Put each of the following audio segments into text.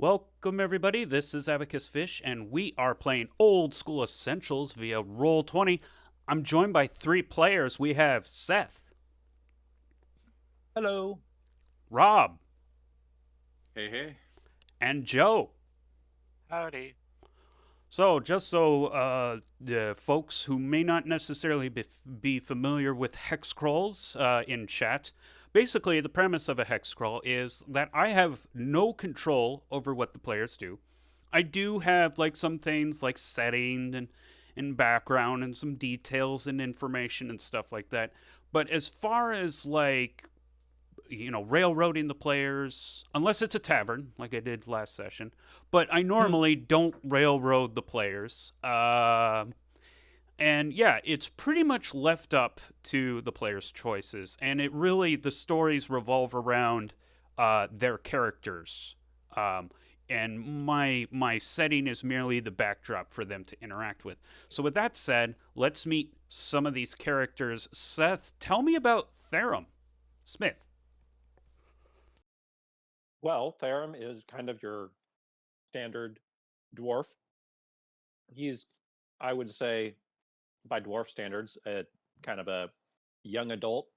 Welcome, everybody. This is Abacus Fish, and we are playing Old School Essentials via Roll20. I'm joined by three players. We have Seth, Hello. Rob, Hey, hey. and Joe. Howdy. So, just so the folks who may not necessarily be familiar with hexcrawls in chat, basically the premise of a hexcrawl is that I have no control over what the players do. I do have like some things like setting and background and some details and information and stuff like that. But as far as like railroading the players, unless it's a tavern, like I did last session. But I normally don't railroad the players. And yeah, it's pretty much left up to the players' choices. And the stories revolve around their characters. And my setting is merely the backdrop for them to interact with. So with that said, let's meet some of these characters. Seth, tell me about Therum Smith. Well, Therum is kind of your standard dwarf. He's, I would say, by dwarf standards, a kind of a young adult.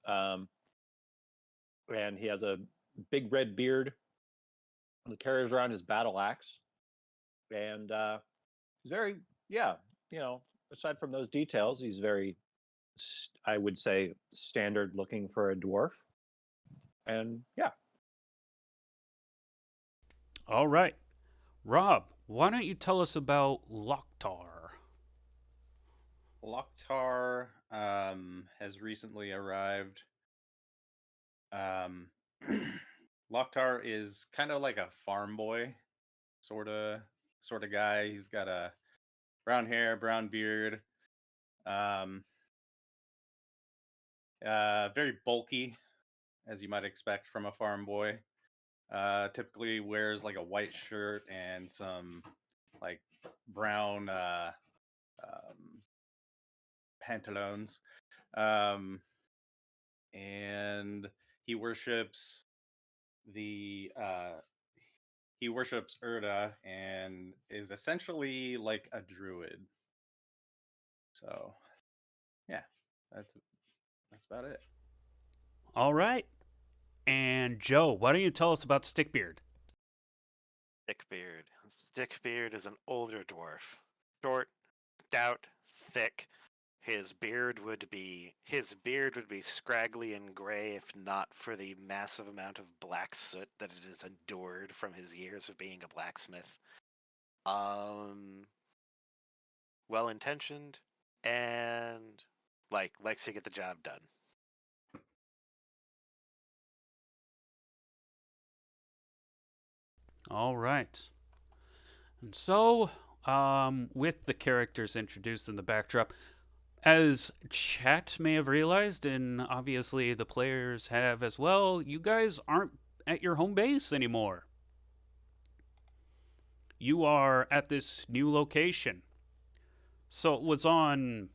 Um, and he has a big red beard and carries around his battle axe. And he's very, yeah, aside from those details, he's very, I would say, standard looking for a dwarf. And yeah. All right. Rob, why don't you tell us about Loktar? Loktar has recently arrived. Um, Loktar is kind of like a farm boy, sort of guy. He's got a brown hair, brown beard. Um, very bulky, as you might expect from a farm boy. Typically wears like a white shirt and some like brown um, pantaloons. Um, and he worships the he worships Urda and is essentially like a druid. So yeah, that's that's about it. All right. And Joe, why don't you tell us about Stickbeard? Stickbeard. Stickbeard is an older dwarf. Short, stout, thick. His beard would be scraggly and gray if not for the massive amount of black soot that it has endured from his years of being a blacksmith. Well intentioned and likes to get the job done. All right. And so, with the characters introduced in the backdrop, as chat may have realized, and obviously the players have as well, you guys aren't at your home base anymore. You are at this new location. So it was on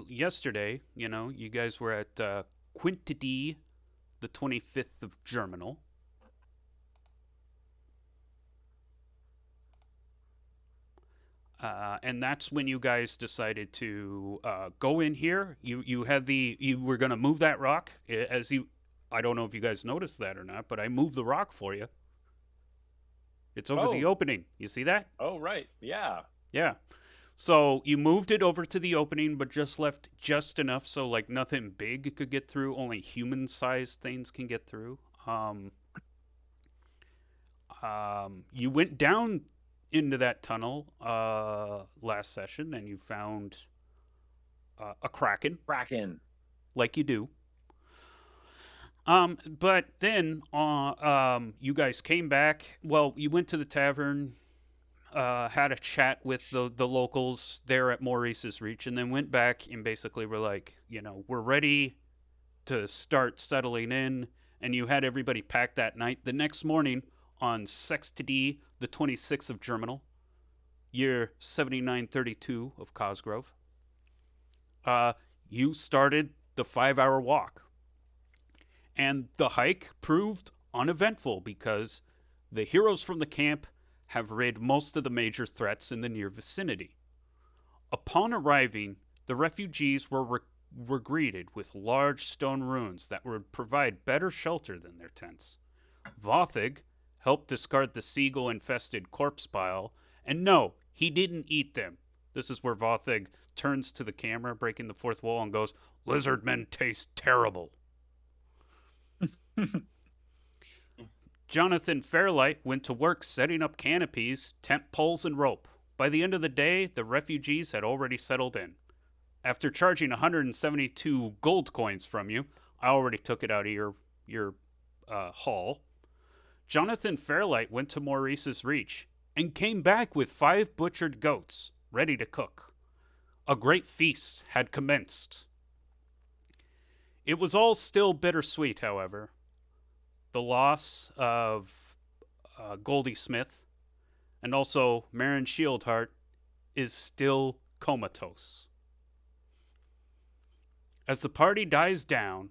yesterday, you guys were at Quintidi, the 25th of Germinal. And that's when you guys decided to go in here. You were going to move that rock as you. I don't know if you guys noticed that or not, but I moved the rock for you. It's over the Oh, opening. You see that? oh, right. Yeah. Yeah. So you moved it over to the opening, but just left just enough so like nothing big could get through. Only human-sized things can get through. You went down into that tunnel last session, and you found a kraken, Kraken. like you do. But then you guys came back. Well, you went to the tavern, had a chat with the locals there at Maurice's Reach, and then went back and basically were like, we're ready to start settling in. And you had everybody packed that night. The next morning, on Sextidy, the 26th of Germinal, year 7932 of Cosgrove, you started the 5-hour walk. And the hike proved uneventful because the heroes from the camp have rid most of the major threats in the near vicinity. Upon arriving, the refugees were greeted with large stone ruins that would provide better shelter than their tents. Vothig helped discard the seagull infested corpse pile, and no, he didn't eat them. This is where Vothig turns to the camera, breaking the fourth wall, and goes, "Lizard men taste terrible." Jonathan Fairlight went to work setting up canopies, tent poles, and rope. By the end of the day, the refugees had already settled in. After charging 172 gold coins from you, I already took it out of your haul. Jonathan Fairlight went to Maurice's Reach and came back with 5 butchered goats ready to cook. A great feast had commenced. It was all still bittersweet, however. The loss of Goldie Smith and also Marin Shieldheart is still comatose. As the party dies down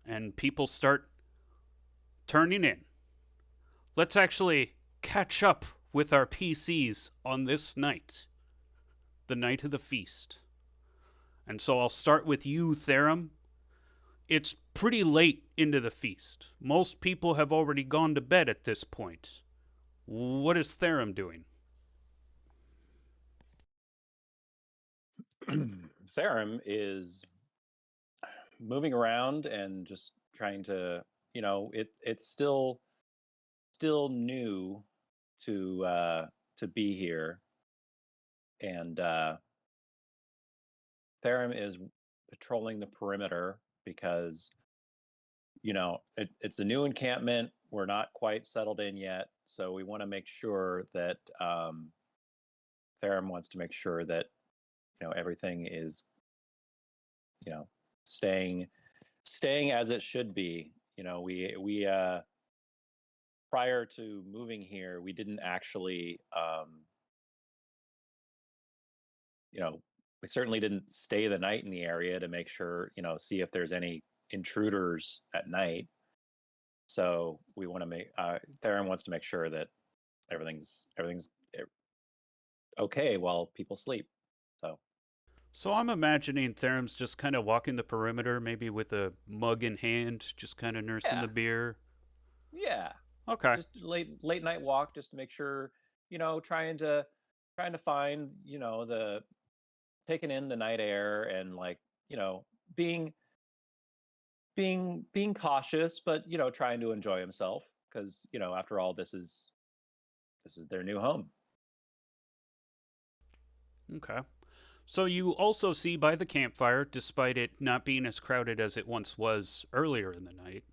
and people start turning in, let's actually catch up with our PCs on this night, the night of the feast. And so I'll start with you, Therum. It's pretty late into the feast. Most people have already gone to bed at this point. What is Therum doing? Therum is moving around and just trying to, it's still new to be here, and Therum is patrolling the perimeter because it's a new encampment. We're not quite settled in yet, so we want to make sure that Therum wants to make sure that everything is staying as it should be. We prior to moving here, we didn't actually we certainly didn't stay the night in the area to make sure, see if there's any intruders at night. So we want to make Theron wants to make sure that everything's okay while people sleep. So I'm imagining Therum's just kind of walking the perimeter, maybe with a mug in hand, just kind of nursing the beer. Yeah. Okay. Just late night walk, just to make sure, trying to find, the taking in the night air and being cautious, but trying to enjoy himself because after all, this is their new home. Okay. So you also see by the campfire, despite it not being as crowded as it once was earlier in the night,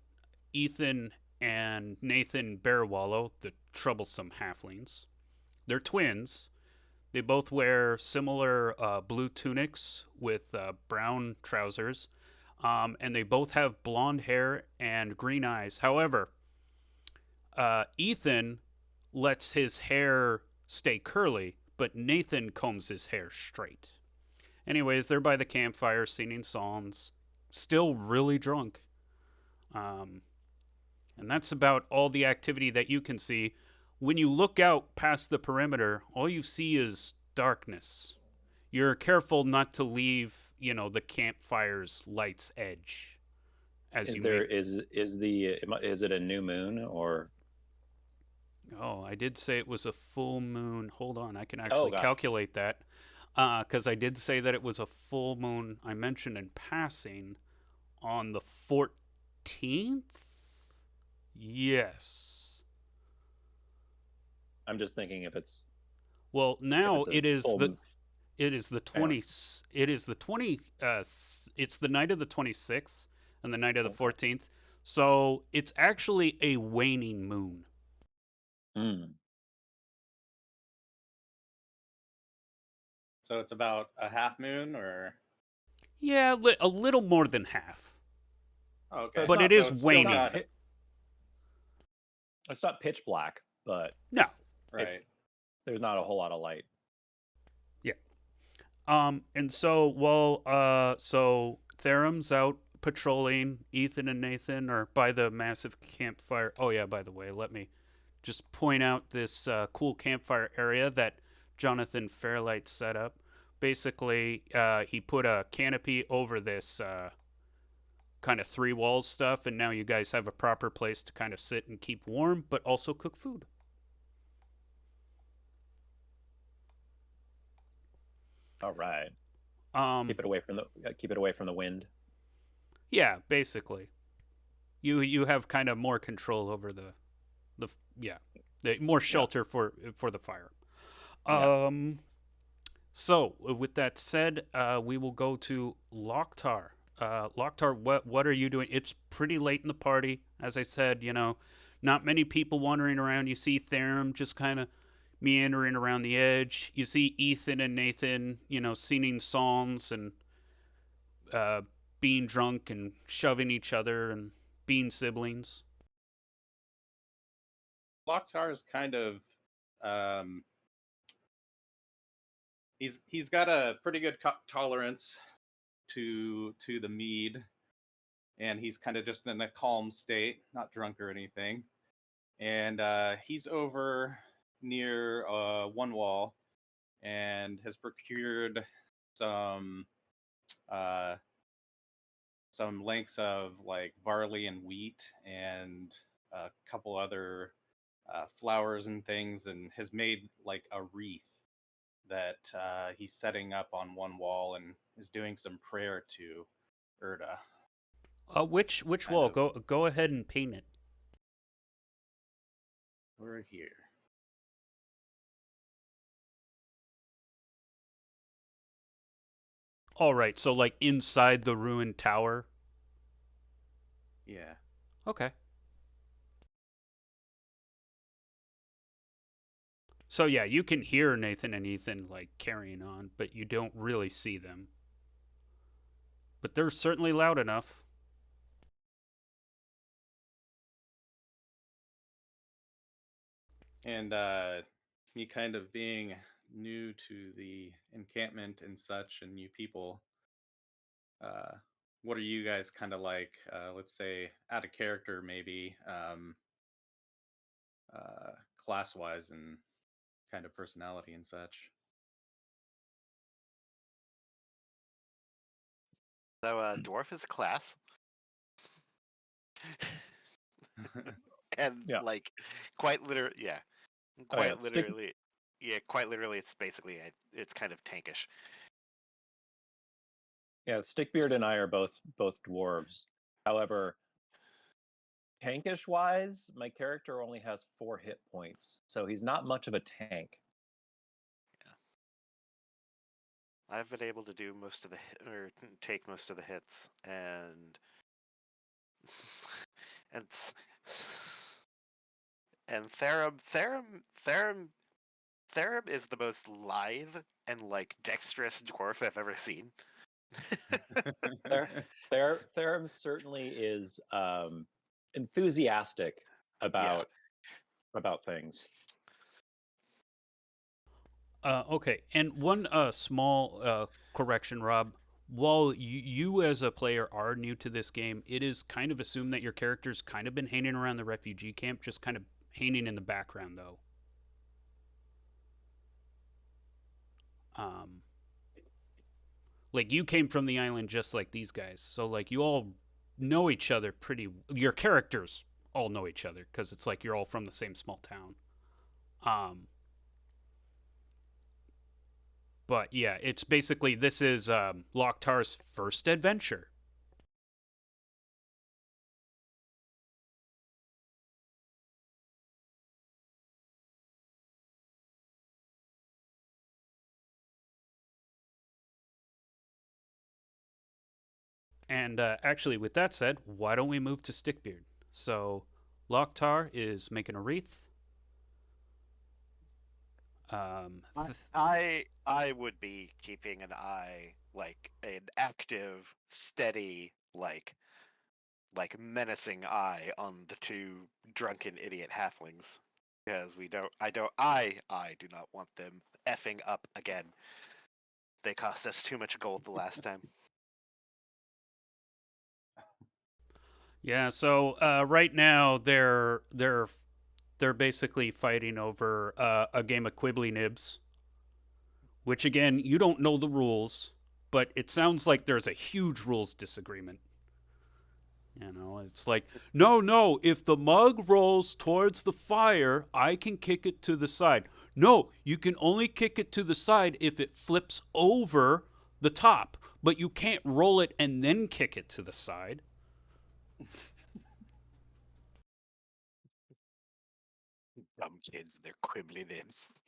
Ethan and Nathan Bearwallow, the troublesome halflings. They're twins. They both wear similar blue tunics with brown trousers, and they both have blonde hair and green eyes. However, Ethan lets his hair stay curly, but Nathan combs his hair straight. Anyways, they're by the campfire singing psalms, still really drunk. And that's about all the activity that you can see. When you look out past the perimeter, all you see is darkness. You're careful not to leave, the campfire's light's edge. Is it a new moon or? Oh, I did say it was a full moon. Hold on, I can actually calculate that. Because I did say that it was a full moon. I mentioned in passing on the 14th. Yes. I'm just thinking if it's. Well, now it is the 20. Yeah. It is the 20. It's the night of the 26th and the night of the 14th. So it's actually a waning moon. Mm. So it's about a half moon, or? Yeah, a little more than half. Oh, okay. But it is waning. It's not pitch black, but no, right. There's not a whole lot of light. Yeah. And so Therum's out patrolling, Ethan and Nathan are by the massive campfire. Oh, yeah, by the way, let me just point out this cool campfire area that Jonathan Fairlight set up. Basically, he put a canopy over this kind of three walls stuff, and now you guys have a proper place to kind of sit and keep warm, but also cook food. All right. Um, Keep it away from the wind. yeah, basically, you have kind of more control over the more shelter for the fire. Yeah. So with that said, we will go to Locktar. Locktar, what are you doing? It's pretty late in the party, as I said. Not many people wandering around. You see Therum just kind of meandering around the edge. You see Ethan and Nathan, singing psalms and uh, being drunk and shoving each other and being siblings. Locktar is kind of um, he's got a pretty good tolerance to the mead, and he's kind of just in a calm state, not drunk or anything. And he's over near one wall and has procured some uh, some lengths of like barley and wheat and a couple other flowers and things, and has made like a wreath that he's setting up on one wall and is doing some prayer to Erda. Which Kind wall? of Go ahead and paint it. We're here. All right, so like inside the ruined tower. Yeah. Okay. So yeah, you can hear Nathan and Ethan like carrying on, but you don't really see them. But they're certainly loud enough. And me kind of being new to the encampment and such, and you people, uh, what are you guys kind of like? Let's say out of character, maybe class wise and kind of personality and such. So, dwarf is a class, and Yeah. like quite literally, yeah, Oh yeah. quite literally, quite literally, it's basically it's kind of tankish. Yeah. Stickbeard and I are both dwarves. However, tankish wise, my character only has 4 hit points, so he's not much of a tank. I've been able to do most of the or take most of the hits, and and and Therum is the most lithe and like dexterous dwarf I've ever seen. Therum certainly is enthusiastic about things. Okay, and one small correction, Rob. While you as a player are new to this game, it is kind of assumed that your character's kind of been hanging around the refugee camp, just kind of hanging in the background, though. Um, like you came from the island just like these guys, so like you all know each other pretty. Your characters all know each other because it's like you're all from the same small town. Um, but yeah, it's basically this is Locktar's first adventure. And actually, with that said, why don't we move to Stickbeard? So, Locktar is making a wreath. I would be keeping an eye, like an active, steady, like menacing eye on the two drunken idiot halflings, because I do not want them effing up again. They cost us too much gold the last time. Yeah. So right now they're basically fighting over a game of Quibbly Nibs, which again you don't know the rules, but it sounds like there's a huge rules disagreement. You know, it's like, no, no, if the mug rolls towards the fire, I can kick it to the side. No, you can only kick it to the side if it flips over the top, but you can't roll it and then kick it to the side. Dumb kids, they're quibbly nibs.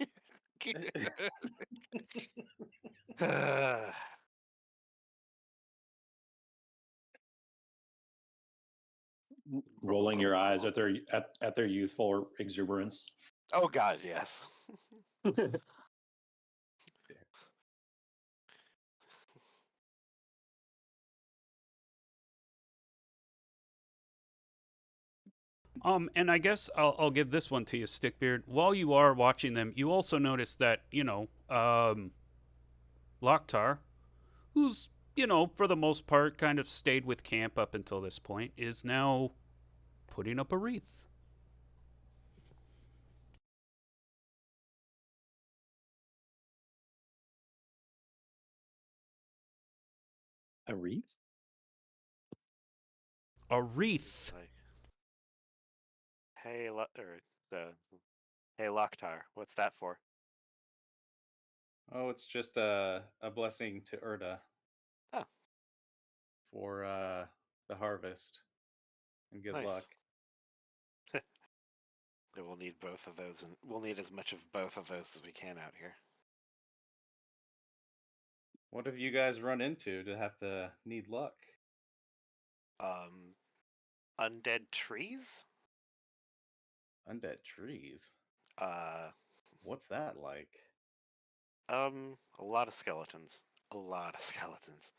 Rolling your eyes at their youthful exuberance. Oh God, yes. And I guess I'll give this one to you, Stickbeard. While you are watching them, you also notice that, Locktar, who's, for the most part kind of stayed with camp up until this point, is now putting up a wreath. A wreath? A wreath. Like, hey, hey, Locktar, what's that for? Oh, it's just a blessing to Erda Oh, for the harvest and good luck. nice. We'll need both of those, and we'll need as much of both of those as we can out here. What have you guys run into to have to need luck? Undead trees? Undead trees? Uh, What's that like? a lot of skeletons. A lot of skeletons.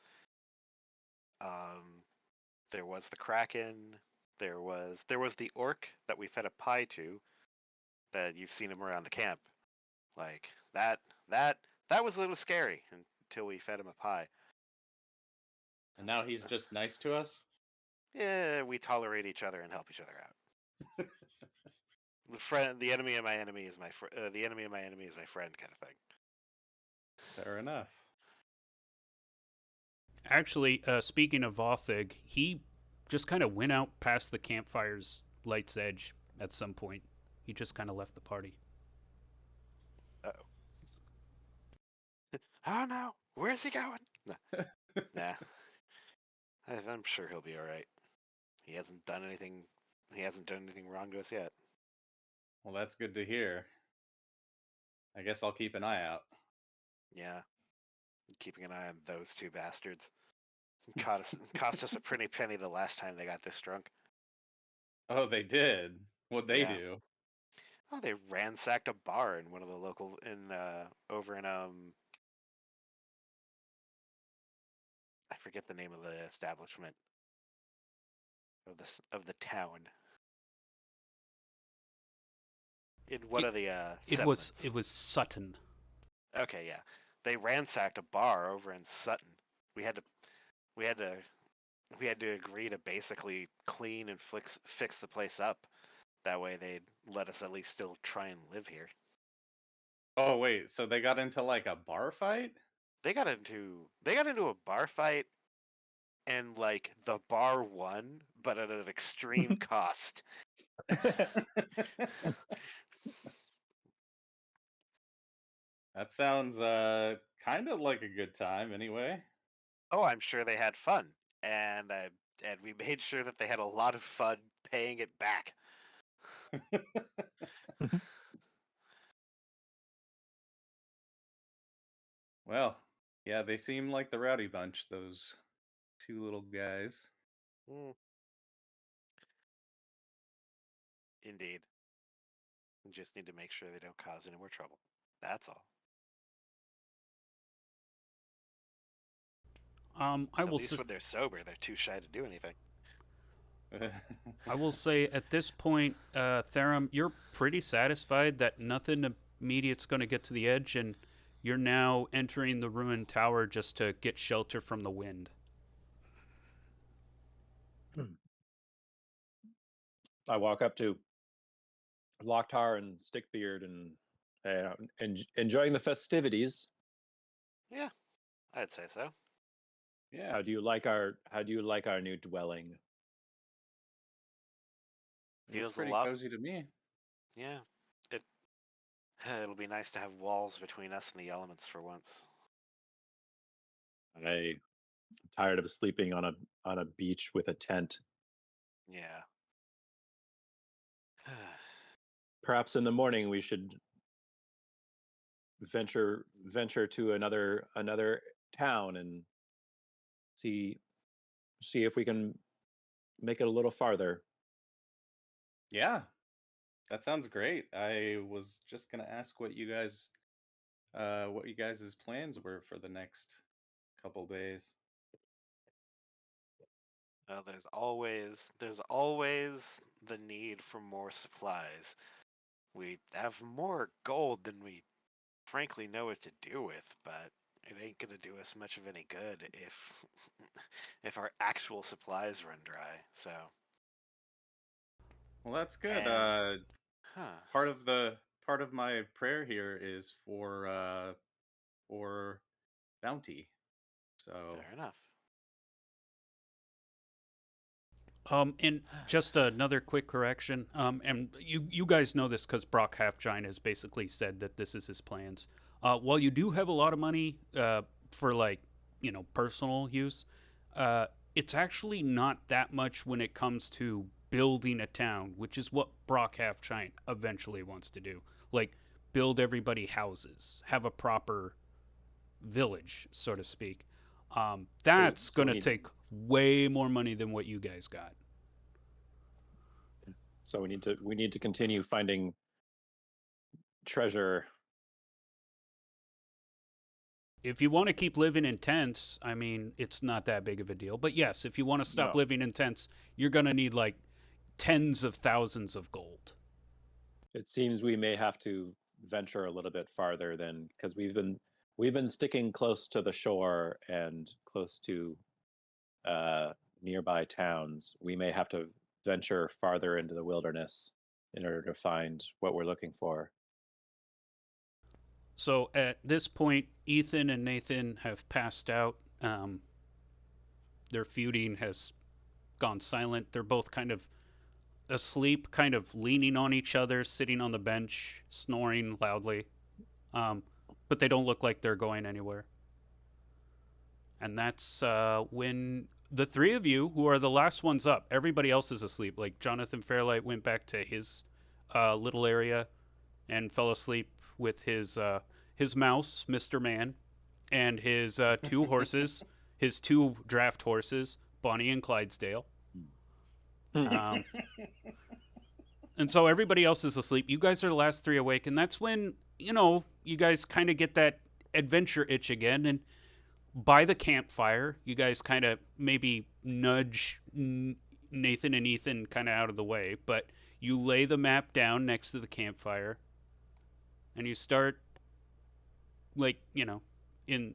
There was the Kraken. There was the orc that we fed a pie to. That you've seen him around the camp. Like that was a little scary until we fed him a pie. And now he's just nice to us? Yeah, we tolerate each other and help each other out. The enemy of my enemy is my the enemy of my enemy is my friend, kind of thing. Fair enough. Actually, speaking of Vothig, he just kind of went out past the campfire's light's edge at some point. He just kind of left the party. Uh-oh. Oh no, where's he going? Nah. I'm sure he'll be all right. He hasn't done anything. He hasn't done anything wrong to us yet. Well, that's good to hear. I guess I'll keep an eye out. Yeah, keeping an eye on those two bastards. Cost us a pretty penny the last time they got this drunk. Oh, they did? What'd they Yeah. do? Oh, they ransacked a bar in one of the local over in I forget the name of the establishment of the town. In one of the It was settlements. Sutton. Okay, yeah. They ransacked a bar over in Sutton. We had to we had to we had to agree to basically clean and fix the place up. That way they'd let us at least still try and live here. Oh, wait, so they got into like a bar fight? They got into a bar fight and like the bar won, but at an extreme cost. That sounds kind of like a good time anyway. Oh, I'm sure they had fun, and we made sure that they had a lot of fun paying it back. Well, yeah, they seem like the rowdy bunch, those two little guys. Mm. Indeed. We just need to make sure they don't cause any more trouble. That's all. I At will least when they're sober, they're too shy to do anything. I will say at this point, Therum, you're pretty satisfied that nothing immediate's going to get to the edge, and you're now entering the ruined tower just to get shelter from the wind. I walk up to Locktar and Stickbeard and enjoying the festivities. Yeah, I'd say so. Yeah. How do you like our new dwelling? Looks Feels a pretty lot. cozy to me. Yeah, it it'll be nice to have walls between us and the elements for once. I'm tired of sleeping on a beach with a tent. Yeah. Perhaps in the morning we should venture to another town and see if we can make it a little farther. Yeah, that sounds great. I was just gonna ask what you guys' plans were for the next couple days. Well, there's always the need for more supplies. We have more gold than we frankly know what to do with, but it ain't gonna do us much of any good if if our actual supplies run dry. So, Well, that's good. and huh, Part of my prayer here is for bounty. So fair enough. And just another quick correction. And you guys know this because Brock Halfgiant has basically said that this is his plans. While you do have a lot of money for personal use, it's actually not that much when it comes to building a town, which is what Brock Halfgiant eventually wants to do. Like build everybody houses, have a proper village, so to speak. That's so going we to need- take way more money than what you guys got. So we need to continue finding treasure. If you want to keep living in tents, I mean, it's not that big of a deal. But yes, if you want to stop No. living in tents, you're going to need like tens of thousands of gold. It seems we may have to venture a little bit farther than because we've been sticking close to the shore and close to nearby towns. We may have to venture farther into the wilderness in order to find what we're looking for. So at this point, Ethan and Nathan have passed out. Their feuding has gone silent. They're both kind of asleep, kind of leaning on each other, sitting on the bench, snoring loudly. But they don't look like they're going anywhere. And that's when the three of you, who are the last ones up, everybody else is asleep. Like Jonathan Fairlight went back to his little area and fell asleep with his mouse, Mr. Man, and his two horses, his two draft horses, Bonnie and Clydesdale. And so everybody else is asleep. You guys are the last three awake, and that's when, you guys kind of get that adventure itch again. And by the campfire, you guys kind of maybe nudge Nathan and Ethan kind of out of the way, but you lay the map down next to the campfire, and you start, in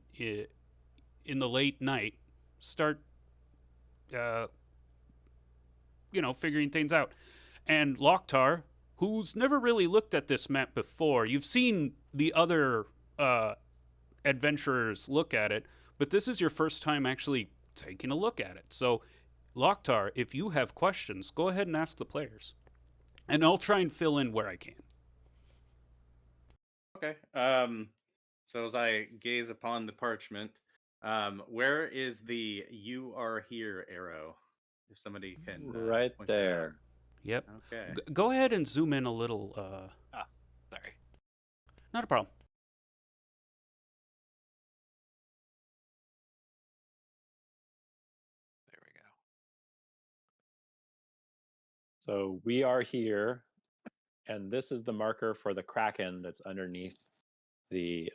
the late night, start, figuring things out. And Locktar, who's never really looked at this map before, you've seen the other adventurers look at it, but this is your first time actually taking a look at it. So, Locktar, if you have questions, go ahead and ask the players. And I'll try and fill in where I can. okay. So as I gaze upon the parchment, where is the "You are here" arrow? If somebody can Right point that out. there. Yep. Okay. Go ahead and zoom in a little. Sorry. Not a problem. There we go. So we are here, and this is the marker for the kraken that's underneath the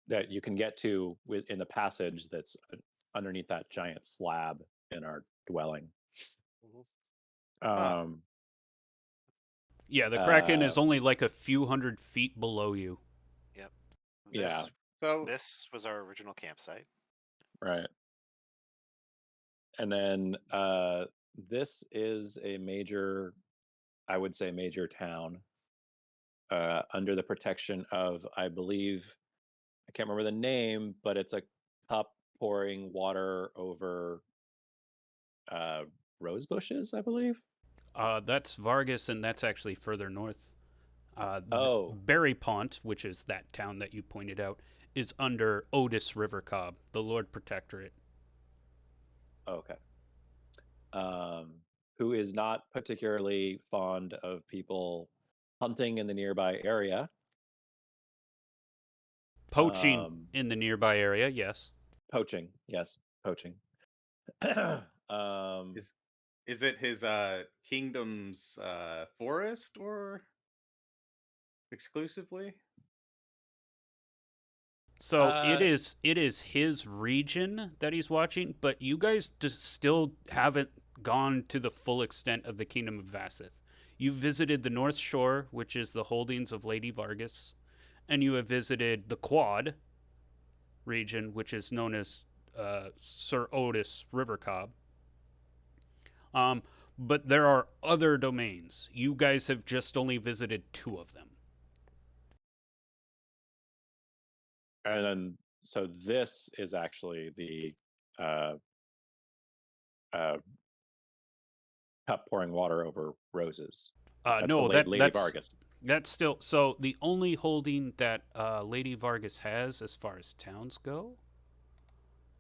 that you can get to in the passage that's underneath that giant slab in our dwelling. Huh. Yeah, the Kraken is only like a few 100 feet below you. Yep. Yeah. So This was our original campsite. Right. And then This is a major, I would say, major town under the protection of, I believe, I can't remember the name, but it's a cup pouring water over uh, rose bushes, I believe. That's Vargas, and that's actually further north. Oh, Berry Pont, which is that town that you pointed out, is under Otis River Cobb, the Lord Protectorate. okay. Um, who is not particularly fond of people hunting in the nearby area. Poaching in the nearby area, yes. Poaching, yes, poaching. um, Is it his kingdom's forest or exclusively? So it is his region that he's watching, but you guys just still haven't gone to the full extent of the Kingdom of Vassith. You visited the North Shore, which is the holdings of Lady Vargas, and you have visited the Quad region, which is known as Sir Otis River Cobb. But there are other domains. You guys have just only visited 2 of them. and then, so this is actually the uh, uh, cup pouring water over roses. That's No, the Lady that's Vargas. That's still so. The only holding that Lady Vargas has, as far as towns go,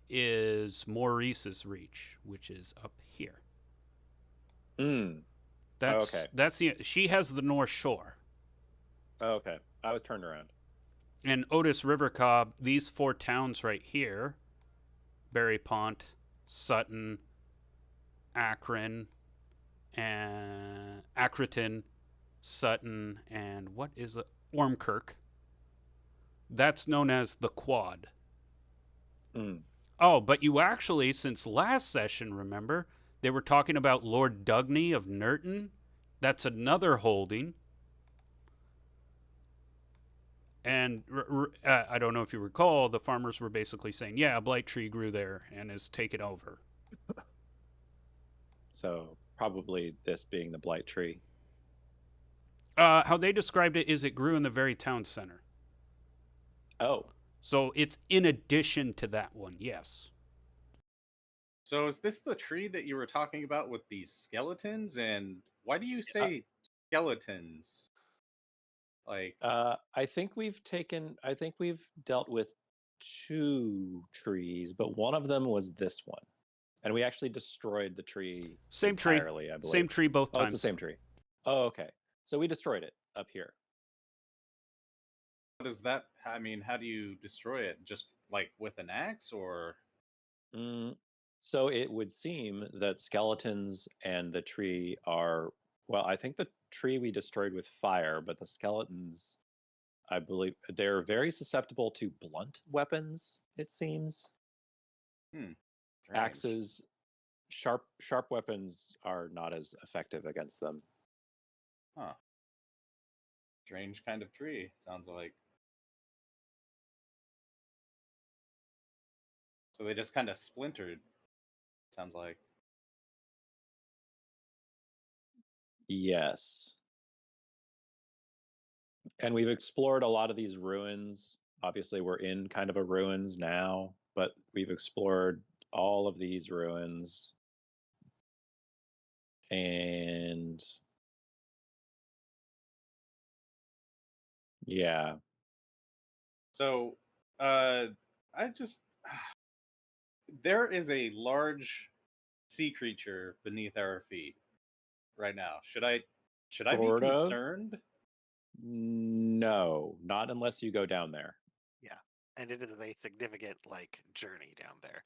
is Maurice's Reach, which is up here. Mm. That's she has the North Shore, Okay, I was turned around. and Otis River Cobb. These 4 towns right here: Berry Pont, Sutton, Akron, and Ackerton, Sutton, and what is it? Ormkirk. That's known as the Quad. Mm. Oh, but you actually, since last session, remember, they were talking about Lord Dugney of Nerton. That's another holding. And I don't know if you recall, the farmers were basically saying, yeah, a blight tree grew there and has taken over. So probably this being the blight tree. How they described it is it grew in the very town center. Oh, So it's in addition to that one, yes. So is this the tree that you were talking about with these skeletons? And why do you say skeletons? Like, I think we've dealt with 2 trees, but one of them was this one, and we actually destroyed the tree Same entirely. tree. I believe. Same tree both Oh, times. it's the same tree. Oh, okay. So we destroyed it up here. what does that? I mean, how do you destroy it? Just like with an axe, or Mm, so it would seem that skeletons and the tree are, well, I think the tree we destroyed with fire, but the skeletons, I believe, they're very susceptible to blunt weapons, it seems. strange. Axes, sharp weapons are not as effective against them. Huh. Strange kind of tree. It sounds like. So they just kind of splintered. Sounds like. Yes. And we've explored a lot of these ruins. Obviously, we're in kind of a ruins now, but we've explored all of these ruins. And yeah. So, I just there is a large sea creature beneath our feet right now. Should I be Sort of. concerned? No, not unless you go down there. Yeah, and it is a significant like journey down there.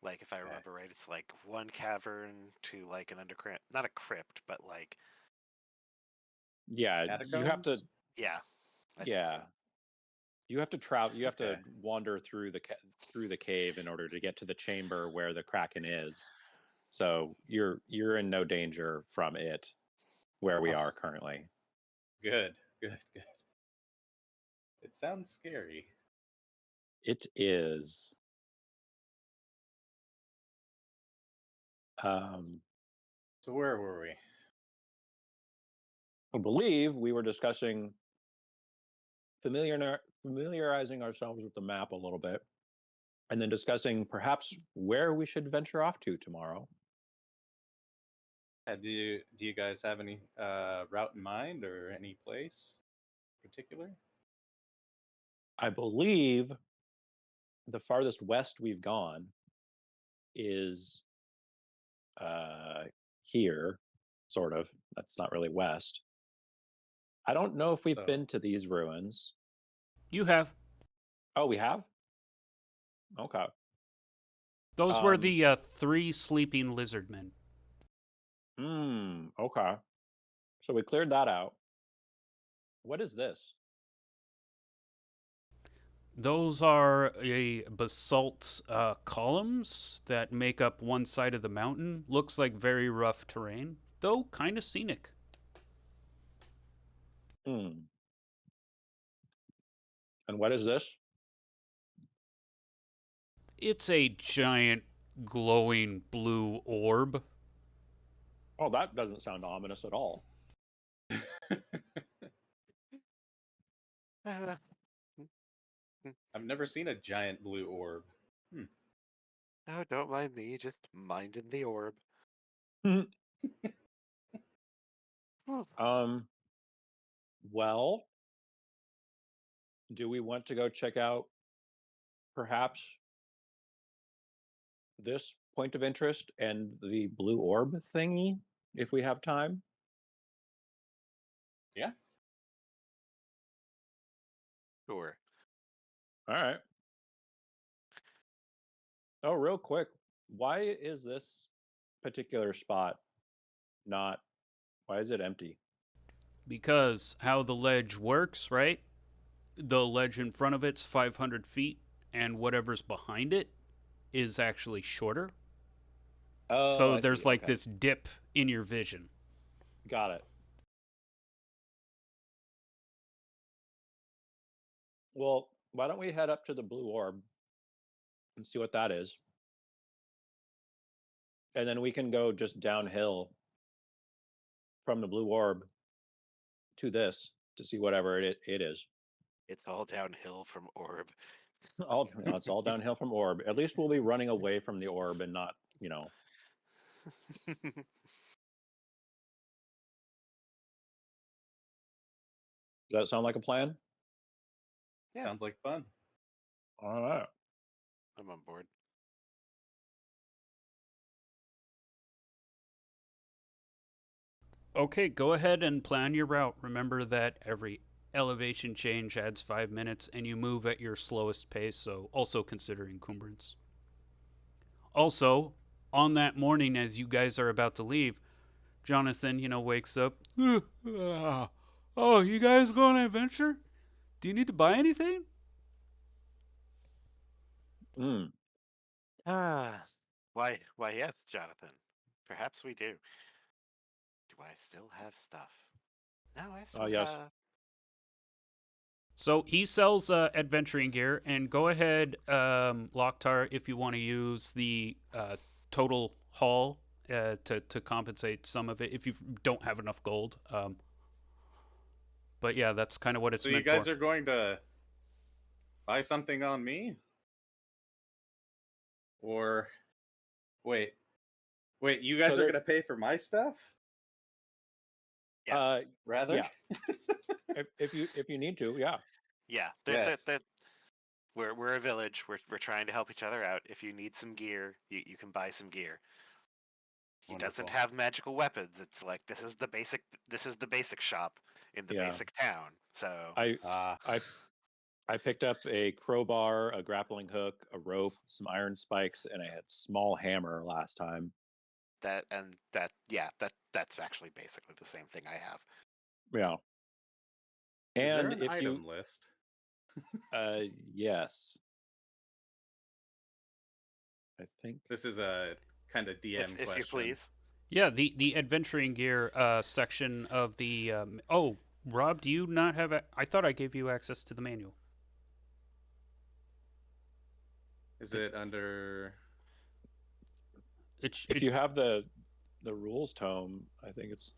Like if I Okay. remember right, it's like 1 cavern to like an underground, not a crypt, but like Yeah, you have to. Catacombs? yeah, I think Yeah, so. you have to travel. You have to Okay. wander through the cave in order to get to the chamber where the Kraken is. So you're in no danger from it where we Oh, are currently. good, good, good. It sounds scary. It is. So where were we? I believe we were discussing familiarizing ourselves with the map a little bit, and then discussing perhaps where we should venture off to tomorrow. Do you guys have any route in mind or any place in particular? I believe the farthest west we've gone is here, sort of. That's not really west. I don't know if we've So- been to these ruins. You have. Oh, we have? Okay. Those were the 3 sleeping lizard men. Okay. So we cleared that out. What is this? Those are a basalt columns that make up one side of the mountain. Looks like very rough terrain, though kind of scenic. And what is this? It's a giant glowing blue orb. Oh, that doesn't sound ominous at all. I've never seen a giant blue orb. Oh, don't mind me, just minding the orb. Well, do we want to go check out perhaps this point of interest and the blue orb thingy if we have time? Yeah. Sure. All right. Oh, real quick, why is this particular spot not, why is it empty? Because how the ledge works, right? The ledge in front of it's 500 feet, and whatever's behind it is actually shorter. Oh, So I there's see. like Okay. this dip in your vision. Got it. Well, why don't we head up to the blue orb and see what that is? And then we can go just downhill from the blue orb to this to see whatever it is. It's all downhill from orb. It's all downhill from orb. At least we'll be running away from the orb and not, Does that sound like a plan? Yeah. Sounds like fun. All right. I'm on board. Okay, go ahead and plan your route. Remember that every elevation change adds 5 minutes, and you move at your slowest pace, so also consider encumbrance. Also, on that morning as you guys are about to leave, Jonathan, wakes up. Oh, you guys go on an adventure? Do you need to buy anything? Why, yes, Jonathan. Perhaps we do. Do I still have stuff? No, I still yes. So he sells adventuring gear, and go ahead, Locktar, if you want to use the total haul to compensate some of it if you don't have enough gold. But yeah, that's kind of what it's So meant you guys for. are going to buy something on me? Or wait, you guys So are there- going to pay for my stuff? Yes. Rather? yeah. if you need to, yeah. Yeah. Yes. We're a village. We're trying to help each other out. If you need some gear, you can buy some gear. He doesn't Wonderful. have magical weapons. It's like this is the basic shop in the Yeah. basic town. So I picked up a crowbar, a grappling hook, a rope, some iron spikes, and a small hammer last time. that's actually basically the same thing I have. Yeah. Is there And an if item you, list? yes, I think. This is a kind of DM If question. you please. Yeah, the adventuring gear section of the. Oh, Rob, do you not have? I thought I gave you access to the manual. Is it under? If you have the the rules tome. I think it's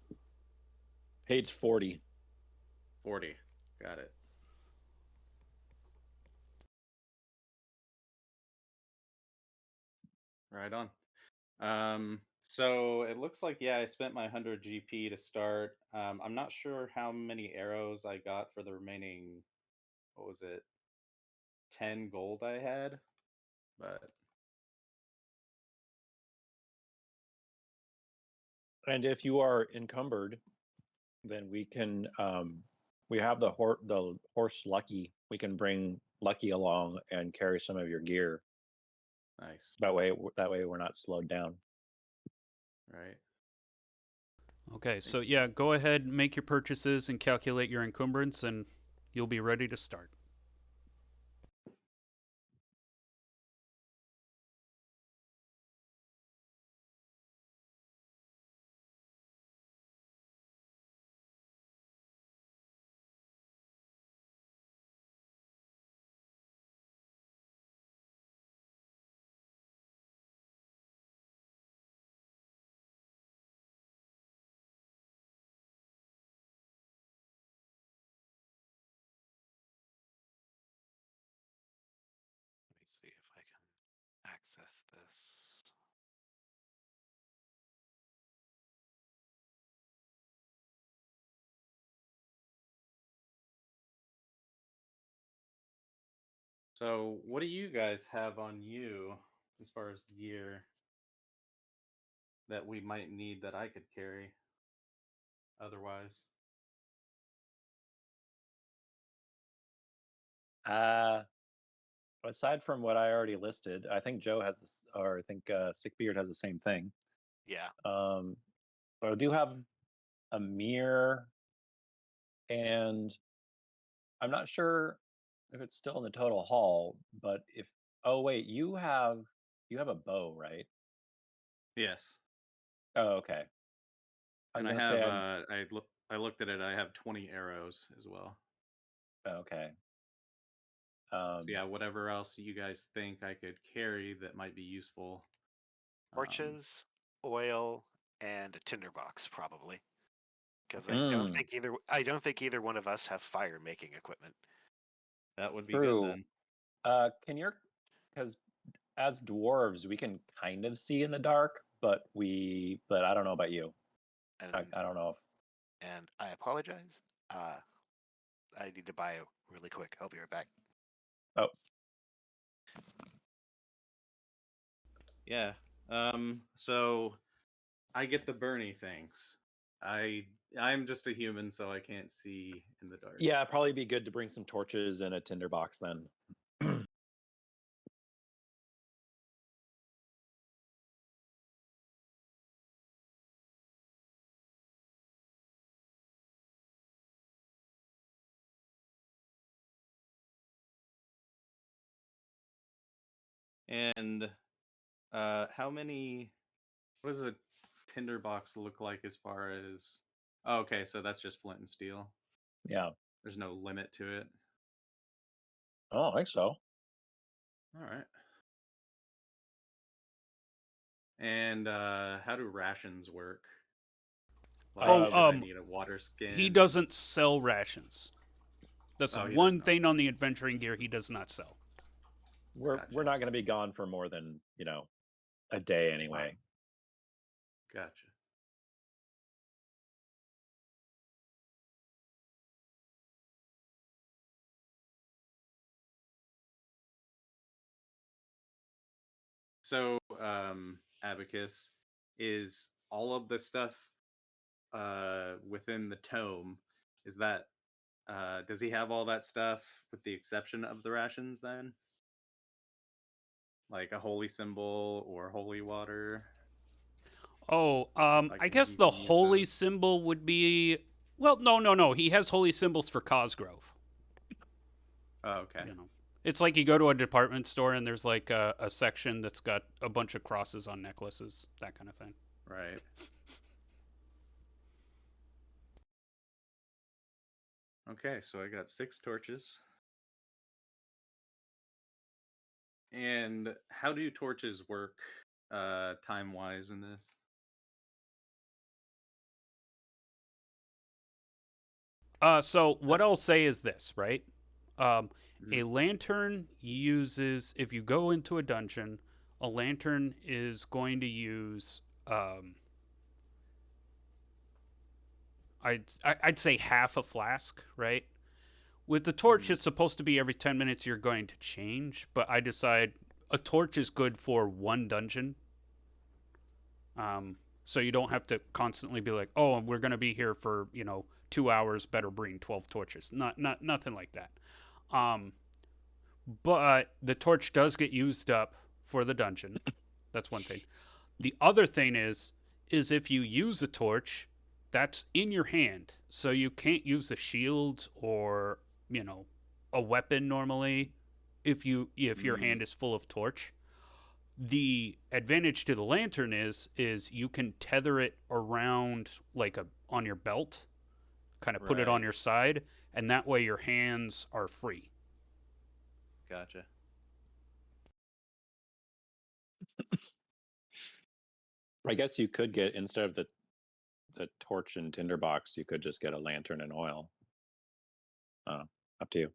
page 40. 40. Got it. Right on. So it looks like, yeah, I spent my 100 GP to start. I'm not sure how many arrows I got for the remaining, what was it, 10 gold I had, but And if you are encumbered, then we can we have the horse Lucky. We can bring Lucky along and carry some of your gear. nice. That way we're not slowed down. Right. Okay, so yeah, go ahead, make your purchases, and calculate your encumbrance, and you'll be ready to start. Let me see if I can access this. So what do you guys have on you as far as gear that we might need that I could carry otherwise? Aside from what I already listed, I think Joe has this, or I think Sickbeard has the same thing. Yeah. But I do have a mirror, and I'm not sure if it's still in the total haul. But if wait, you have a bow, right? Yes. Oh, okay. I was And I gonna have say I looked at it, I have 20 arrows as well. okay. So yeah, whatever else you guys think I could carry that might be useful. Torches, oil, and a tinderbox probably. Because I don't think either one of us have fire making equipment. That would be good True. then. Because as dwarves we can kind of see in the dark, but I don't know about you. And I don't know. and I apologize. I need to bio really quick. I'll be right back. Oh, Yeah. So I get the Bernie things. I'm just a human, so I can't see in the dark. yeah, probably be good to bring some torches and a tinderbox then. And how many? What does a tinderbox look like as far as? Oh, okay, so that's just flint and steel. Yeah. There's no limit to it. Oh, I think so. All right. And how do rations work? Like, should I need a water skin? He doesn't sell rations. That's Oh, he does one not. thing on the adventuring gear he does not sell. We're Gotcha. not going to be gone for more than a day anyway. Gotcha. So, Abacus, is all of the stuff within the tome, is that does he have all that stuff with the exception of the rations then? Like a holy symbol or holy water? Oh, I guess You the can use holy those. symbol would be. Well, no. He has holy symbols for Cosgrove. Oh, okay. It's like you go to a department store and there's like a section that's got a bunch of crosses on necklaces, that kind of thing. Right. Okay, so I got 6 torches. And how do torches work time-wise in this? So what I'll say is this, right? A Mhm. lantern uses, if you go into a dungeon, a lantern is going to use, I'd say half a flask, right? With the torch, Mhm. it's supposed to be every 10 minutes you're going to change, but I decide a torch is good for one dungeon. So you don't have to constantly be like, oh, we're going to be here for, 2 hours, better bring 12 torches. Nothing like that. Um, but the torch does get used up for the dungeon. That's one thing. The other thing is if you use a torch, that's in your hand, so you can't use a shield or a weapon normally if your Mm. hand is full of torch. The advantage to the lantern is you can tether it around like a on your belt, kind of put it on Right. your side, and that way your hands are free. Gotcha. I guess you could get, instead of the torch and tinderbox, you could just get a lantern and oil. Up to you.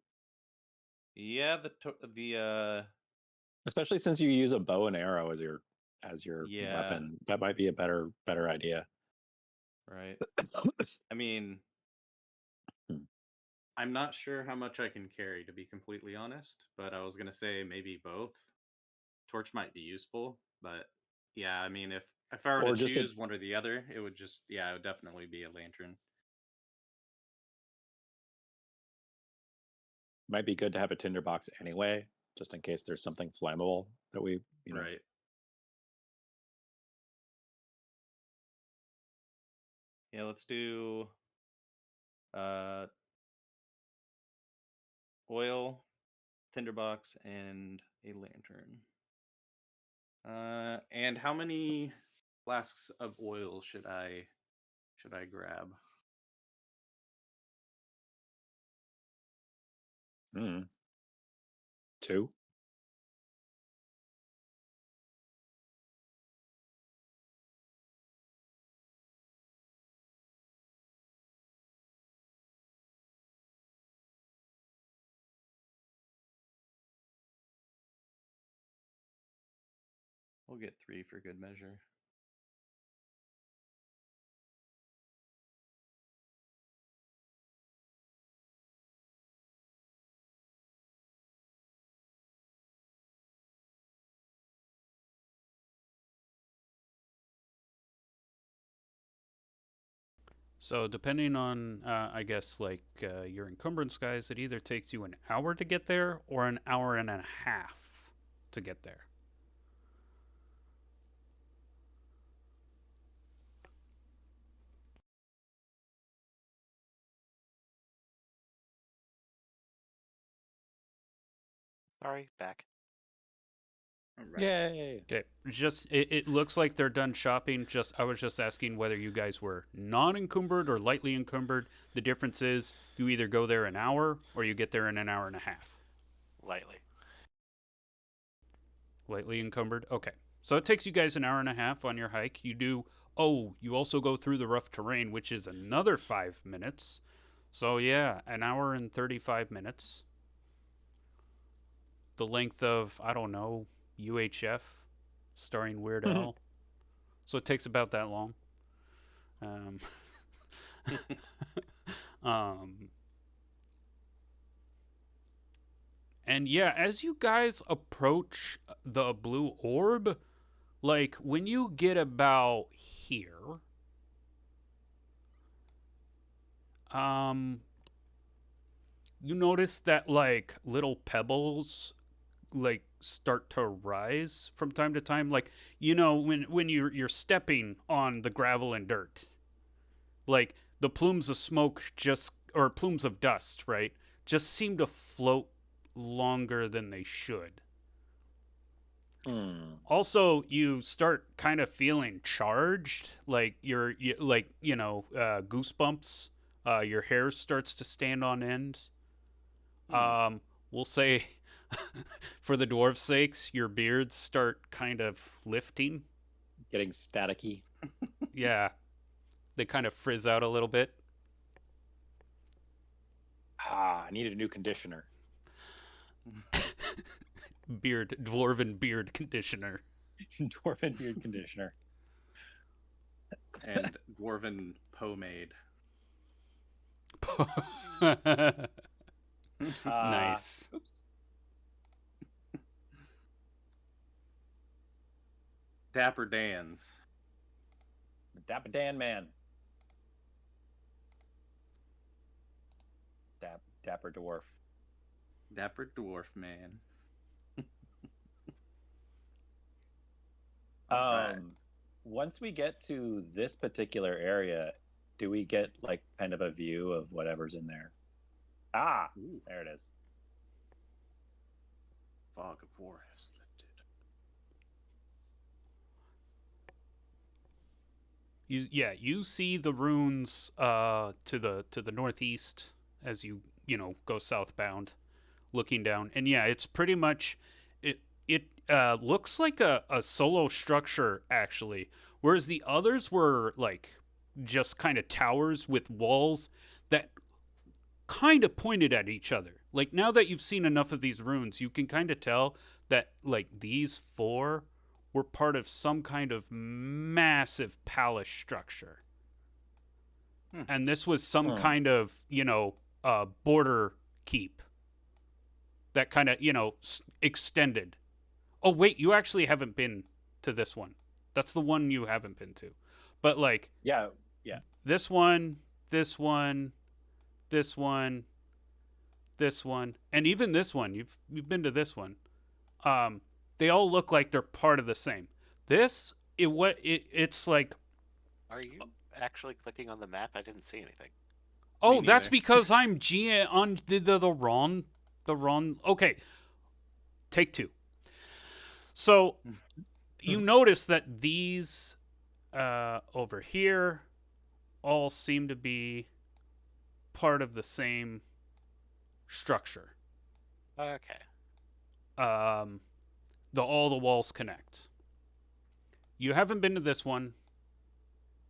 Yeah, the Especially since you use a bow and arrow as your yeah, weapon, that might be a better idea. right. I mean, Hmm. I'm not sure how much I can carry, to be completely honest, but I was gonna say maybe both. Torch might be useful, but yeah, I mean, if I were to Or just choose one or the other, it would just it would definitely be a lantern. might be good to have a tinderbox anyway, just in case there's something flammable that we. Right. Yeah, let's do uh oil, tinderbox, and a lantern. And how many flasks of oil should I grab? Mm, two. We'll get 3 for good measure. So depending on, I guess, like your encumbrance guys, it either takes you an hour to get there or an hour and a half to get there. Sorry, back. All right. Yay! It looks like they're done shopping. I was just asking whether you guys were non-encumbered or lightly encumbered. The difference is you either go there an hour or you get there in an hour and a half. Lightly. Lightly encumbered. Okay, so it takes you guys an hour and a half on your hike. You do. Oh, you also go through the rough terrain, which is another 5 minutes. So yeah, an hour and 35 minutes. The length of, I don't know, UHF starring Weird Al. So it takes about that long. Um, um, and yeah, as you guys approach the blue orb, like when you get about here, um, you notice that like little pebbles like start to rise from time to time, like when you're stepping on the gravel and dirt, like the plumes of smoke just or plumes of dust, right, just seem to float longer than they should. Hmm. Also, you start kind of feeling charged, like goosebumps. Your hair starts to stand on end. Hmm. We'll say, for the dwarves' sakes, your beards start kind of lifting. Getting staticky. Yeah, they kind of frizz out a little bit. I needed a new conditioner. Dwarven beard conditioner. Dwarven beard conditioner. And dwarven pomade. Nice. Oops. Dapper Dan's. Dapper Dan man. Dapper dwarf. Dapper dwarf man. Alright. Once we get to this particular area, do we get like kind of a view of whatever's in there? Ooh. There it is. Fog of war has lifted. You see the runes to the northeast as you go southbound, looking down, and it's pretty much it looks like a solo structure actually, whereas the others were like just kind of towers with walls that kind of pointed at each other. Like, now that you've seen enough of these runes, you can kind of tell that like these 4 were part of some kind of massive palace structure. And this was some kind of, border keep that kind of, extended. Oh, wait, you actually haven't been to this one. That's the one you haven't been to. But like, Yeah. this one, this one, this one, this one, and even this one. You've been to this one. They all look like they're part of the same. It's like. Are you actually clicking on the map? I didn't see anything. Oh, that's neither. because I'm on the wrong. Okay, take 2. So you notice that these over here all seem to be part of the same structure. Okay. All the walls connect. You haven't been to this one,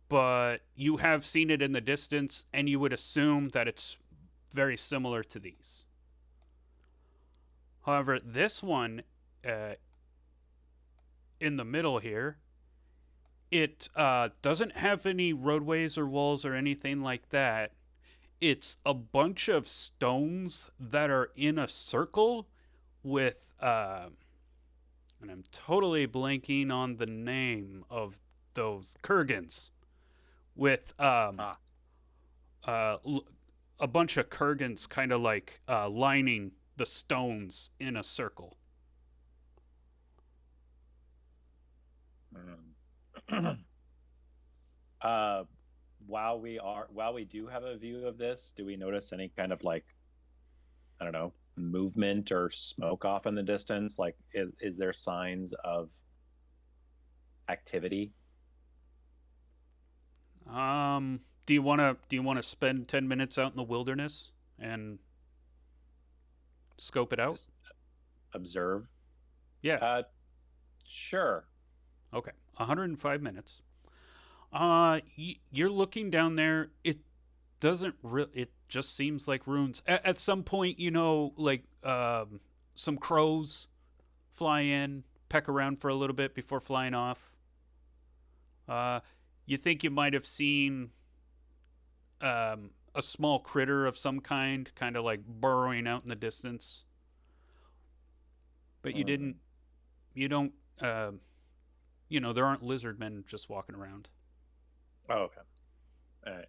but you have seen it in the distance, and you would assume that it's very similar to these. However, this one in the middle here, it doesn't have any roadways or walls or anything like that. It's a bunch of stones that are in a circle with, and I'm totally blanking on the name of those kurgans, with a bunch of kurgans kind of like lining the stones in a circle. While we do have a view of this, do we notice any kind of like, I don't know, movement or smoke off in the distance? Like, is there signs of activity? Do you want to spend 10 minutes out in the wilderness and scope it out? Just observe? Yeah. Sure. Okay. 105 minutes. You're looking down there. It doesn't it just seems like ruins. At some point, like some crows fly in, peck around for a little bit before flying off. You think you might have seen a small critter of some kind of like burrowing out in the distance. But you don't, there aren't lizard men just walking around. Oh, okay. All right.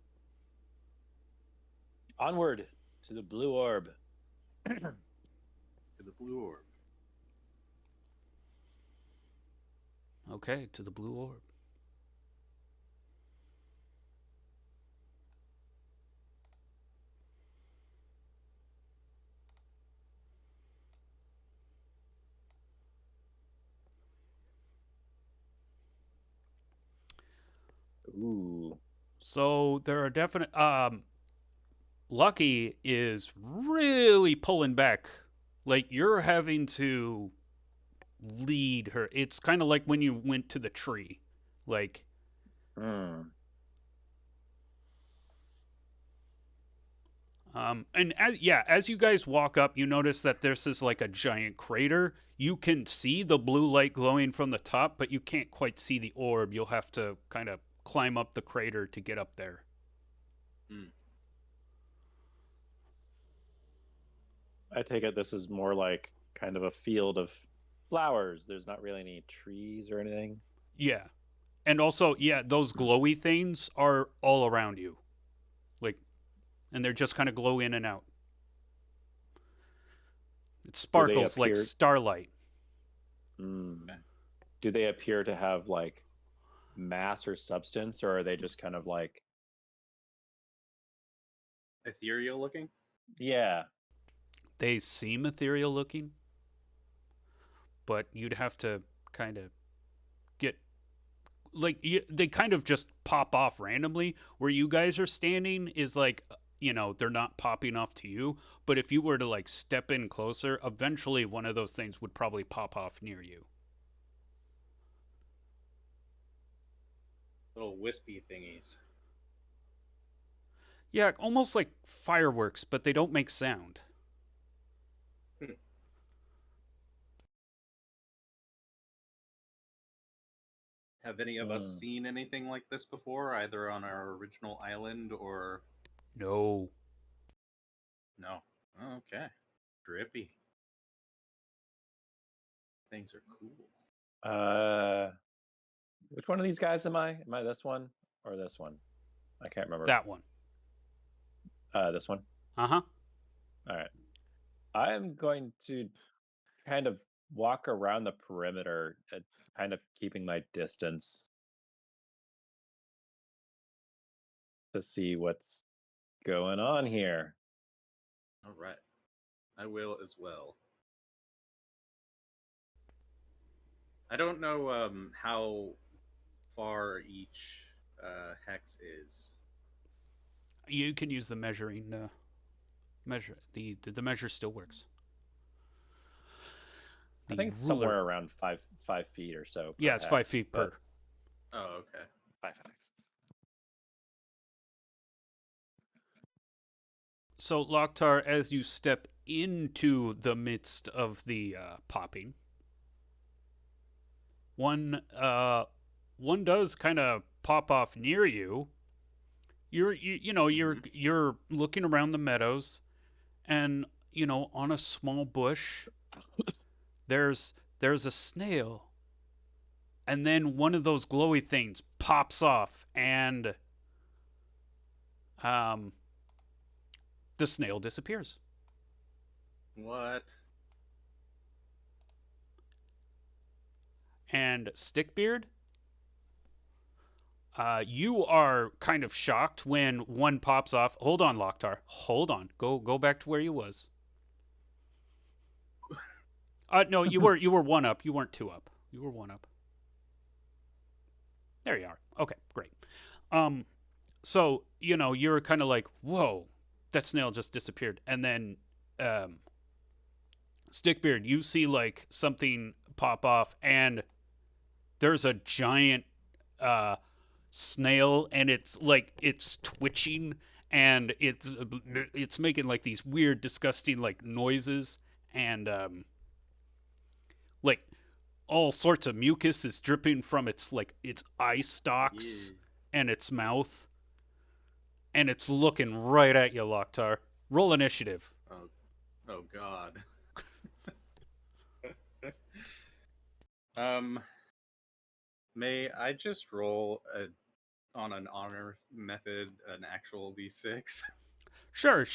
Onward to the blue orb. To the blue orb. Okay, to the blue orb. Ooh. So there are definite. Lucky is really pulling back. Like, you're having to lead her. It's kind of like when you went to the tree. Like, And as you guys walk up, you notice that this is like a giant crater. You can see the blue light glowing from the top, but you can't quite see the orb. You'll have to kind of climb up the crater to get up there. I take it this is more like kind of a field of flowers. There's not really any trees or anything. Yeah. And also, those glowy things are all around you. Like, and they're just kind of glow in and out. It sparkles like starlight. Do they appear to have like mass or substance, or are they just kind of like Ethereal looking? Yeah. They seem ethereal looking, but you'd have to kind of get like they kind of just pop off randomly. Where you guys are standing is like, they're not popping off to you, but if you were to like step in closer, eventually one of those things would probably pop off near you. Little wispy thingies. Yeah, almost like fireworks, but they don't make sound. Have any of us seen anything like this before, either on our original island or... No. No. Okay. Drippy. Things are cool. Which one of these guys am I? Am I this one or this one? I can't remember. That one. This one? Uh-huh. All right. I'm going to kind of walk around the perimeter, kind of keeping my distance to see what's going on here. All right. I will as well. I don't know how far each hex is. You can use the measuring measure. The measure still works. I think it's somewhere around 5 feet or so. Yeah, it's 5 feet per. Oh, okay. 5 hexes. So, Loktar, as you step into the midst of the popping, one does kind of pop off near you. You're looking around the meadows, and on a small bush, there's a snail, and then one of those glowy things pops off, and the snail disappears. What? And Stickbeard, you are kind of shocked when one pops off. Hold on, Loktar. Hold on. Go back to where you was. No, you were 1 up. You weren't 2 up. You were 1 up. There you are. Okay, great. So you're kind of like, whoa, that snail just disappeared, and then Stickbeard, you see like something pop off, and there's a giant snail, and it's twitching, and it's making like these weird, disgusting like noises, and like all sorts of mucus is dripping from its eye stalks and its mouth, and it's looking right at you, Loktar. Roll initiative. Oh God. May I just roll on an honor method an actual d6? Sure.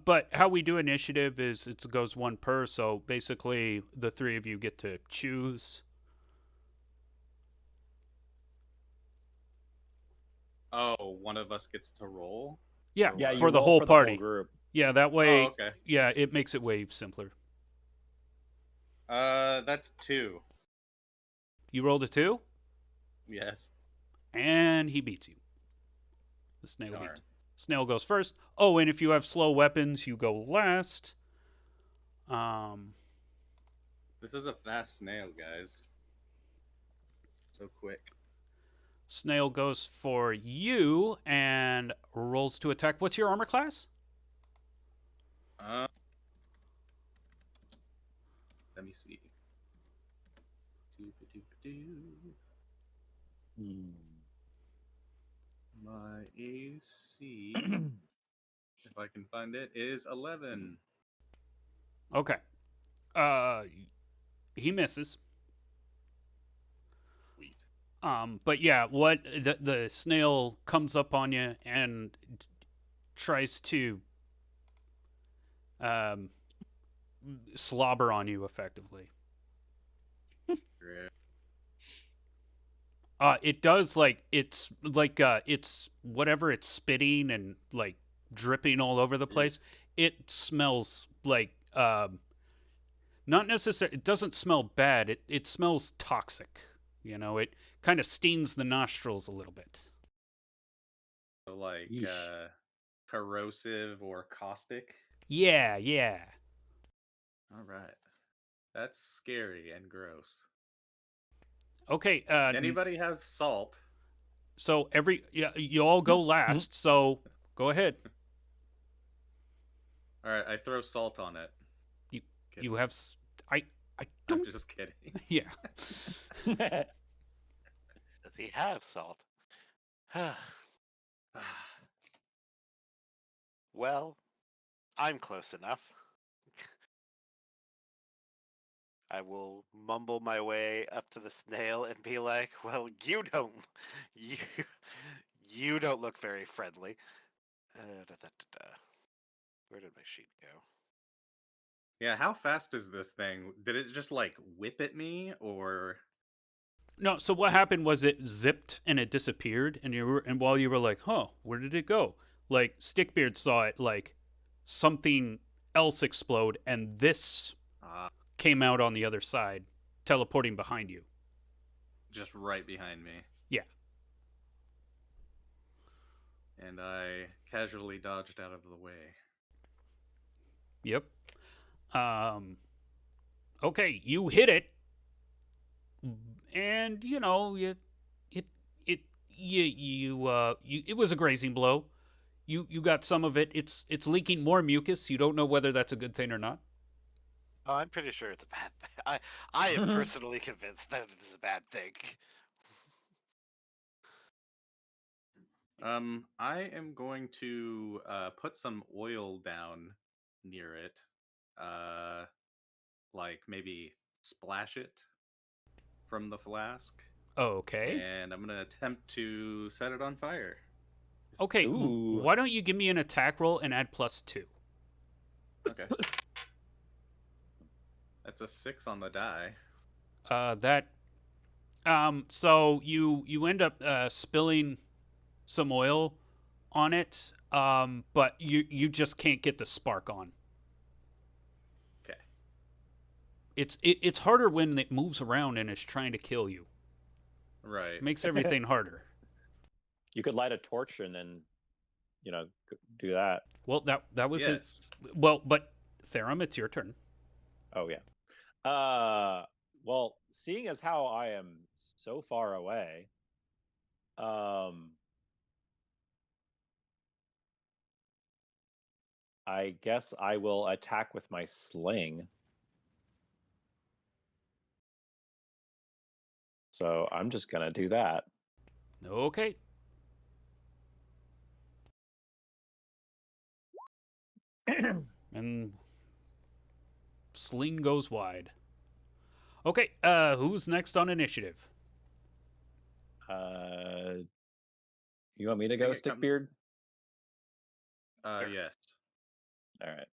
But how we do initiative is it goes 1 per, so basically the 3 of you get to choose. Oh, one of us gets to roll? Yeah, Yeah, for the whole party. Group. Yeah, that way. Oh, okay. Yeah, it makes it way simpler. That's 2. You rolled a 2, Yes. and he beats you. The snail Darn. beats. Snail goes first. Oh, and if you have slow weapons, you go last. This is a fast snail, guys. So quick. Snail goes for you and rolls to attack. What's your armor class? Let me see. My AC, if I can find it, is 11. Okay. He misses. Sweet. But yeah, what the snail comes up on you and tries to slobber on you effectively. Great. It does it's whatever it's spitting and like dripping all over the place. It smells like not necessarily. It doesn't smell bad. It smells toxic. You know, it kind of stings the nostrils a little bit. So like Yeesh. corrosive or caustic. Yeah, yeah. All right. That's scary and gross. Okay. Anybody have salt? So you all go last. So go ahead. All right, I throw salt on it. You Kidding. you have I I'm don't. just kidding. Yeah. Does he have salt? Well, I'm close enough. I will mumble my way up to the snail and be like, "Well, you don't look very friendly." Where did my sheet go? Yeah, how fast is this thing? Did it just like whip at me or No, so what happened was it zipped and it disappeared, and while you were like, "Huh, where did it go?" Like Stickbeard saw it like something else explode, and this came out on the other side, teleporting behind you. just right behind me? Yeah. And I casually dodged out of the way. Yep. Okay, you hit it, and you know it was a grazing blow. You got some of it. It's leaking more mucus. You don't know whether that's a good thing or not. Oh, I'm pretty sure it's a bad thing. I am personally convinced that it is a bad thing. I am going to put some oil down near it. Like maybe splash it from the flask. Okay. And I'm going to attempt to set it on fire. Okay. Ooh. Why don't you give me an attack roll and add +2? Okay. That's a 6 on the die. So you end up spilling some oil on it, but you just can't get the spark on. Okay. It's harder when it moves around and it's trying to kill you. Right. It makes everything harder. You could light a torch and then, do that. Well, that was his. Yes. Well, but Therum, it's your turn. Oh yeah. Well, seeing as how I am so far away, I guess I will attack with my sling. So I'm just gonna do that. Okay. And sling goes wide. Okay, who's next on initiative? You want me to go, think it comes- Stickbeard? Yes. All right.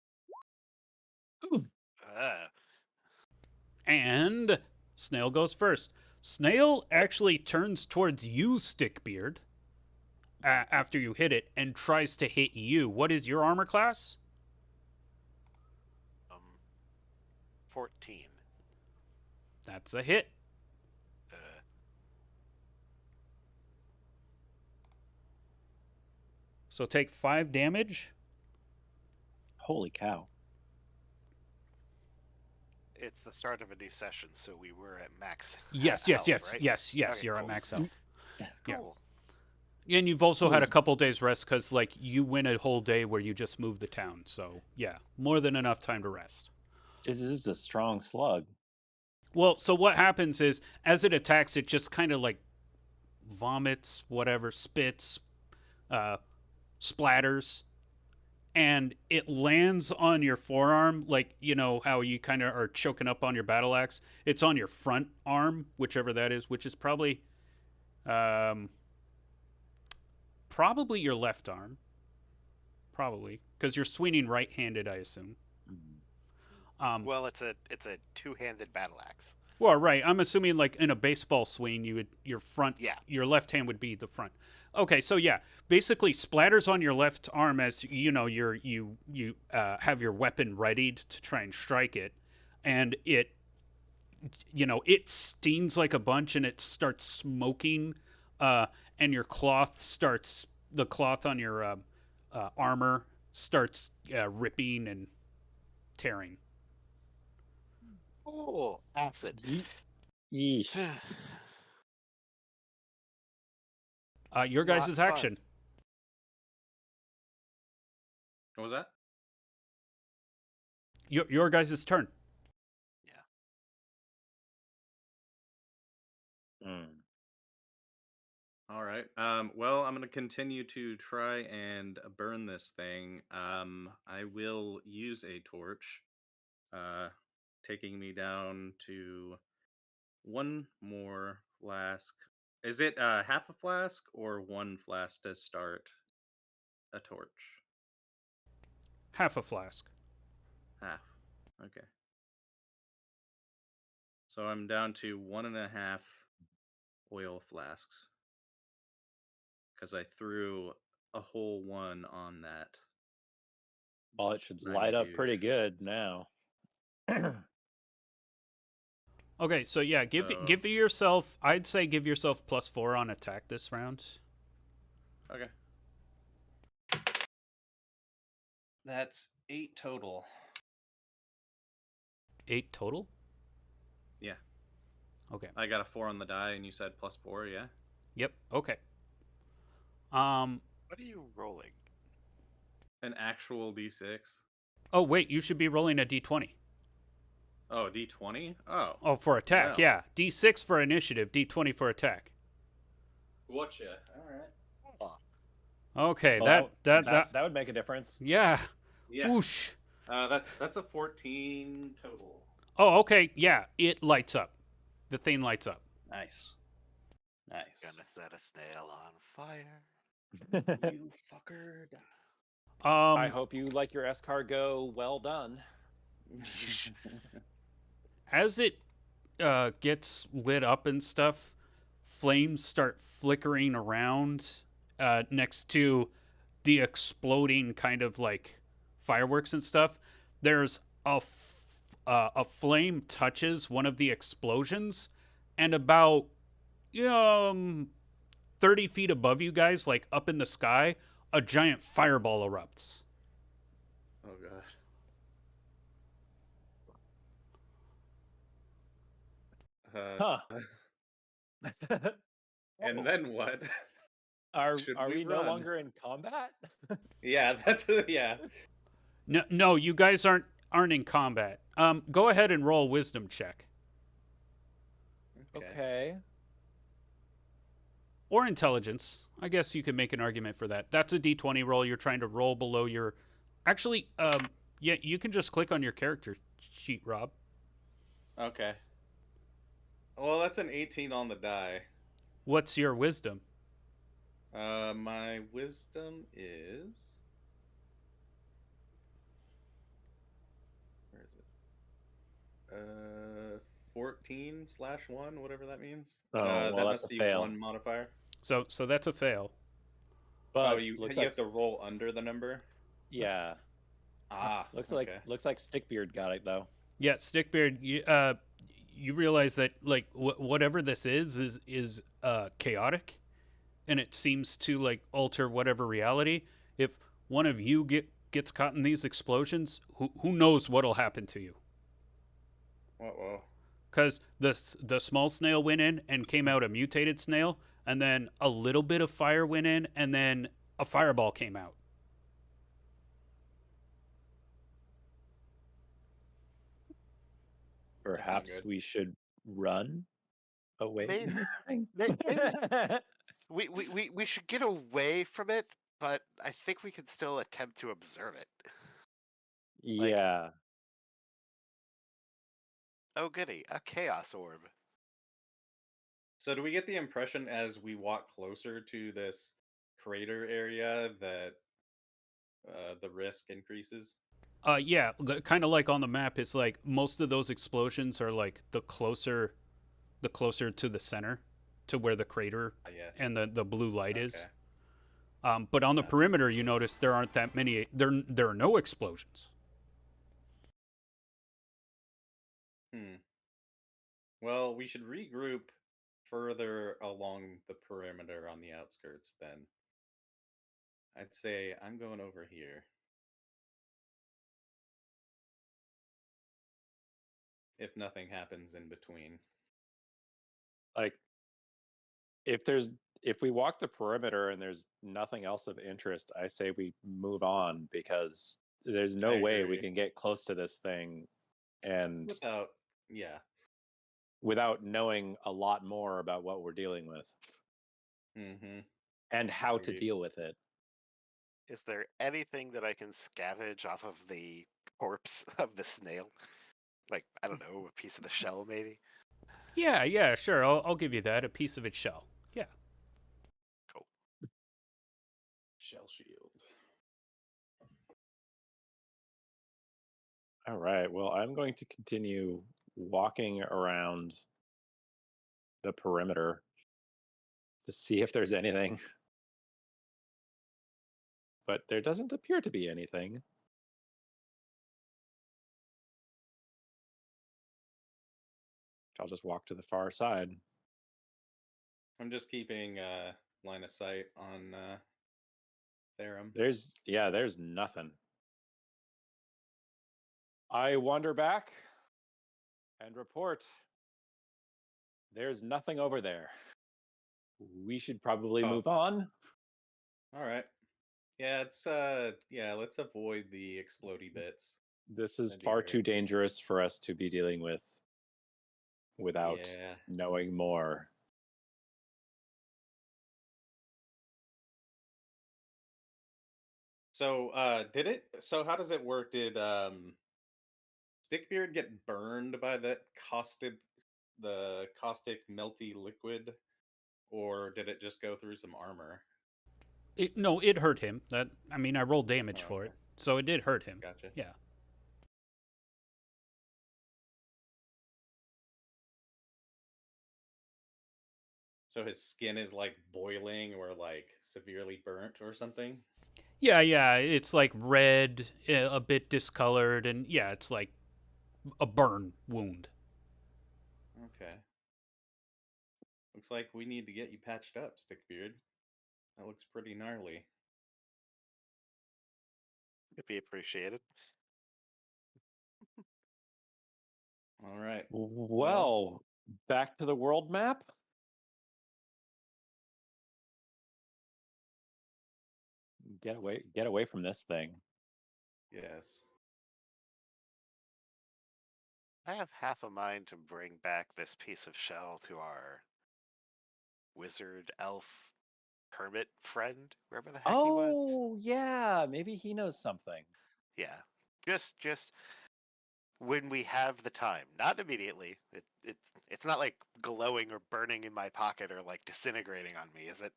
And Snail goes first. Snail actually turns towards you, Stickbeard, after you hit it, and tries to hit you. What is your armor class? 14. That's a hit. So take 5 damage. Holy cow. It's the start of a new session, so we were at max. Yes, health, yes, right? yes. Okay, You're cool. at max health. Yeah. Cool. And you've also had a couple days rest because, like, you win a whole day where you just move the town. So, yeah, more than enough time to rest. This is a strong slug. Well, so what happens is, as it attacks, it just kind of, like, vomits, whatever, spits, splatters, and it lands on your forearm, like, you know, how you kind of are choking up on your battle axe. It's on your front arm, whichever that is, which is probably your left arm. Probably, because you're swinging right-handed, I assume. Well, it's a two-handed battle axe. Well, right. I'm assuming, like, in a baseball swing, Yeah. your left hand would be the front. Okay, so yeah, basically splatters on your left arm as you know you have your weapon readied to try and strike it, and it stings like a bunch and it starts smoking, and the cloth on your armor starts ripping and tearing. Oh, acid. Yeesh. Your Lot guys' fun. action. What was that? Your guys' turn. All right. Well, I'm going to continue to try and burn this thing. I will use a torch, taking me down to one more flask. Is it half a flask or one flask to start a torch? Half a flask. Half. Okay. So I'm down to 1.5 oil flasks. Because I threw a whole one on that. Well, it should light up pretty good now. Okay, so yeah, give yourself. I'd say give yourself +4 on attack this round. Okay. That's 8 total. 8 total. Yeah. Okay. I got a 4 on the die, and you said +4, yeah? Yep. Okay. What are you rolling? An actual D6. Oh wait, you should be rolling a D20. Oh, D20? Oh. Oh, for attack, Wow. yeah. D6 for initiative, D20 for attack. Gotcha. All right. Okay, Well, that that would make a difference. yeah. Yeah. Whoosh. That's a 14 total. Oh, okay, yeah. It lights up. The thing lights up. Nice. Gonna set a snail on fire. You fucker. I hope you like your escargot well done. As it gets lit up and stuff, flames start flickering around next to the exploding kind of like fireworks and stuff. There's a flame touches one of the explosions, and about 30 feet above you guys, like up in the sky, a giant fireball erupts. Oh, God. Huh. And then what? Are Should we we no run? longer in combat? Yeah, yeah. No, you guys aren't in combat. Go ahead and roll a wisdom check. Okay. Or intelligence. I guess you could make an argument for that. That's a D20 roll. You're trying to roll below your... Actually, yeah, you can just click on your character sheet, Rob. Okay. Well, that's an 18 on the die. What's your wisdom? My wisdom is... Where is it? 14/1, whatever that means. Oh, well, that that's must a be fail. one modifier. So that's a fail. But you looks have to roll under the number? yeah. Looks Looks like Stickbeard got it though. Yeah, Stickbeard, you realize that like whatever this is chaotic, and it seems to like alter whatever reality. If one of you gets caught in these explosions, who knows what'll happen to you? Whoa. Because the small snail went in and came out a mutated snail, and then a little bit of fire went in, and then a fireball came out. Perhaps good. we should run away Maybe, from this thing. maybe we should get away from it, but I think we can still attempt to observe it. Yeah. Oh goody, a chaos orb. So do we get the impression as we walk closer to this crater area that the risk increases? Yeah, kind of like on the map. It's like most of those explosions are like the closer to the center, to where the crater Yes. and the blue light is. Okay. But on the perimeter, you notice there aren't that many. There are no explosions. Well, we should regroup further along the perimeter on the outskirts then. I'd say I'm going over here. If nothing happens in between. Like, if we walk the perimeter and there's nothing else of interest, I say we move on, because there's no I way we agree. can get close to this thing and Yeah. without knowing a lot more about what we're dealing with Mm-hmm. and how to Agreed. deal with it. Is there anything that I can scavenge off of the corpse of the snail? Like, I don't know, a piece of the shell maybe? Yeah, sure. I'll give you that. A piece of its shell. Yeah. Cool. Shell shield. All right. Well, I'm going to continue walking around the perimeter to see if there's anything. But there doesn't appear to be anything. I'll just walk to the far side. I'm just keeping line of sight on Therum. There's nothing. I wander back and report. There's nothing over there. We should probably Oh. move on. All right. Yeah, let's avoid the explodey bits. This is That'd be far great. too dangerous for us to be dealing with without knowing more. So how does it work? Did Stickbeard get burned by that caustic melty liquid, or did it just go through some armor? No, it hurt him. I rolled damage for it, so it did hurt him. Gotcha. Yeah. So his skin is like boiling or like severely burnt or something? Yeah. It's like red, a bit discolored, and yeah, it's like a burn wound. Okay. Looks like we need to get you patched up, Stickbeard. That looks pretty gnarly. It'd be appreciated. All right. Well, back to the world map. Get away from this thing. Yes. I have half a mind to bring back this piece of shell to our wizard elf hermit friend, wherever the heck he was. Oh, yeah, maybe he knows something. Yeah. Just when we have the time, not immediately. It's not like glowing or burning in my pocket or like disintegrating on me, is it?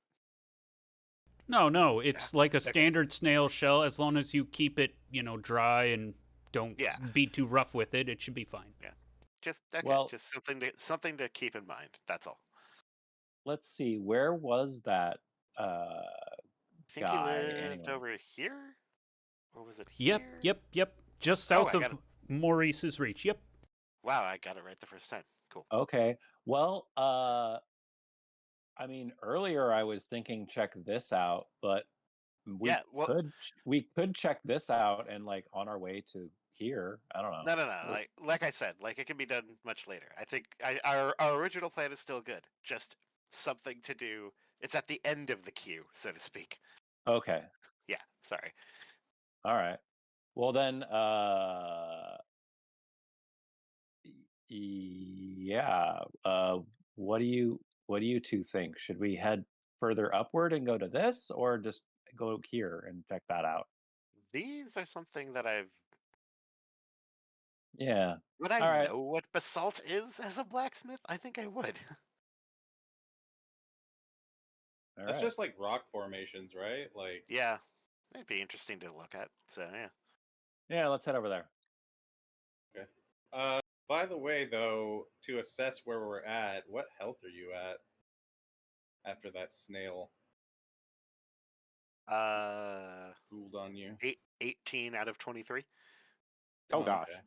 No, it's like a standard snail shell. As long as you keep it, dry and don't be too rough with it, it should be fine. Yeah. Just something to keep in mind. That's all. Let's see, where was that I think guy he lived anyway? over here? Or was it here? Yep. Just south of Maurice's Reach. Yep. Wow, I got it right the first time. Cool. Okay. Well, earlier I was thinking check this out, but we could check this out and like on our way to here. I don't know. No. Like I said, like it can be done much later. I think our original plan is still good. Just something to do. It's at the end of the queue, so to speak. Okay. Yeah, sorry. All right. Well then, yeah. What do you two think? Should we head further upward and go to this, or just go here and check that out? These are something that I've. Yeah. Would I All right. know what basalt is as a blacksmith? I think I would. All That's right. just like rock formations, right? Like, Yeah, it'd be interesting to look at. So yeah. Yeah. Let's head over there. okay. By the way, though, to assess where we're at, what health are you at after that snail fooled on you? 18 out of 23. Oh gosh. Okay.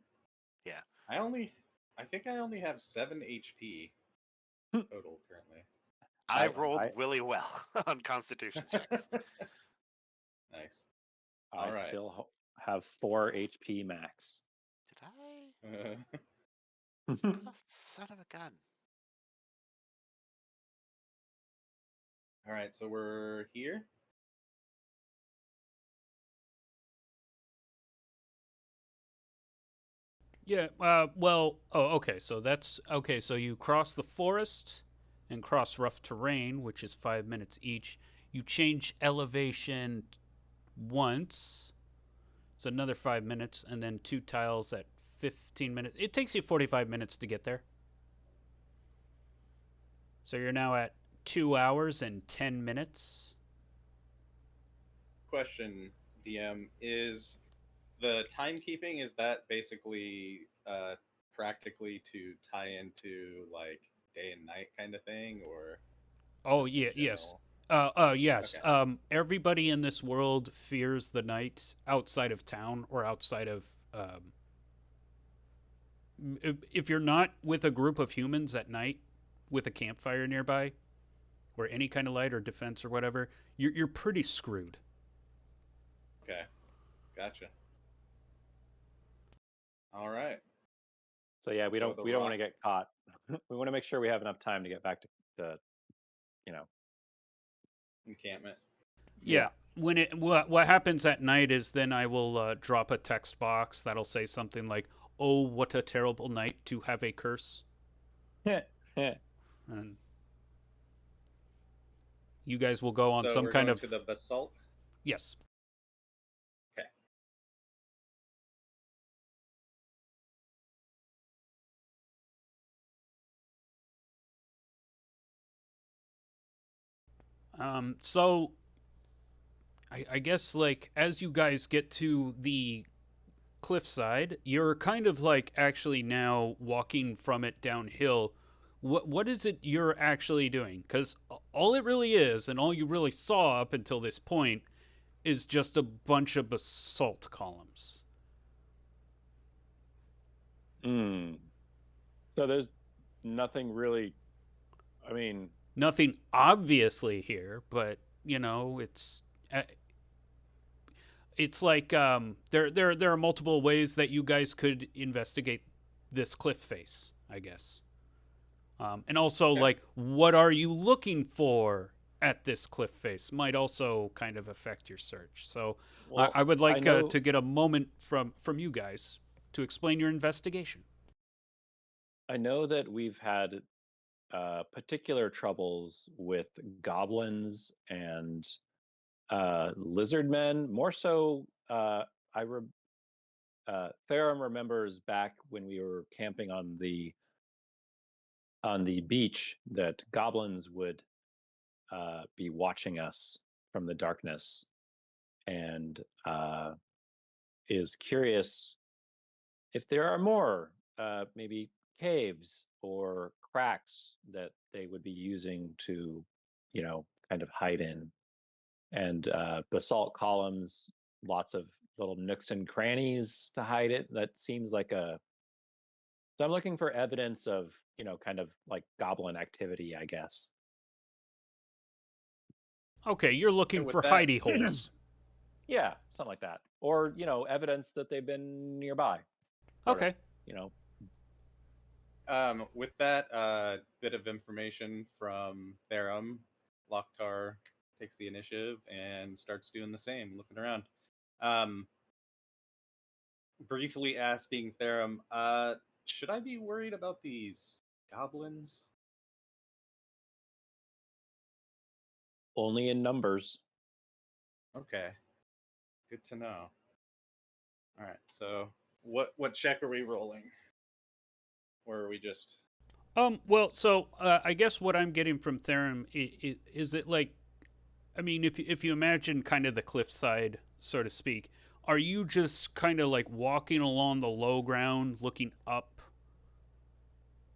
Yeah. I think I only have 7 HP total currently. I I- rolled I- really well on Constitution checks. Nice. I All right. still have 4 HP max. Did I? Oh, son of a gun. All right, so we're here. Yeah. Okay. So that's okay. So you cross the forest and cross rough terrain, which is 5 minutes each. You change elevation once. It's another 5 minutes, and then 2 tiles at 15 minutes. It takes you 45 minutes to get there. So you're now at 2 hours and 10 minutes. Question, DM, is the timekeeping, is that basically practically to tie into like day and night kind of thing, or Oh just in yeah, yes. general? Yes. Okay. Everybody in this world fears the night outside of town or outside of. If you're not with a group of humans at night, with a campfire nearby, or any kind of light or defense or whatever, you're pretty screwed. Okay, gotcha. All right. So yeah, we So don't the we don't want to rock- get caught. We want to make sure we have enough time to get back to the, encampment. Yeah. When what happens at night is then I will drop a text box that'll say something like, "Oh, what a terrible night to have a curse," and you guys will go on So some we're kind going of to the basalt. yes. Okay. So I guess like as you guys get to the cliffside, you're kind of like actually now walking from it downhill. What is it you're actually doing? Because all it really is, and all you really saw up until this point, is just a bunch of basalt columns. So there's nothing really. I mean, Nothing obviously here, but you know it's like there are multiple ways that you guys could investigate this cliff face, I guess. And also, Okay. like, what are you looking for at this cliff face might also kind of affect your search. So well, I would like know, to get a moment from you guys to explain your investigation. I know that we've had particular troubles with goblins and lizard men. More so, Theron remembers back when we were camping on the beach that goblins would be watching us from the darkness, and is curious if there are more, maybe caves or cracks that they would be using to, kind of hide in. And basalt columns, lots of little nooks and crannies to hide it. That seems like a. So I'm looking for evidence of, kind of like goblin activity, I guess. Okay, you're looking with for that- hidey holes. Yeah, something like that. Or, evidence that they've been nearby. sort of, Okay. You know, With that bit of information from Therum, Loktar takes the initiative and starts doing the same, looking around. Briefly asking Therum, should I be worried about these goblins? Only in numbers. Okay, good to know. All right, so what check are we rolling? Or are we just Well, so I guess what I'm getting from Therum is it like, I mean, if you imagine kind of the cliffside, so to speak, are you just kind of like walking along the low ground, looking up,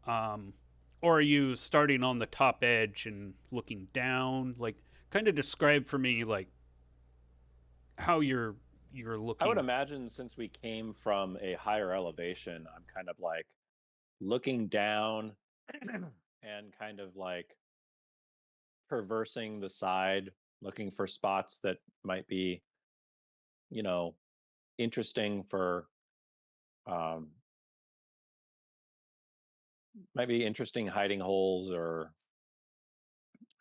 um, or are you starting on the top edge and looking down? Like, kind of describe for me like how you're I would looking. imagine since we came from a higher elevation, I'm kind of like looking down and kind of like traversing the side, looking for spots that might be, you know, interesting for um might be interesting hiding holes or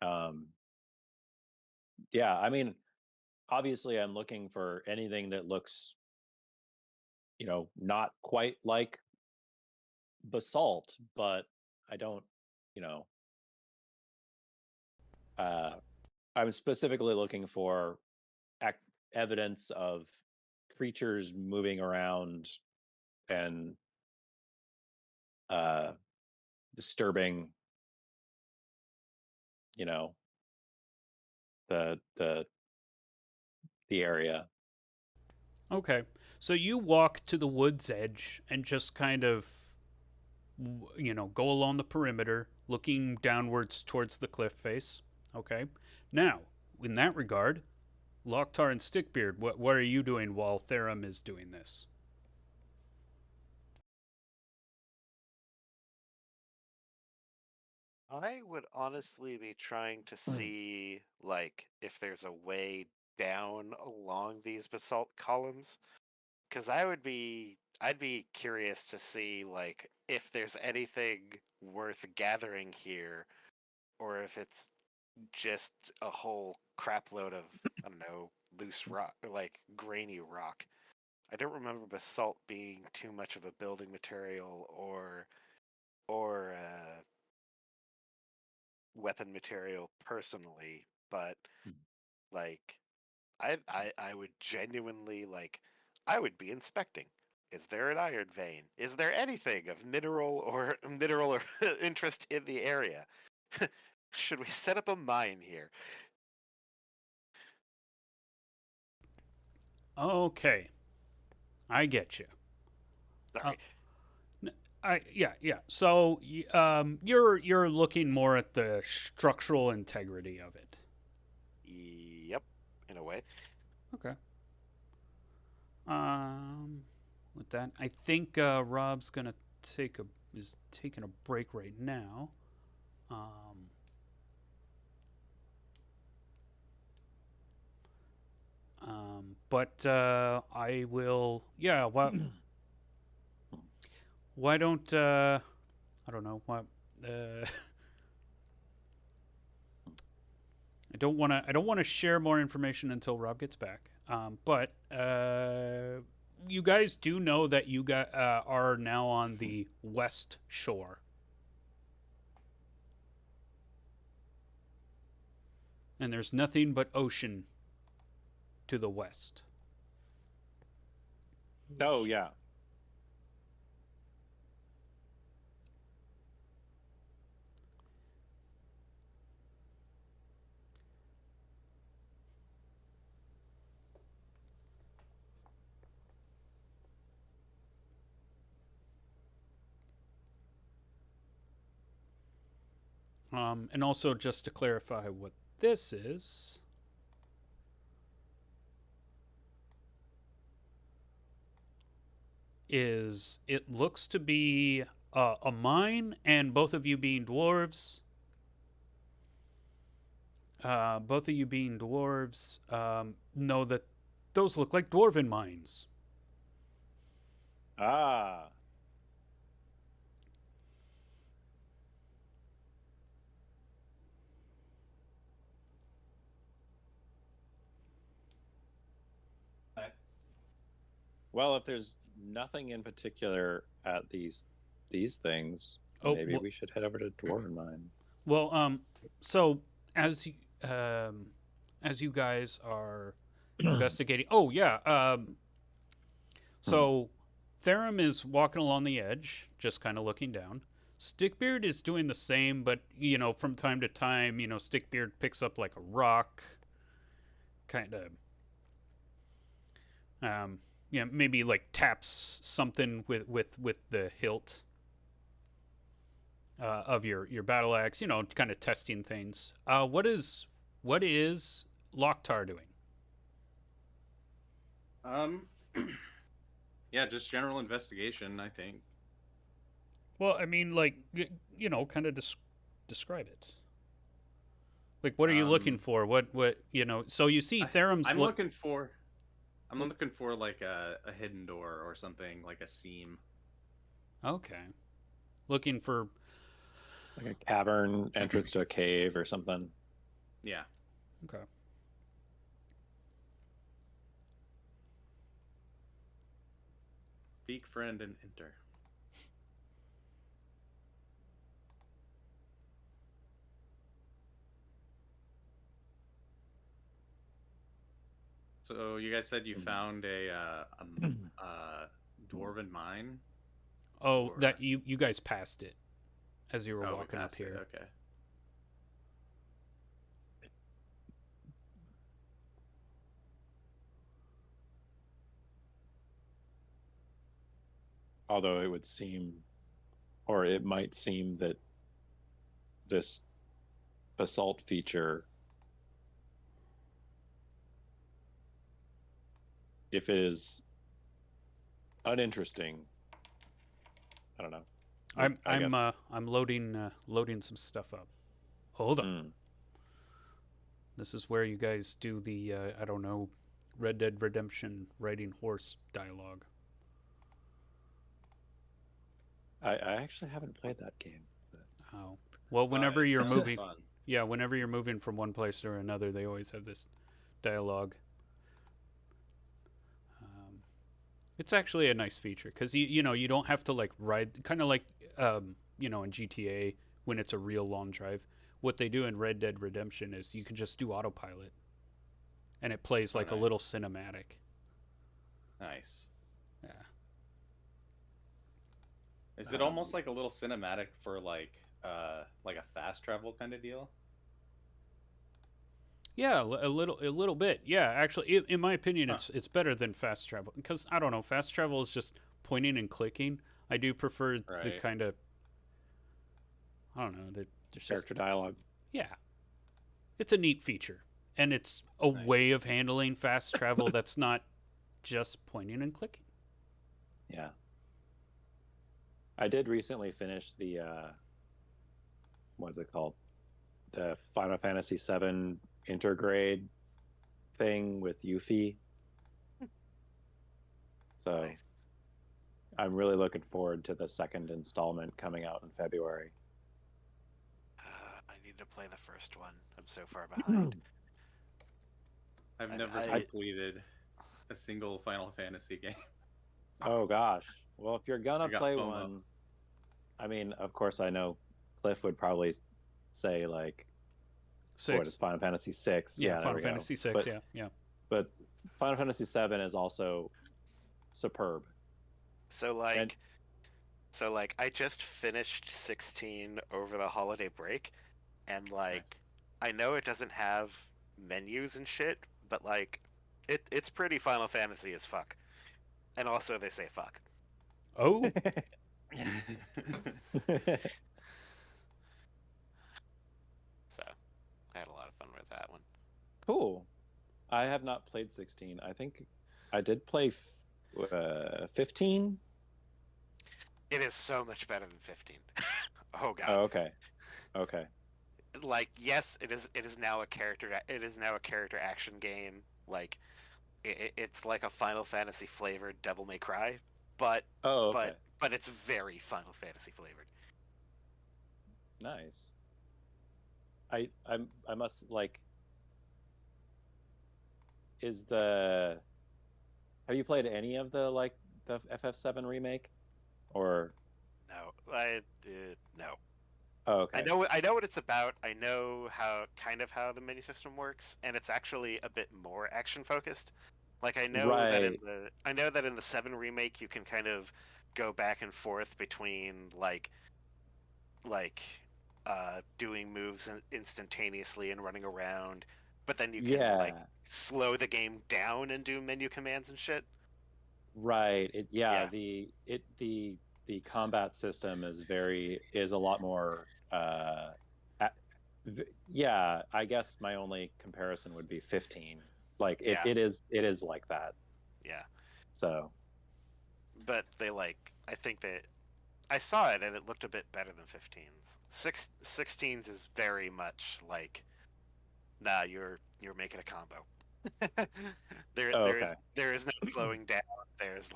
um yeah, I mean, obviously I'm looking for anything that looks, not quite like basalt, but I don't, you know, uh I'm specifically looking for ac evidence of creatures moving around and uh disturbing, you know, the the the area. Okay, so you walk to the wood's edge and just kind of go along the perimeter, looking downwards towards the cliff face. Okay. Now, in that regard, Locktar and Stickbeard, what are you doing while Therum is doing this? I would honestly be trying to see, like, if there's a way down along these basalt columns, because I'd be curious to see, like, if there's anything worth gathering here, or if it's just a whole crap load of, I don't know, loose rock, or like grainy rock. I don't remember basalt being too much of a building material or weapon material personally, but like I would genuinely like I would be inspecting. Is there an iron vein? Is there anything of mineral or interest in the area? Should we set up a mine here? Okay, I get you. Uh, Sorry. yeah. So, you're looking more at the structural integrity of it. Yep, in a way. Okay. Um, with that, I think Rob's gonna is taking a break right now. Um, but I will. Yeah. Why don't I don't know what. Uh, I don't want to share more information until Rob gets back. But you guys do know that you are now on the west shore, and there's nothing but ocean to the west. Oh yeah. And also, just to clarify what this is it looks to be a mine, and both of you being dwarves, know that those look like dwarven mines. Ah. Well, if there's nothing in particular at these things, Oh, maybe well, we should head over to Dwarven Mine. well, so as you, as you guys are investigating, oh yeah, so Therum is walking along the edge, just kind of looking down. Stickbeard is doing the same, but from time to time, Stickbeard picks up like a rock, kind of, maybe like taps something with the hilt of your battle axe, kind of testing things. What is Locktar doing? Um, yeah, just general investigation, I think. Well, I mean, like kind of describe it. Like, what are you looking for? What So you see Therum's. I'm looking for like a hidden door or something, like a seam. Okay. Looking for. Like a cavern entrance to a cave or something. Yeah. Okay. Speak, friend, and enter. So you guys said you found a dwarven mine. Oh, that you guys passed it as you were we walking up passed it, here. Okay. Although it would seem, or it might seem that this basalt feature, if it is uninteresting, I don't know. I'm loading some stuff up. Hold on. This is where you guys do the I don't know, Red Dead Redemption riding horse dialogue. I actually haven't played that game. Oh. Well, whenever you're Sounds moving, fun. yeah, whenever you're moving from one place to another, they always have this dialogue. It's actually a nice feature because you don't have to like ride, kind of like in GTA when it's a real long drive. What they do in Red Dead Redemption is you can just do autopilot, and it plays like a nice. little cinematic. Nice. Yeah. Is it almost like a little cinematic for like a fast travel kind of deal? Yeah, a little bit. Yeah, actually, in my opinion, it's better than fast travel because I don't know, fast travel is just pointing and clicking. I do prefer the kind of, I don't know, the character dialogue. Yeah, it's a neat feature, and it's a way of handling fast travel that's not just pointing and clicking. Yeah, I did recently finish the what's it called, the Final Fantasy VII intergrade thing with Yuffie. So Nice. I'm really looking forward to the second installment coming out in February. I need to play the first one. I'm so far behind. I've never completed a single Final Fantasy game. Oh gosh. Well, if you're gonna play one, I mean, of course, I know Cliff would probably say like 6. What is Final Fantasy 6? Yeah, Final Fantasy 6. Yeah. But Final Fantasy 7 is also superb. So I just finished 16 over the holiday break, and like I know it doesn't have menus and shit, but like it's pretty Final Fantasy as fuck. And also they say fuck. Oh. So I had a lot of fun with that one. Cool. I have not played 16. I think I did play 15. It is so much better than 15. Oh god. Oh, okay. Okay. Like yes, it is now a character action game. Like it's like a Final Fantasy flavored Devil May Cry, but but it's very Final Fantasy flavored. Nice. I must like, is the Have you played any of the FF7 remake? Or No, no. oh, okay. I know what it's about. I know how the menu system works, and it's actually a bit more action focused. Like Right. I know that in the 7 remake you can kind of go back and forth between like doing moves instantaneously and running around, but then you can like Yeah. slow the game down and do menu commands and shit. Right. Yeah. The combat system is a lot more yeah, I guess my only comparison would be 15. Like Yeah. it is like that. Yeah. So, But I think that I saw it and it looked a bit better than 15's. 16's is very much like, nah, you're making a combo. oh, okay. There is no slowing down. There's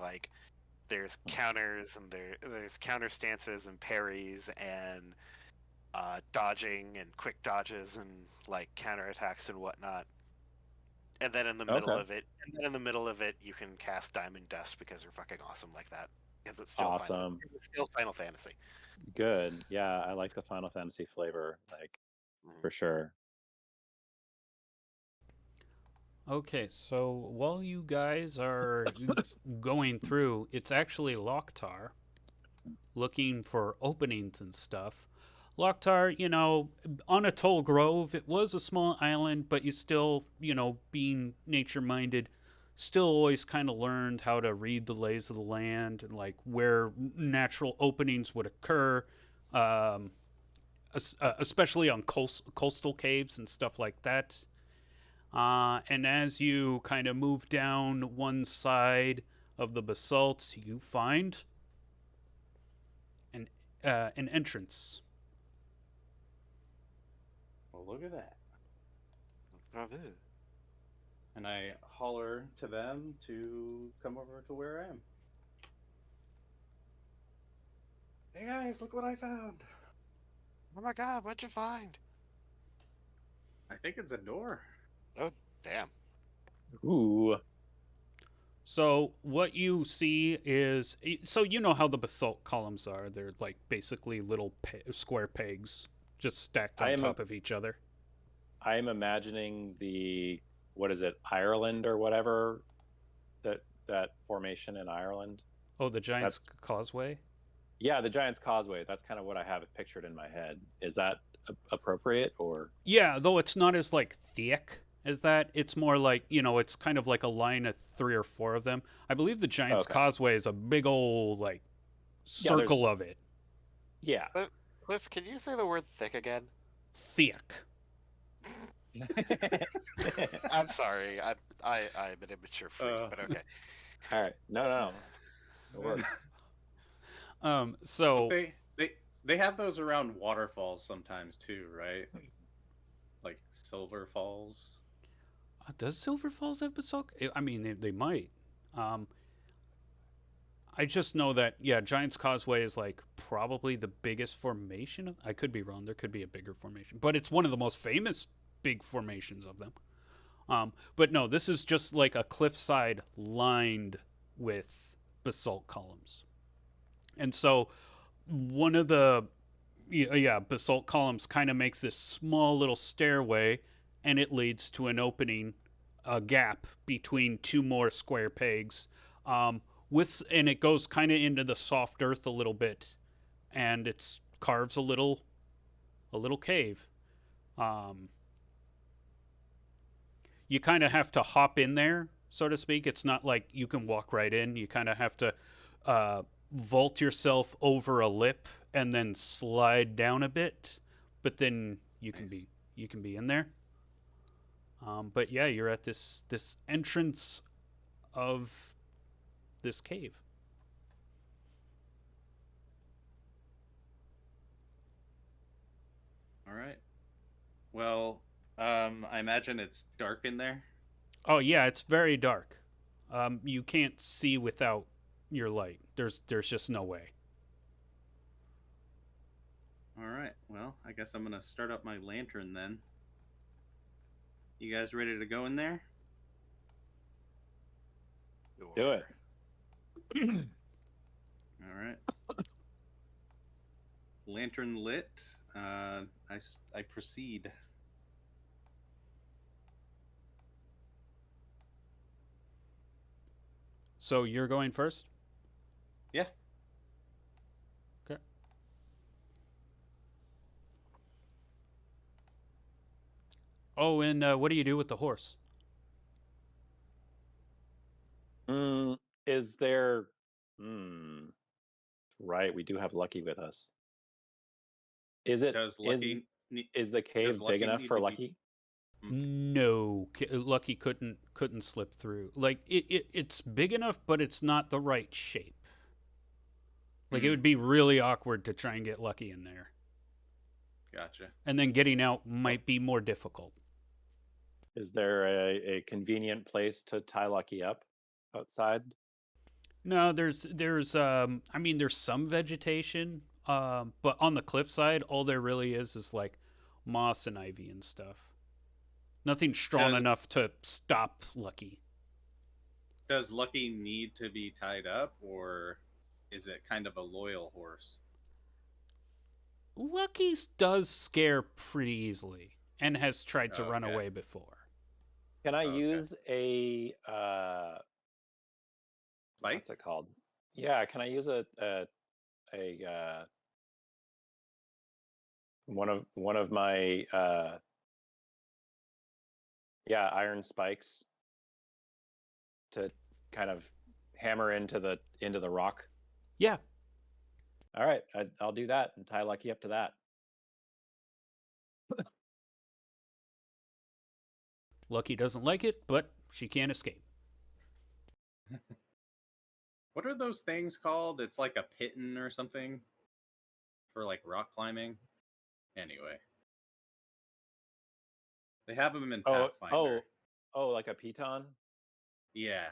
there's counters and there's counter stances and parries and dodging and quick dodges and like counter attacks and whatnot. And then Okay. in the middle of it, you can cast Diamond Dust because you're fucking awesome like that. Because Awesome. it's still Final Fantasy. Good. Yeah, I like the Final Fantasy flavor, like Mhm. for sure. Okay, so while you guys are going through, it's actually Locktar looking for openings and stuff. Locktar, on Atoll Grove, it was a small island, but you still, being nature minded, still always kind of learned how to read the lays of the land and like where natural openings would occur, um, especially on coastal caves and stuff like that. And as you kind of move down one side of the basalt, you find an an entrance. Well, look at that. Bravo. And I holler to them to come over to where I am. Hey guys, look what I found. Oh my god, what'd you find? I think it's a door. Oh, damn. Ooh. So what you see is, so you know how the basalt columns are. They're like basically little square pegs just stacked I on am a, top of each other. I am imagining what is it, Ireland or whatever, that formation in Ireland. Oh, the Giant's That's Causeway? yeah, the Giant's Causeway. That's kind of what I have it pictured in my head. Is that appropriate or Yeah, though it's not as like thick as that. It's more like, it's kind of like a line of three or four of them. I believe the Giant's okay? Causeway is a big old like Yeah, there's circle of it. yeah. Cliff, can you say the word thick again? Thick. I'm sorry. I'm an immature freak, but okay. All right. No. It works. Um But so they have those around waterfalls sometimes too, right? Like Silver Falls. does Silver Falls have basalt? I mean, they might. Um I just know that Giant's Causeway is like probably the biggest formation. I could be wrong. There could be a bigger formation, but it's one of the most famous big formations of them. But no, this is just like a cliffside lined with basalt columns, and so one of the basalt columns kind of makes this small little stairway, and it leads to an opening, a gap between two more square pegs. And it goes kind of into the soft earth a little bit, and it's carves a little cave. Um, you kind of have to hop in there, so to speak. It's not like you can walk right in. You kind of have to vault yourself over a lip and then slide down a bit, but then Nice. you can be in there. But yeah, you're at this entrance of this cave. All right. Well, I imagine it's dark in there. Oh yeah, it's very dark. You can't see without your light. There's just no way. All right. Well, I guess I'm gonna start up my lantern then. You guys ready to go in there? Do it. All right. Lantern lit. I proceed. So you're going first? Yeah. Okay. Oh, and what do you do with the horse? Is there? Right, we do have Lucky with us. Is it? Does Lucky Is the cave big enough for Lucky? No, Lucky couldn't slip through. Like it's big enough, but it's not the right shape. Like it would be really awkward to try and get Lucky in there. Gotcha. And then getting out might be more difficult. Is there a convenient place to tie Lucky up outside? No, there's I mean there's some vegetation, but on the cliffside all there really is like moss and ivy and stuff. Nothing strong enough to stop Lucky. Does Lucky need to be tied up, or is it kind of a loyal horse? Lucky does scare pretty easily and has tried to run away before. Can I use a Bite? what's it called? Yeah, can I use a one of my iron spikes to kind of hammer into the rock? Yeah. All right, I'll do that and tie Lucky up to that. Lucky doesn't like it, but she can't escape. What are those things called? It's like a piton or something for like rock climbing. Anyway, they have them in Pathfinder. Oh, like a piton? Yeah.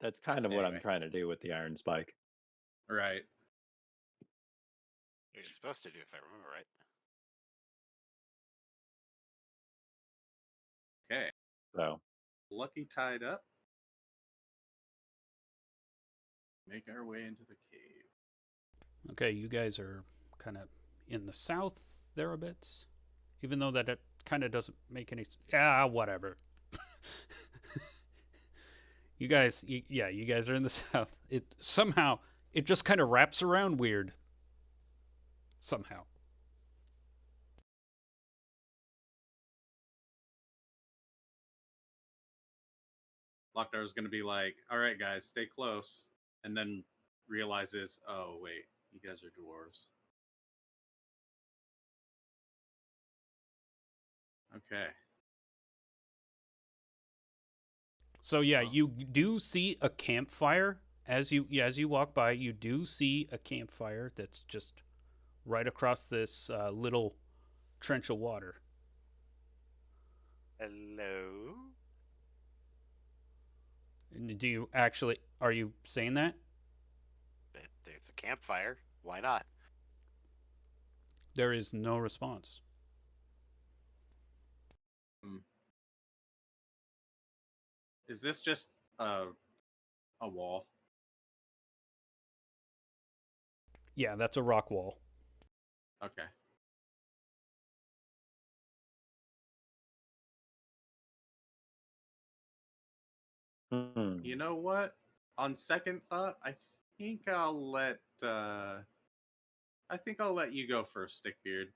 That's kind of what I'm trying to do with the iron spike. Right. You're supposed to do, if I remember right. Okay. So Lucky tied up. Make our way into the cave. Okay, you guys are kind of in the south there a bit, even though that it kind of doesn't make any. Whatever. You guys are in the south. It somehow it just kind of wraps around weird. Somehow. Lockdar's going to be like, all right, guys, stay close. And then realizes, oh, wait, you guys are dwarves. Okay. So yeah, you do see a campfire as you walk by. You do see a campfire that's just right across this little trench of water. Hello? And are you saying that? There's a campfire. Why not? There is no response. Is this just a wall? Yeah, that's a rock wall. Okay. You know what? On second thought, I think I'll let you go first, Stickbeard.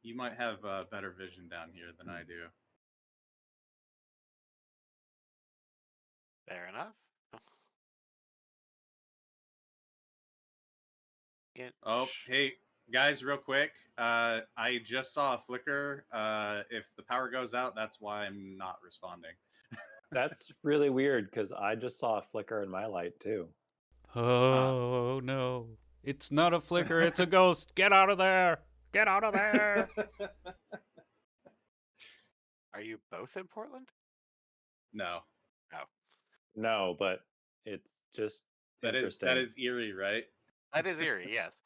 You might have better vision down here than I do. Fair enough. Oh, hey, guys, real quick. I just saw a flicker. If the power goes out, that's why I'm not responding. That's really weird because I just saw a flicker in my light too. Oh no. It's not a flicker, it's a ghost. Get out of there. Get out of there. Are you both in Portland? No. Oh. No, but it's just that is eerie, right? That is eerie, yes.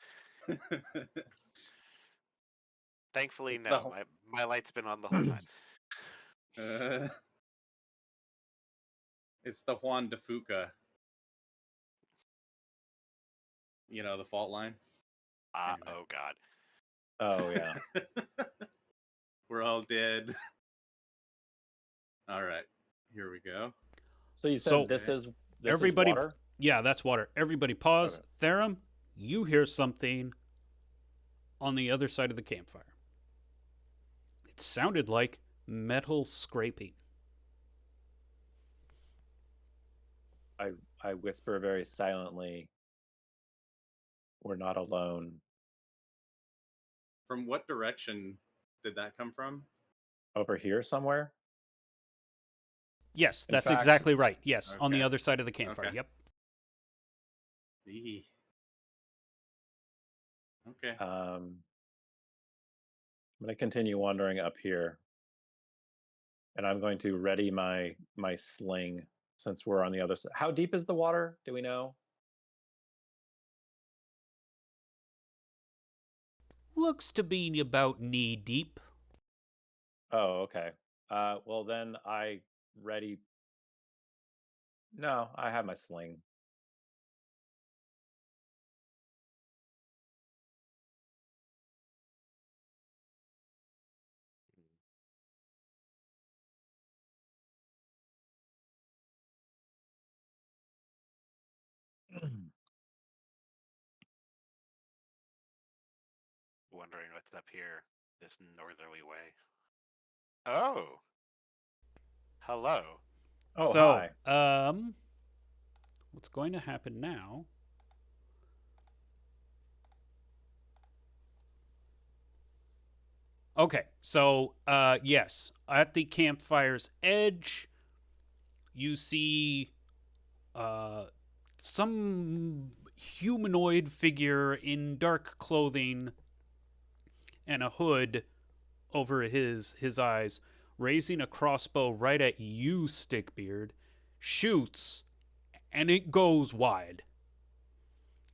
Thankfully, It's no. My light's been on the whole time. It's the Juan de Fuca. You know, the fault line. Anyway. Oh God. Oh yeah. We're all dead. All right, here we go. So you said So, this is everybody, water? yeah, that's water. Everybody pause. Okay. Therum, you hear something on the other side of the campfire. It sounded like metal scraping. I whisper very silently, "We're not alone." From what direction did that come from? Over here somewhere? Yes, In that's fact- exactly right. Yes, on the Okay. other side of the campfire. Okay. Yep. Eee. Okay. I'm going to continue wandering up here, and I'm going to ready my sling since we're on the other side. How deep is the water? Do we know? Looks to be about knee deep. Oh, okay. Well then I ready. No, I have my sling. Wondering what's up here, this northerly way. Oh, hello. Oh, So, hi. what's going to happen now? Okay, so yes, at the campfire's edge, you see some humanoid figure in dark clothing and a hood over his eyes, raising a crossbow right at you, Stickbeard, shoots, and it goes wide.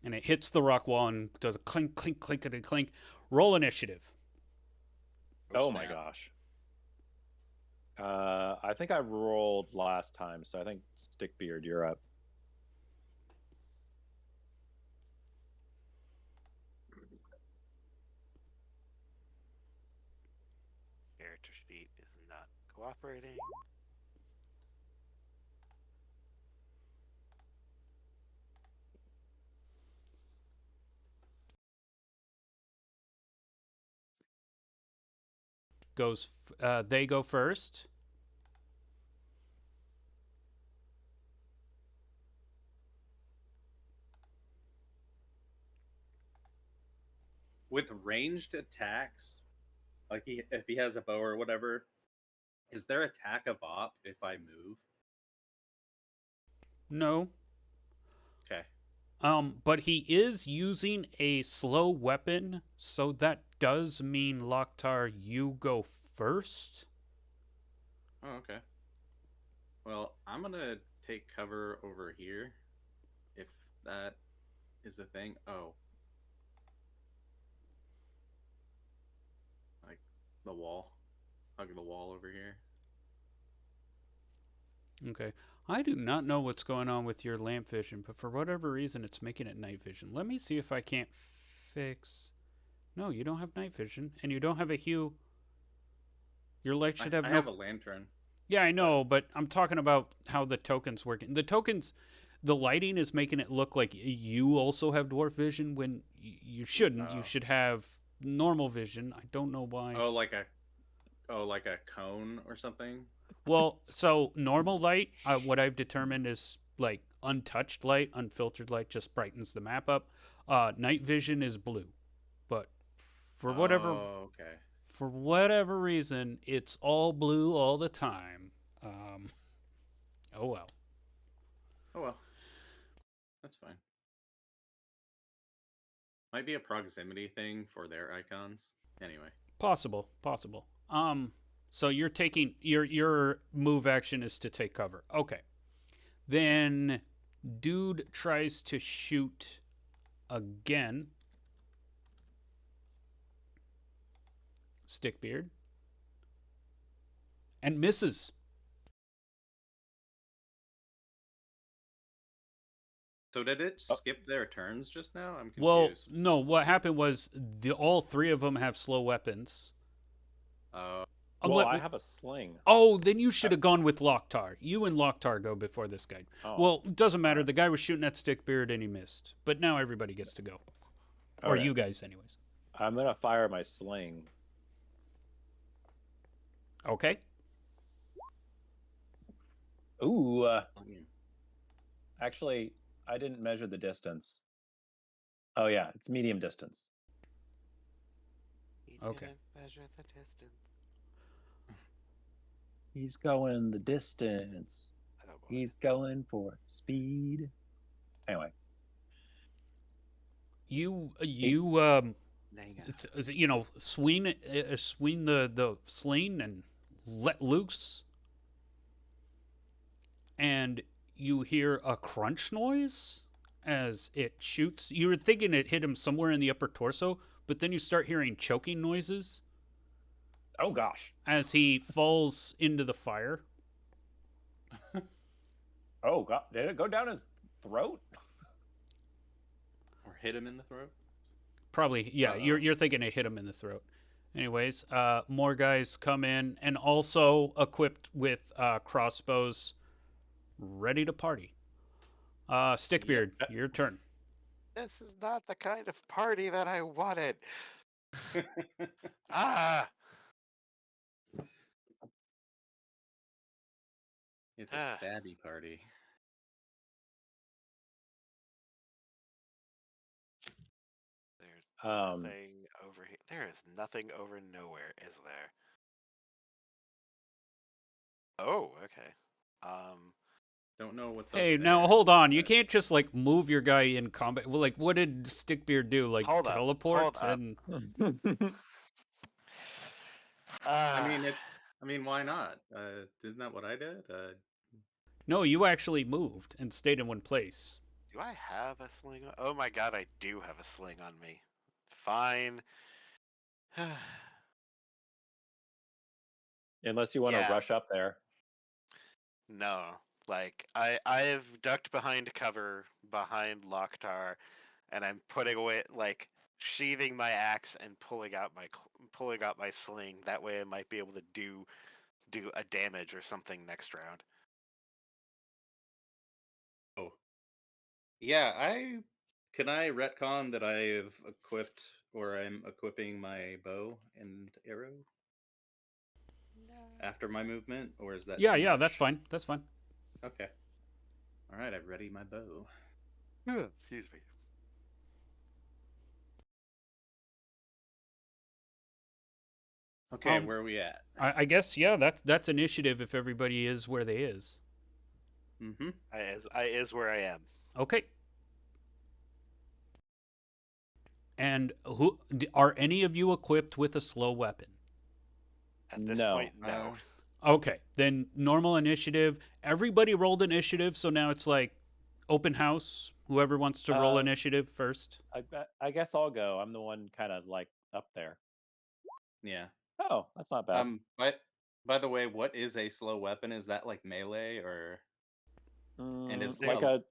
And it hits the rock wall and does a clink, clink, clinkety, clink. Roll initiative. Oh my snap. gosh. I think I rolled last time, so I think Stickbeard, you're up. Character sheet is not cooperating. They go first. With ranged attacks, like if he has a bow or whatever, is there attack of op if I move? No. Okay. But he is using a slow weapon, so that does mean Loktar, you go first. Oh, okay. Well, I'm gonna take cover over here, if that is a thing. Oh, like the wall, hug the wall over here. Okay. I do not know what's going on with your lamp vision, but for whatever reason, it's making it night vision. Let me see if I can't fix. No, you don't have night vision, and you don't have a hue. Your light should have I no. have a lantern. Yeah, I know, but I'm talking about how the tokens work. The tokens, the lighting is making it look like you also have dwarf vision when you shouldn't. You Oh. should have normal vision. I don't know why. Oh, like a cone or something. Well, so normal light, what I've determined is like untouched light, unfiltered light just brightens the map up. Night vision is blue, but for whatever Oh, okay. for whatever reason, it's all blue all the time. Oh well. Oh well, that's fine. Might be a proximity thing for their icons. Anyway. Possible. So you're taking your move action is to take cover. Okay. Then dude tries to shoot again. Stickbeard. And misses. So did it Oh. skip their turns just now? I'm Well, confused. no. What happened was all three of them have slow weapons. Uh, Well, I have a sling. Oh, then you should have gone with Locktar. You and Locktar go before this guy. Oh. Well, it doesn't matter. The guy was shooting at Stickbeard and he missed. But now everybody gets to go. Or Alright. you guys, anyways. I'm gonna fire my sling. Okay. Ooh. Actually, I didn't measure the distance. Oh yeah, it's medium distance. He Okay. didn't measure the distance. He's going the distance. Oh, boy. He's going for speed. Anyway, You swing the sling and let loose, and you hear a crunch noise as it shoots. You were thinking it hit him somewhere in the upper torso, but then you start hearing choking noises oh gosh. as he falls into the fire. Oh god, did it go down his throat? or hit him in the throat? Probably, yeah. You're thinking it hit him in the throat. Anyways, more guys come in and also equipped with crossbows, ready to party. Stickbeard, your turn. This is not the kind of party that I wanted. Ah! It's a stabby party. There's Um, nothing over here. There is nothing over nowhere, is there? Oh, okay. Don't know what's Hey, over now there, hold on. You but- can't just like move your guy in combat. Well, like, what did Stickbeard do? Like Hold up, teleport? hold up. And I mean, why not? Isn't that what I did? no, you actually moved and stayed in one place. Do I have a sling? Oh my god, I do have a sling on me. Fine. unless you want to Yeah. rush up there. No, like I've ducked behind cover behind Locktar, and I'm putting away like sheathing my axe and pulling out my sling. That way, I might be able to do a damage or something next round. Oh, yeah. Can I retcon that I've equipped or I'm equipping my bow and arrow after my movement, or is that? Yeah, too yeah, much? that's fine. That's fine. Okay. All right, I've ready my bow. Excuse me. Okay, where are we at? I guess yeah. That's initiative if everybody is where they is. Mm-hmm. I is where I am. Okay. And who are any of you equipped with a slow weapon? At this No. point, no. Okay, then normal initiative. Everybody rolled initiative, so now it's like open house. Whoever wants to roll initiative first. I guess I'll go. I'm the one kind of like up there. Yeah. Oh, that's not bad. But by the way, what is a slow weapon? Is that like melee or? And it's like a-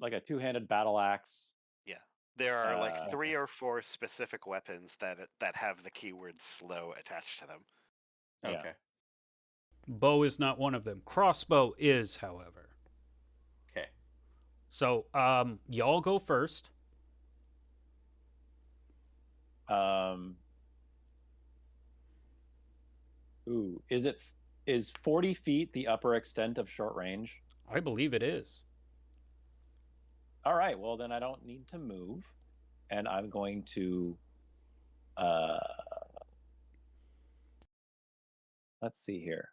a two-handed battle axe. Yeah, there are like 3 okay. or 4 specific weapons that have the keyword "slow" attached to them. Yeah. Okay. Bow is not one of them. Crossbow is, however. Okay. So, y'all go first. Ooh, is 40 feet the upper extent of short range? I believe it is. All right, well then I don't need to move, and I'm going to let's see here.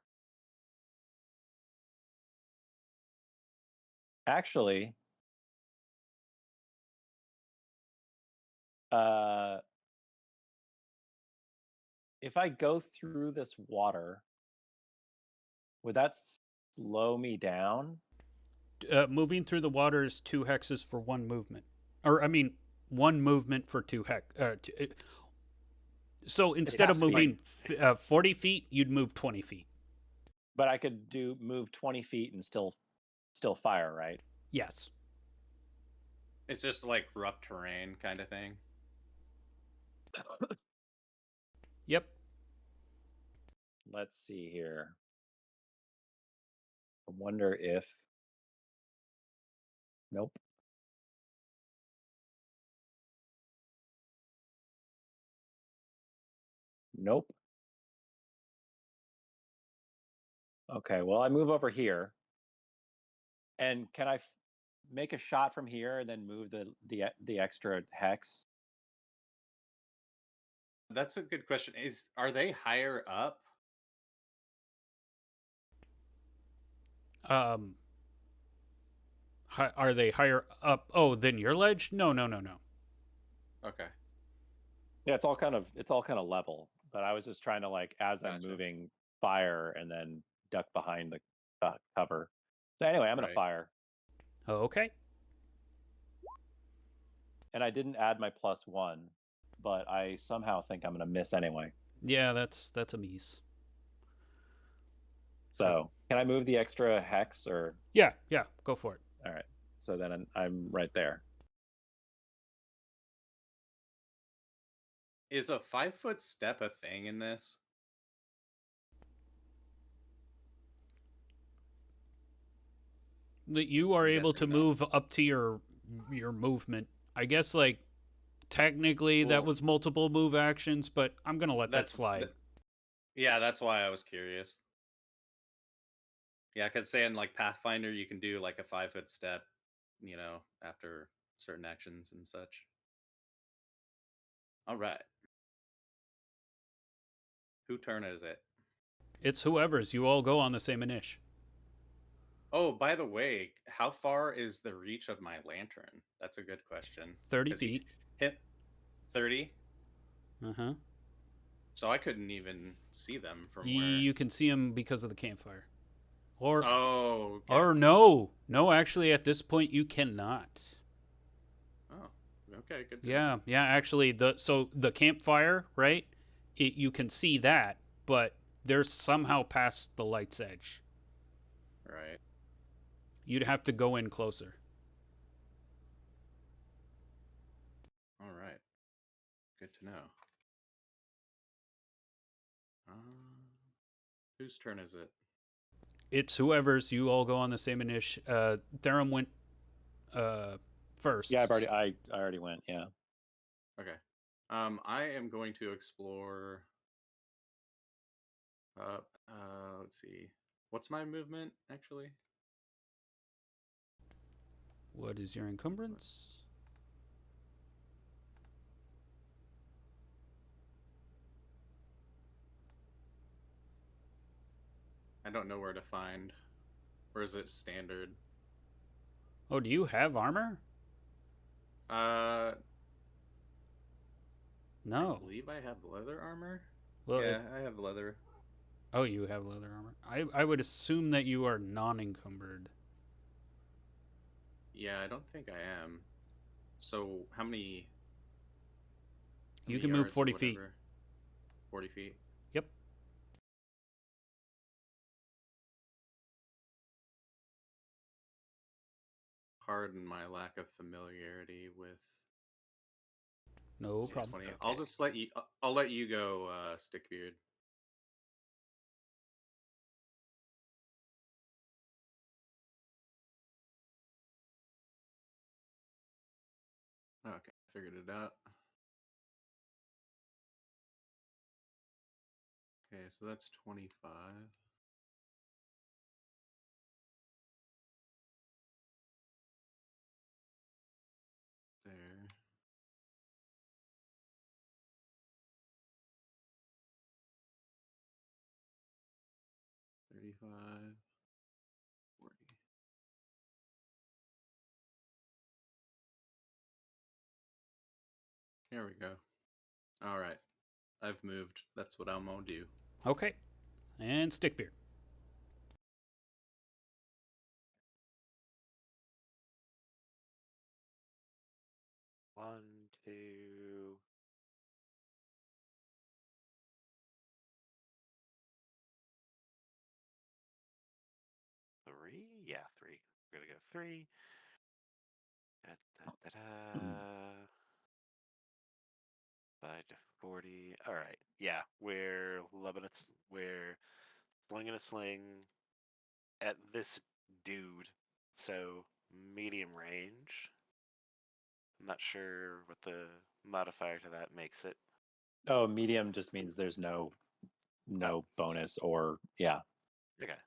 Actually, if I go through this water, would that slow me down? Moving through the water is 2 hexes for 1 movement. Or, I mean, 1 movement for 2 hex. So instead of has to be- moving 40 feet, you'd move 20 feet. But I could move 20 feet and still fire, right? Yes. It's just like rough terrain kind of thing. Yep. Let's see here. I wonder if. Nope. Nope. Okay, well, I move over here. And can I make a shot from here and then move the extra hex? That's a good question. Are they higher up? Are they higher up? Oh, than your ledge? No, no, no, no. Okay. Yeah, it's all kind of level. But I was just trying to like as I'm Gotcha. moving fire and then duck behind the cover. So anyway, I'm gonna Right. fire. Okay. And I didn't add my +1, but I somehow think I'm gonna miss anyway. Yeah, that's a miss. So can I move the extra hex or? Yeah, go for it. All right. So then I'm right there. Is a 5-foot step a thing in this? That you are I'm able to guessing not. move up to your movement. I guess like technically that Well, was multiple move actions, but I'm gonna let that slide. Yeah, that's why I was curious. Yeah, because saying like Pathfinder, you can do like a 5-foot step, after certain actions and such. All right. Who turn is it? It's whoever's. You all go on the same initiative. Oh, by the way, how far is the reach of my lantern? That's a good question. 30 'Cause he feet. hit 30, Uh-huh. so I couldn't even see them from where. You can see them because of the campfire. Or Oh, okay. or no. No, actually at this point you cannot. Oh, okay, good. Yeah, actually the campfire, right? You can see that, but they're somehow past the light's edge. Right. You'd have to go in closer. All right. Good to know. Whose turn is it? It's whoever's. You all go on the same initiative. Therum went first. Yeah, I already went. Yeah. Okay. I am going to explore. Let's see. What's my movement actually? What is your encumbrance? I don't know where to find. Or is it standard? Oh, do you have armor? I No. believe I have leather armor. Well, Yeah, I have leather. Oh, you have leather armor. I would assume that you are non-encumbered. Yeah, I don't think I am. So how many? You can move 40 feet. 40 feet. Yep. Pardon my lack of familiarity with. No problem. 20. Okay. I'll just let you. I'll let you go, Stickbeard. Okay, figured it out. Okay, so that's 25. There. $35, $40. Here we go. All right, I've moved. That's what I'm gonna do. Okay. And Stickbeard. One, two. Three? Yeah, three. We're gonna go three. Da-da-da-da. 5 to 40. All right. Yeah, we're we're slinging a sling at this dude. So medium range. I'm not sure what the modifier to that makes it. Oh, medium just means there's no bonus or yeah. Okay.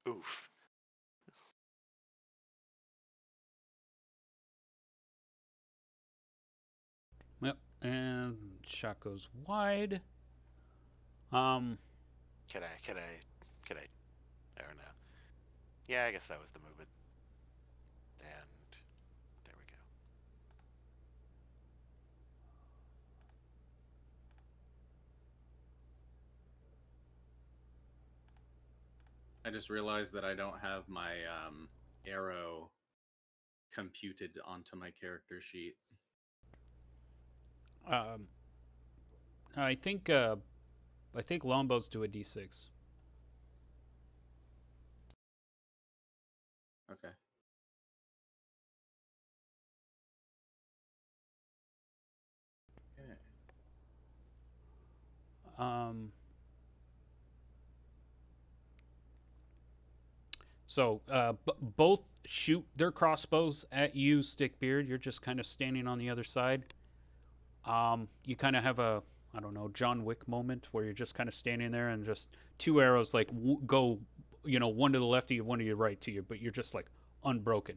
Oof. Yep. And shot goes wide. Um, Can I? I don't know. Yeah, I guess that was the movement. And there we go. I just realized that I don't have my arrow computed onto my character sheet. um, I think longbows do a d6. Okay. Okay. So both shoot their crossbows at you, Stickbeard. You're just kind of standing on the other side. You kind of have a, I don't know, John Wick moment where you're just kind of standing there and just two arrows like go, one to the left of you, one to the right to you, but you're just like unbroken.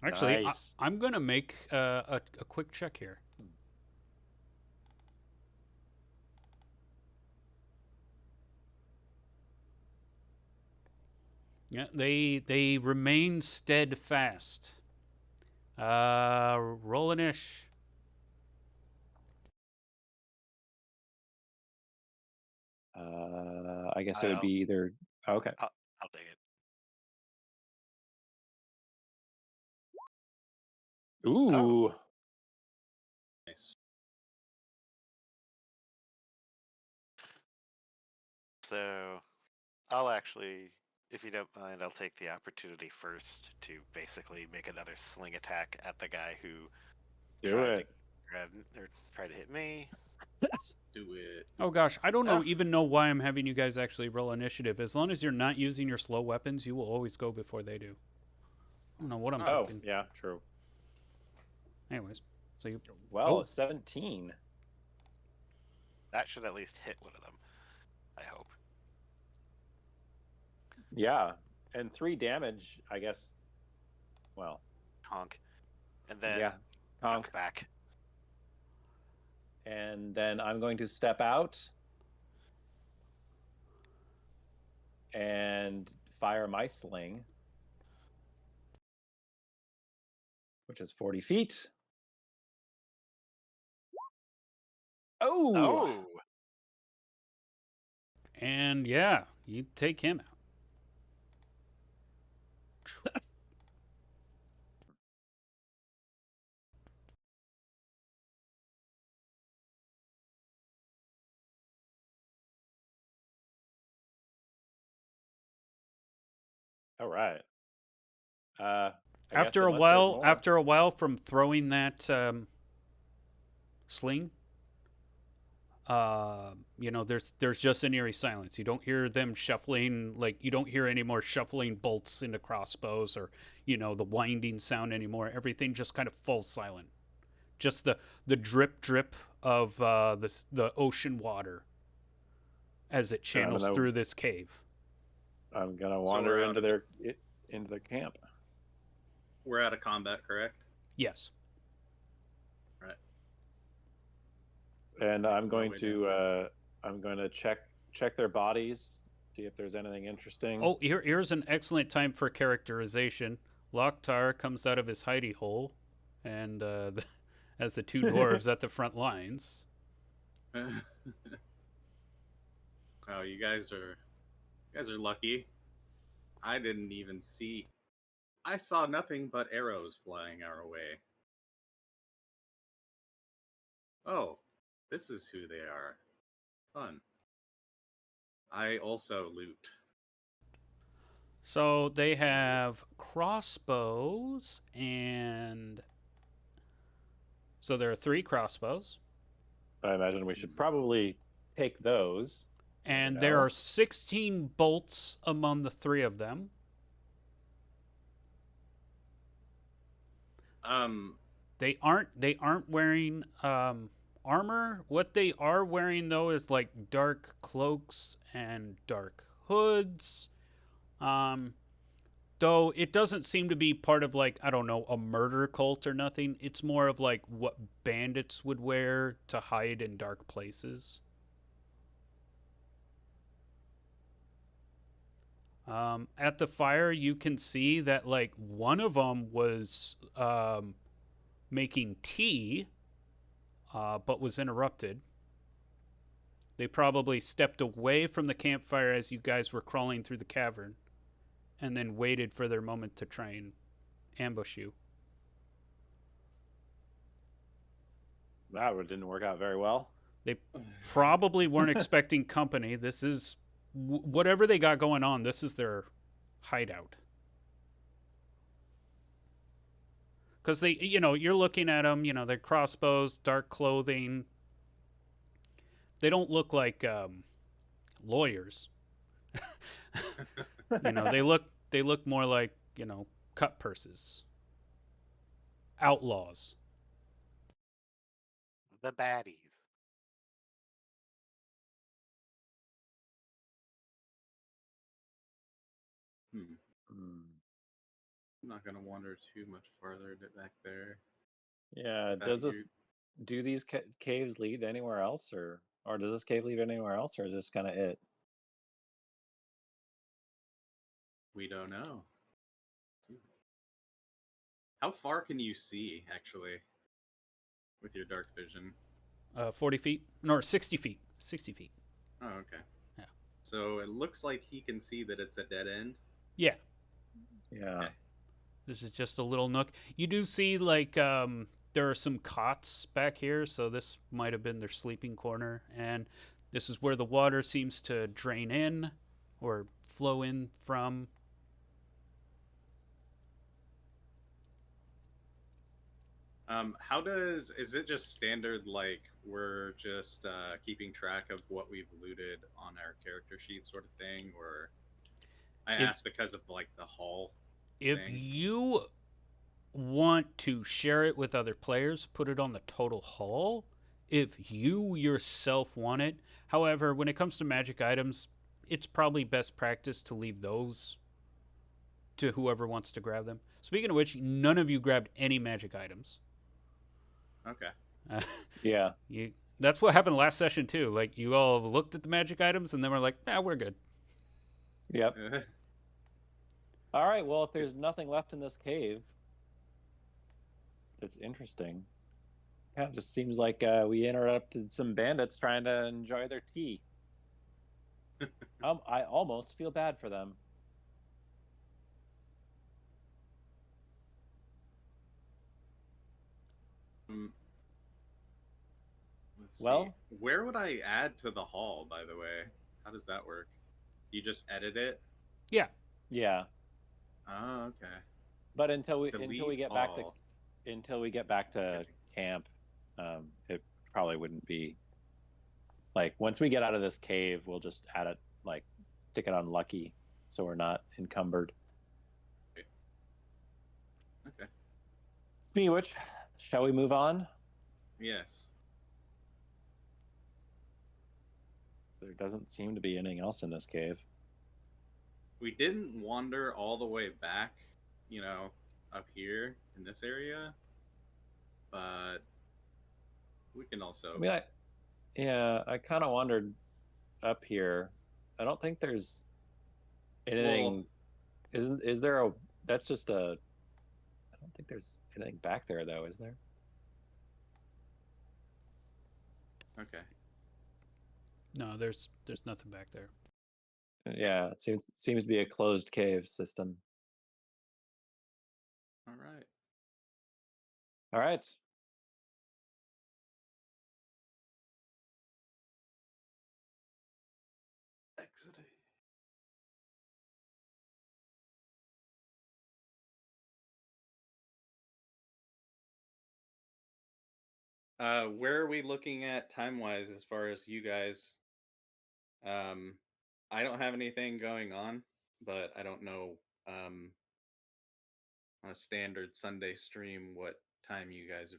Actually, Nice. I'm going to make a quick check here. Yeah, they remain steadfast. Roll an ish. I guess it would be either. Okay. I'll take it. Ooh. Nice. So I'll actually, if you don't mind, I'll take the opportunity first to basically make another sling attack at the guy who Do tried it. to grab or tried to hit me. Do it. Oh gosh, I don't even know why I'm having you guys actually roll initiative. As long as you're not using your slow weapons, you will always go before they do. I don't know what I'm thinking. Yeah, true. Anyways, so you. Well, 17. That should at least hit one of them. I hope. Yeah, and 3 damage, I guess. Well, Honk. And then yeah, honk back. And then I'm going to step out and fire my sling, which is 40 feet. Oh! And yeah, you take him out. All right. After a while from throwing that sling, there's just an eerie silence. You don't hear them shuffling, like you don't hear any more shuffling bolts into crossbows or the winding sound anymore. Everything just kind of falls silent. Just the drip drip of the ocean water as it channels through this cave. I'm gonna wander into the camp. We're out of combat, correct? Yes. Right. And I'm going to check their bodies, see if there's anything interesting. Oh, here's an excellent time for characterization. Loktar comes out of his hidey hole, and as the two dwarves at the front lines. Oh, you guys are lucky. I didn't even see. I saw nothing but arrows flying our way. Oh, this is who they are. Fun. I also loot. So they have crossbows, and so there are 3 crossbows, I imagine we should probably take those. and Never there know. are 16 bolts among the 3 of them. They aren't wearing armor. What they are wearing though is like dark cloaks and dark hoods. Though it doesn't seem to be part of like, I don't know, a murder cult or nothing. It's more of like what bandits would wear to hide in dark places. At the fire, you can see that like one of them was making tea, but was interrupted. They probably stepped away from the campfire as you guys were crawling through the cavern, and then waited for their moment to try and ambush you. That didn't work out very well. They probably weren't expecting company. This is whatever they got going on. This is their hideout. Because they, you're looking at them. Their crossbows, dark clothing. They don't look like lawyers. They look more like cut purses, outlaws. The baddies. I'm not gonna wander too much farther back there. Yeah. Without Do these caves lead anywhere else, or does this cave lead anywhere else, or is this kind of it? We don't know. How far can you see, actually, with your dark vision? 40 feet, no, 60 feet. 60 feet. Oh, okay. Yeah. So it looks like he can see that it's a dead end. Yeah. Yeah. Okay. This is just a little nook. You do see like there are some cots back here, so this might have been their sleeping corner, and this is where the water seems to drain in or flow in from. Is it just standard, like we're just keeping track of what we've looted on our character sheet sort of thing, or I asked because of like the hall If thing. you want to share it with other players, put it on the total haul. If you yourself want it, however, when it comes to magic items, it's probably best practice to leave those to whoever wants to grab them. Speaking of which, none of you grabbed any magic items. Okay. Yeah. That's what happened last session too. Like you all looked at the magic items and then were like, "Nah, we're good." Yep. All right. Well, if there's nothing left in this cave, that's interesting. Kind of just seems like we interrupted some bandits trying to enjoy their tea. I almost feel bad for them. Let's Well- see. Where would I add to the hall, by the way? How does that work? You just edit it? Yeah. Yeah. Oh, okay. But until we Delete get all. back to camp, it probably wouldn't be like once we get out of this cave, we'll just add it, like stick it on lucky, so we're not encumbered. Okay. Speaking of which, shall we move on? Yes. There doesn't seem to be anything else in this cave. We didn't wander all the way back, up here in this area, but we can also. I mean, I kind of wandered up here. I don't think there's anything. Is there a? That's just a. I don't think there's anything back there, though. Is there? Okay. No, there's nothing back there. Yeah, it seems to be a closed cave system. All right. All right. Exiting. Where are we looking at time-wise as far as you guys? I don't have anything going on, but I don't know on a standard Sunday stream what time you guys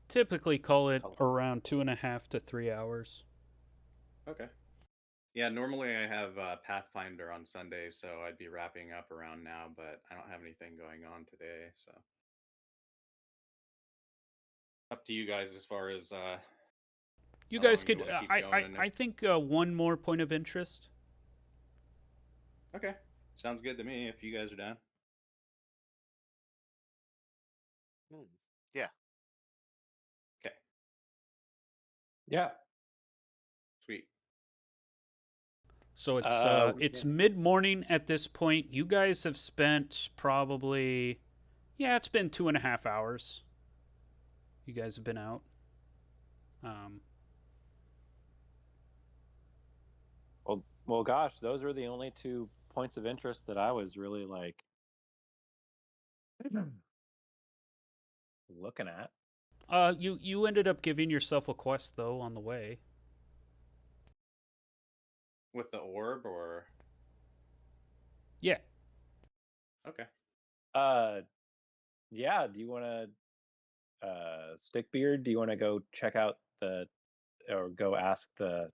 Typically call it call. around 2.5 to 3 hours. Okay. Yeah, normally I have Pathfinder on Sunday, so I'd be wrapping up around now, but I don't have anything going on today, so up to you guys as far as You how guys long you could. want to keep going. I think one more point of interest. Okay, sounds good to me if you guys are down. Yeah. Okay, Yeah. sweet. So it's Yeah. mid morning at this point. You guys have spent probably, it's been 2.5 hours. You guys have been out. Well, gosh, those were the only 2 points of interest that I was really like looking at. You ended up giving yourself a quest though on the way. With the orb or Yeah. okay. Yeah, do you want to Stickbeard, do you want to go check out or go ask the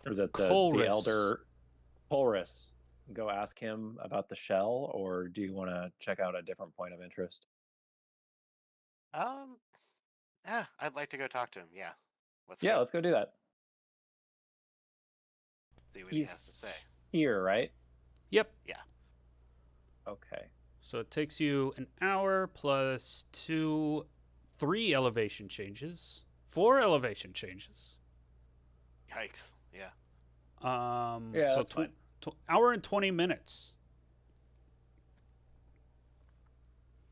or the Colress. elder Polris, go ask him about the shell, or do you want to check out a different point of interest? Yeah, I'd like to go talk to him. Yeah. Let's go do that. see what he has to say. Here, right? Yep. Yeah. Okay. So it takes you an hour plus 3 elevation changes, 4 elevation changes. Yikes. Yeah. Yeah, so that's fine. hour and 20 minutes.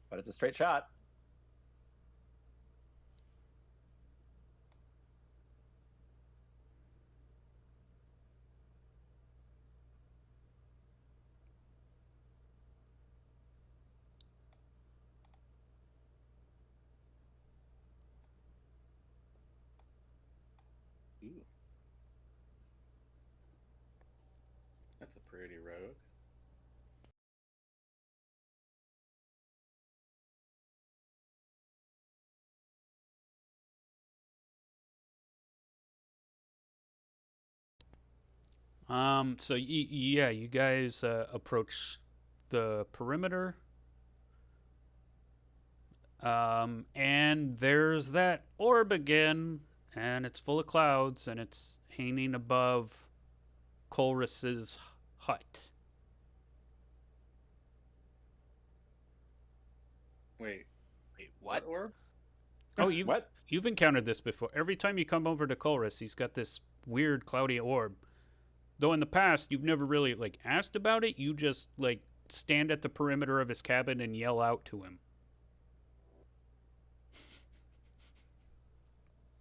But it's a straight shot. Ooh. That's a pretty rogue. So you guys approach the perimeter. And there's that orb again, and it's full of clouds, and it's hanging above Colress's hut. Wait, What? orb? Oh, What? you've encountered this before. Every time you come over to Colress, he's got this weird cloudy orb. Though in the past, you've never really asked about it. You just stand at the perimeter of his cabin and yell out to him.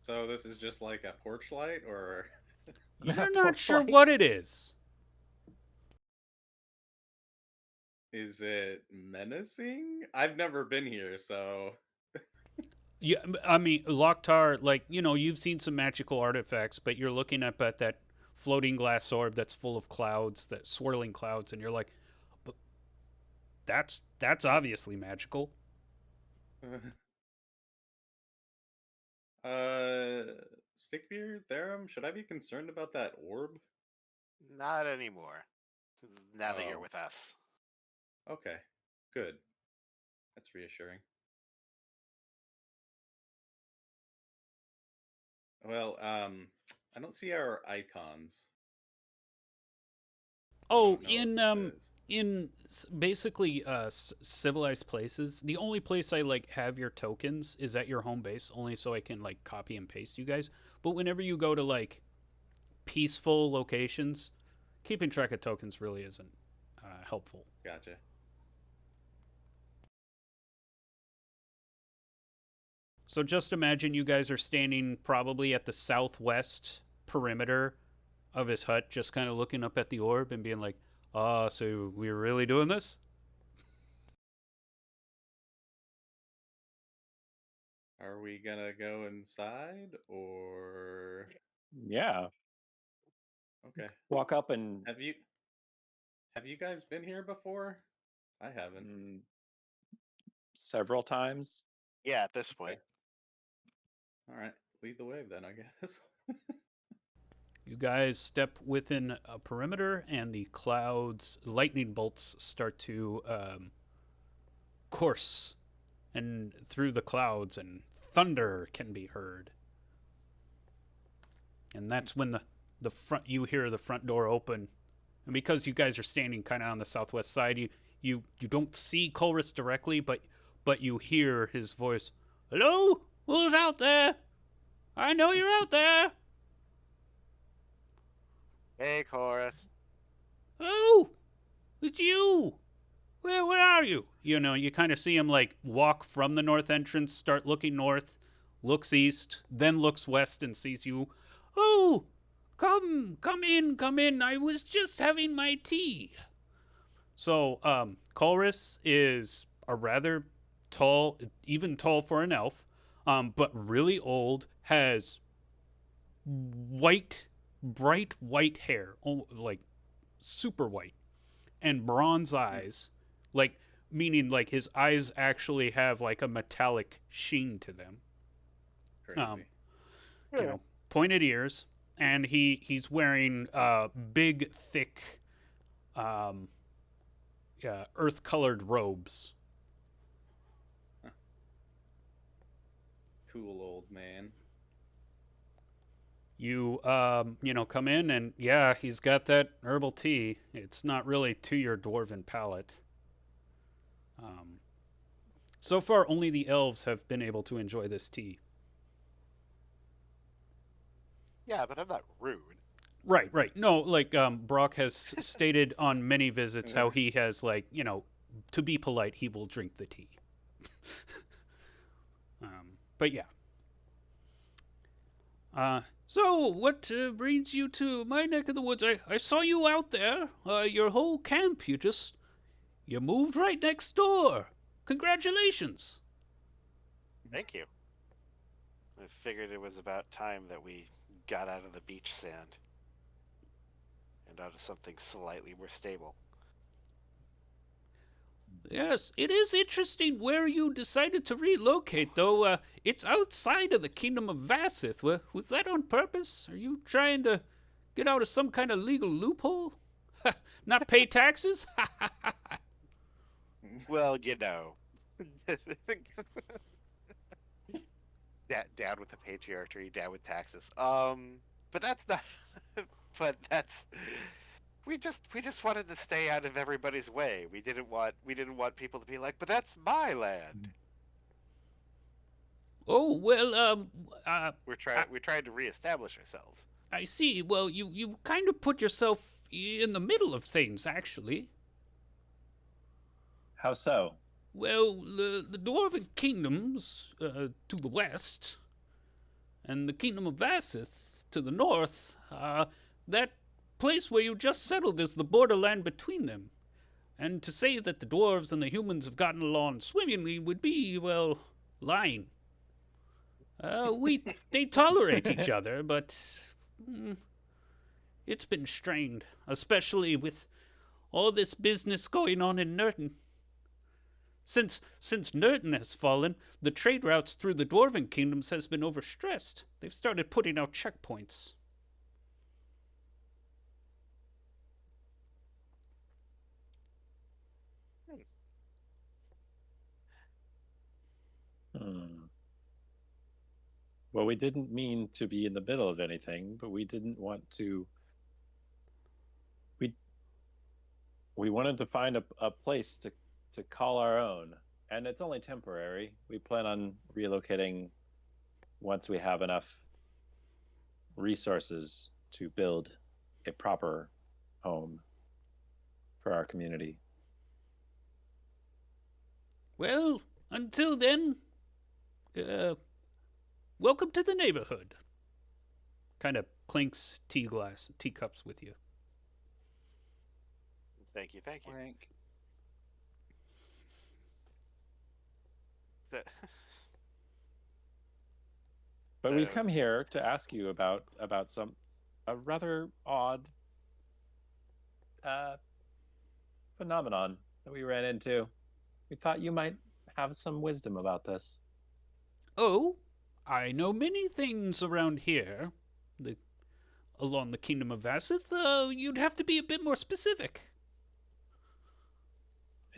So this is just like a porch light, or You're not sure what it is. is it menacing? I've never been here, so Yeah, I mean, Loktar, you've seen some magical artifacts, but you're looking up at that floating glass orb that's full of clouds, that swirling clouds, and you're like, but that's obviously magical. Stickbeard, Therum, should I be concerned about that orb? Not anymore. Now that you're Oh. with us. Okay, good. That's reassuring. Well, I don't see our icons. Oh, I don't know what this is. in basically civilized places, the only place I have your tokens is at your home base, only so I can copy and paste you guys. But whenever you go to peaceful locations, keeping track of tokens really isn't helpful. Gotcha. So just imagine you guys are standing probably at the southwest perimeter of his hut, just kind of looking up at the orb and being like, so we're really doing this? Are we gonna go inside or Yeah. okay? Walk up and Have you guys been here before? I haven't. several times. Yeah, at this point. Okay. All right, lead the way then, I guess. You guys step within a perimeter, and the clouds, lightning bolts start to course and through the clouds, and thunder can be heard. And that's when the front you hear the front door open, and because you guys are standing kind of on the southwest side, you don't see Colress directly, but you hear his voice. Hello, who's out there? I know you're out there. Hey, Chorus. Oh, it's you. Where are you? You know, you kind of see him like walk from the north entrance, start looking north, looks east, then looks west and sees you. Oh, come in. I was just having my tea. So, Colress is a rather tall, even tall for an elf, but really old, has bright white hair, like super white, and bronze eyes, like meaning like his eyes actually have like a metallic sheen to them. Crazy. You know, pointed ears, and he's wearing big, thick, earth-colored robes. Cool old man. You come in, and yeah, he's got that herbal tea. It's not really to your dwarven palate. So far, only the elves have been able to enjoy this tea. Yeah, but I'm not rude. Right. No, like Brock has stated on many visits how he has, like, to be polite, he will drink the tea. But yeah. So, what brings you to my neck of the woods? I saw you out there. Your whole camp, you moved right next door. Congratulations. Thank you. I figured it was about time that we got out of the beach sand and out of something slightly more stable. Yes, it is interesting where you decided to relocate, though. It's outside of the Kingdom of Vassith. Was that on purpose? Are you trying to get out of some kind of legal loophole? Not pay taxes? Well, down with the patriarchy, down with taxes. But that's not. But that's. We just wanted to stay out of everybody's way. We didn't want people to be like, but that's my land. Oh, well, We're trying to reestablish ourselves. I see. Well, you kind of put yourself in the middle of things, actually. How so? Well, the Dwarven kingdoms to the west, and the Kingdom of Vassith to the north, that place where you just settled is the borderland between them. And to say that the dwarves and the humans have gotten along swimmingly would be, well, lying. They tolerate each other, but it's been strained, especially with all this business going on in Nurten. Since Nurten has fallen, the trade routes through the Dwarven kingdoms has been overstressed. They've started putting out checkpoints. Well, we didn't mean to be in the middle of anything, but we didn't want to. We wanted to find a place to call our own, and it's only temporary. We plan on relocating once we have enough resources to build a proper home for our community. Well, until then, welcome to the neighborhood. Kind of clinks teacups with you. Thank you, thank you. Clank. So, But we've so- come here to ask you about a rather odd phenomenon that we ran into. We thought you might have some wisdom about this. Oh, I know many things around here. Along the Kingdom of Vassith, you'd have to be a bit more specific.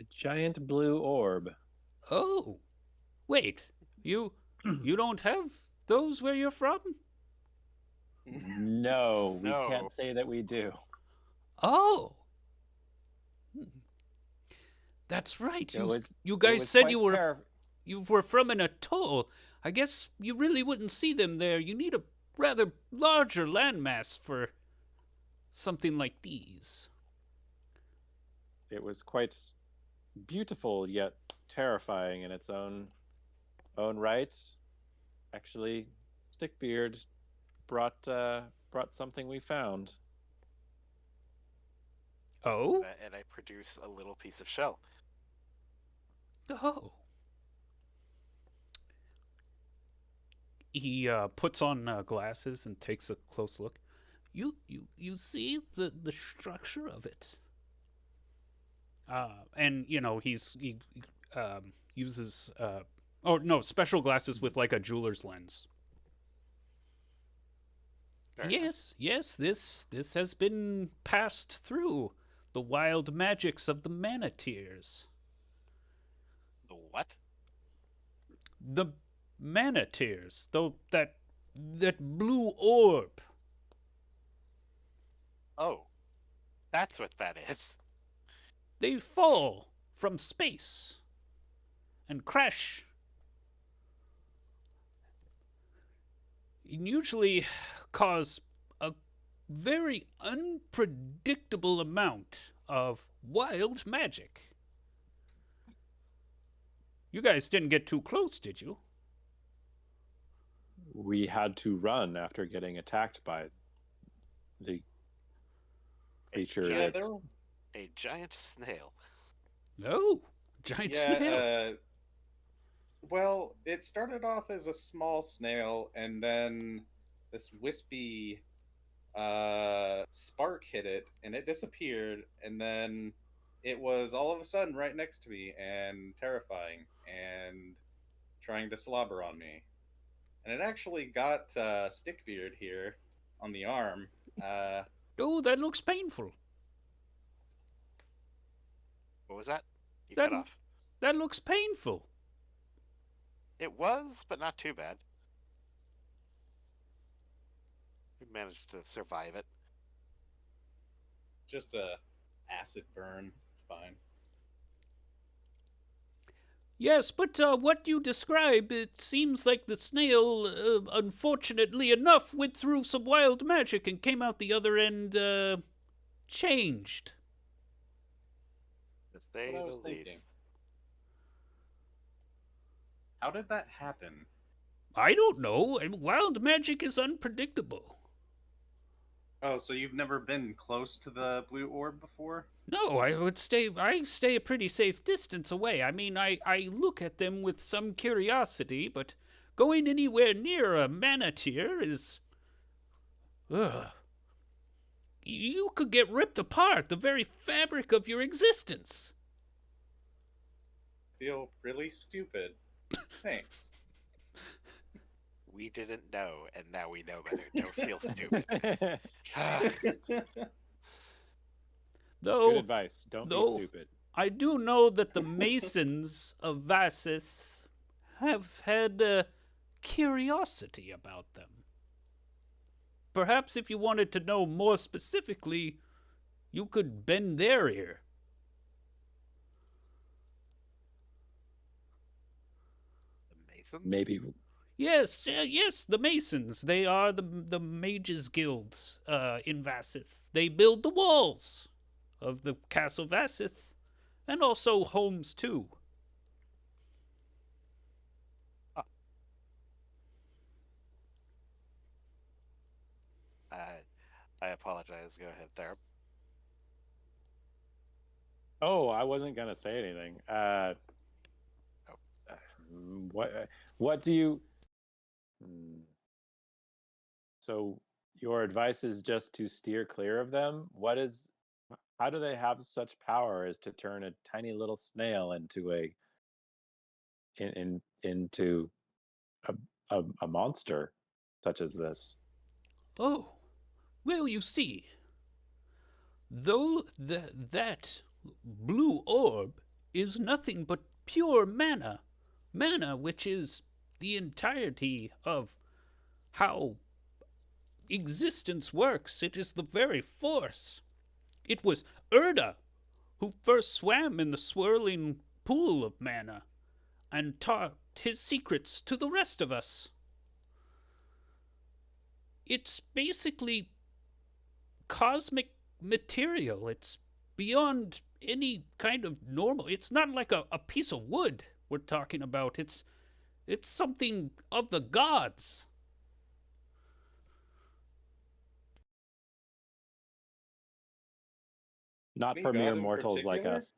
A giant blue orb. Oh, wait, you don't have those where you're from? No, we No. can't say that we do. Oh. That's right. It was- You it guys was said quite you were from an atoll. I guess you really wouldn't see them there. You need a rather larger landmass for something like these. It was quite beautiful yet terrifying in its own right. Actually, Stickbeard brought something we found. Oh? and I produce a little piece of shell. Oh. He puts on glasses and takes a close look. You see the structure of it. And he uses special glasses with like a jeweler's lens. Fair enough. Yes, this has been passed through the wild magics of the Manateers. The what? The Manateers, though that blue orb. Oh, that's what that is. They fall from space and crash. And usually cause a very unpredictable amount of wild magic. You guys didn't get too close, did you? We had to run after getting attacked by the creature. Yeah, that- there were A giant snail. No. Giant snail. Well, it started off as a small snail, and then this wispy spark hit it, and it disappeared, and then it was all of a sudden right next to me and terrifying and trying to slobber on me. And it actually got Stickbeard here on the arm. Oh, that looks painful. What was that? You That- cut off. That looks painful. It was, but not too bad. We managed to survive it. Just a acid burn. It's fine. Yes, but what you describe, it seems like the snail, unfortunately enough, went through some wild magic and came out the other end, changed. To say What I the was thinking. least. How did that happen? I don't know. Wild magic is unpredictable. Oh, so you've never been close to the blue orb before? No, I stay a pretty safe distance away. I mean, I look at them with some curiosity, but going anywhere near a manateer is... Ugh. You could get ripped apart, the very fabric of your existence. Feel really stupid. Thanks. We didn't know, and now we know better. Don't feel stupid. Though Good advice. Don't no. be stupid. I do know that the Masons of Vassith have had curiosity about them. Perhaps if you wanted to know more specifically, you could bend their ear. The Masons? Maybe Yes, yes, the Masons. They are the Mages Guild in Vassith. They build the walls of the Castle Vassith, and also homes too. I apologize. Go ahead, there. Oh, I wasn't gonna say anything. What do you? Hmm. So your advice is just to steer clear of them. How do they have such power as to turn a tiny little snail into into a, a monster such as this? Oh, well, you see, though that blue orb is nothing but pure mana, mana which is the entirety of how existence works. It is the very force. It was Erda who first swam in the swirling pool of mana and taught his secrets to the rest of us. It's basically cosmic material. It's beyond any kind of normal. It's not like a piece of wood we're talking about. It's something of the gods. Not Any for mere god in mortals like particular? us.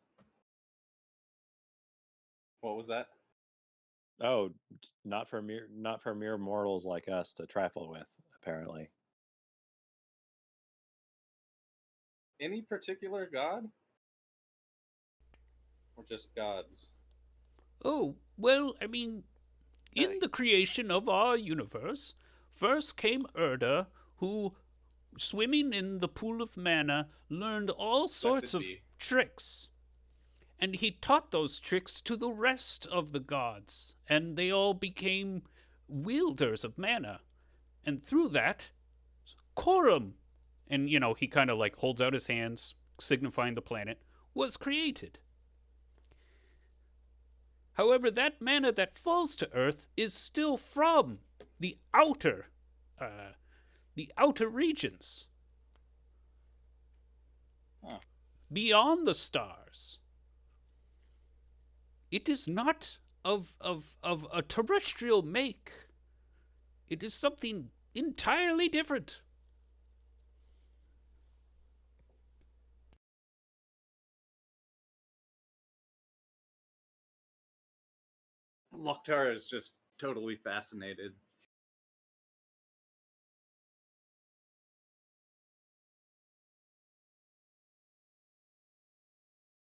What was that? Oh, not for mere mortals like us to trifle with, apparently. Any particular god? Or just gods? Oh, well, I mean, in the creation of our universe, first came Erda, who, swimming in the pool of mana, learned all sorts Blessed of be. tricks. And he taught those tricks to the rest of the gods, and they all became wielders of mana. And through that, Corum, and he kind of like holds out his hands, signifying the planet, was created. However, that mana that falls to Earth is still from the uh, outer regions, Huh. beyond the stars. It is not of a terrestrial make. It is something entirely different. Loktar is just totally fascinated.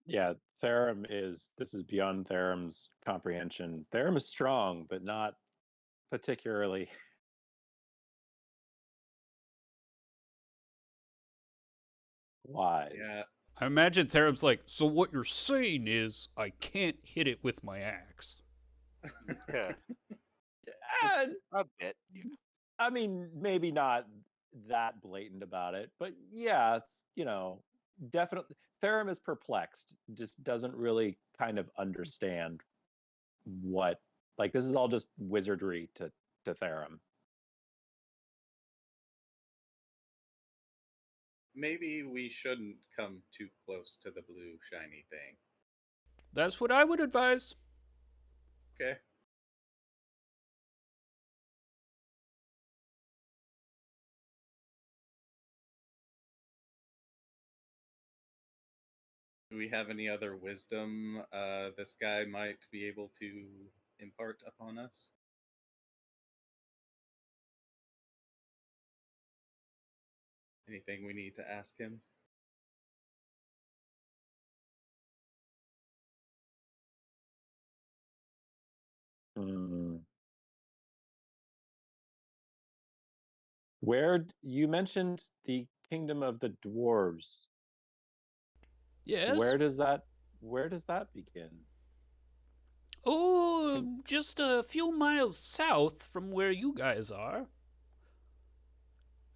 Yeah, this is beyond Theram's comprehension. Theram is strong, but not particularly wise. Yeah. I imagine Therum's like, so what you're saying is I can't hit it with my axe. Yeah, And, a bit. I mean, maybe not that blatant about it, but yeah, it's, definitely Theram is perplexed, just doesn't really kind of understand what, like, this is all just wizardry to Theram. Maybe we shouldn't come too close to the blue shiny thing. That's what I would advise. Okay. Do we have any other wisdom this guy might be able to impart upon us? Anything we need to ask him? Hmm. You mentioned the kingdom of the dwarves. Yes. Where does that begin? Oh, just a few miles south from where you guys are.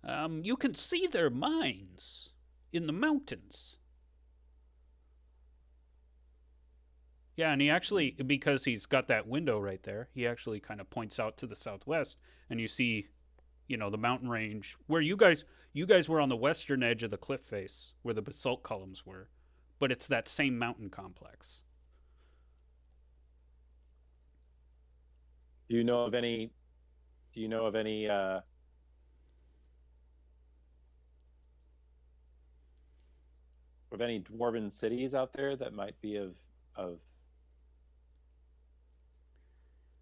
You can see their mines in the mountains. Yeah, and he actually, because he's got that window right there, he actually kind of points out to the southwest, and you see, the mountain range where you guys were on the western edge of the cliff face where the basalt columns were, but it's that same mountain complex. Do you know of any any dwarven cities out there that might be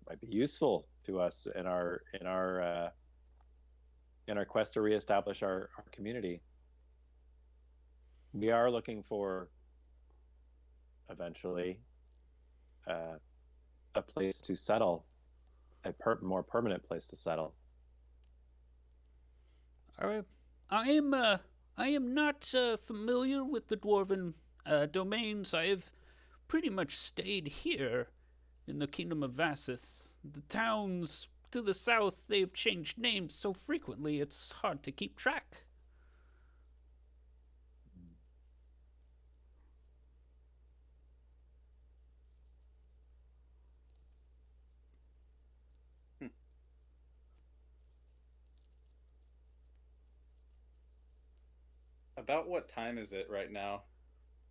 might be useful to us in our quest to reestablish our community. We are looking for eventually a place to settle, a more permanent place to settle. I am not familiar with the dwarven domains. I have pretty much stayed here in the Kingdom of Vassith. The towns to the south, they've changed names so frequently it's hard to keep track. About what time is it right now?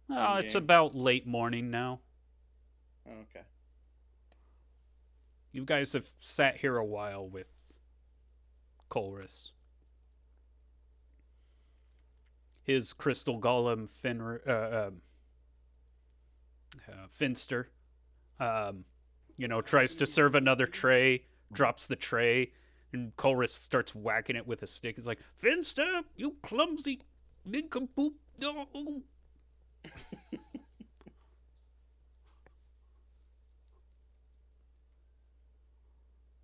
It's In-game? about late morning now. Oh, okay. You guys have sat here a while with Colrus. His crystal golem Finster, tries to serve another tray, drops the tray, and Colrus starts whacking it with a stick. He's like, Finster, you clumsy nincompoop. No.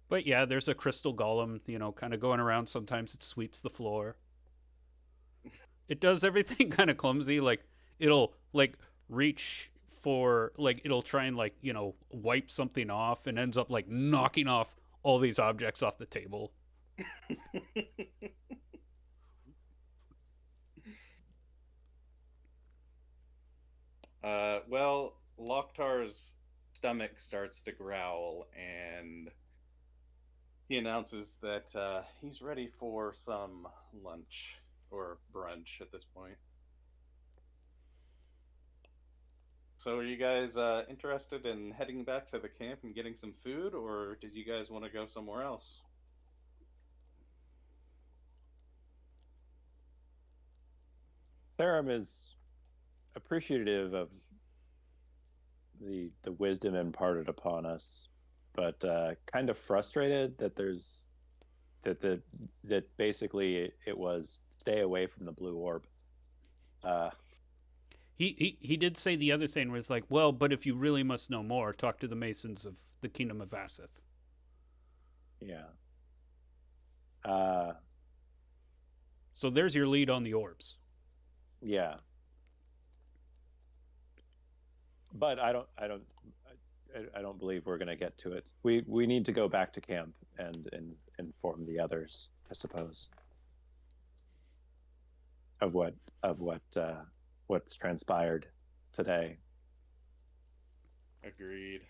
But yeah, there's a crystal golem, kind of going around. Sometimes it sweeps the floor. It does everything kind of clumsy. Like, it'll, reach for, it'll try and, wipe something off and ends up, knocking off all these objects off the table. Well, Lokhtar's stomach starts to growl, and he announces that he's ready for some lunch, or brunch at this point. So are you guys interested in heading back to the camp and getting some food, or did you guys want to go somewhere else? Therum is appreciative of the wisdom imparted upon us, but kind of frustrated that that basically it was stay away from the blue orb. He did say the other thing was like, well, but if you really must know more, talk to the Masons of the Kingdom of Vassith. Yeah. So there's your lead on the orbs. Yeah. But I don't believe we're going to get to it. We need to go back to camp and inform the others, I suppose, of what's transpired today. Agreed.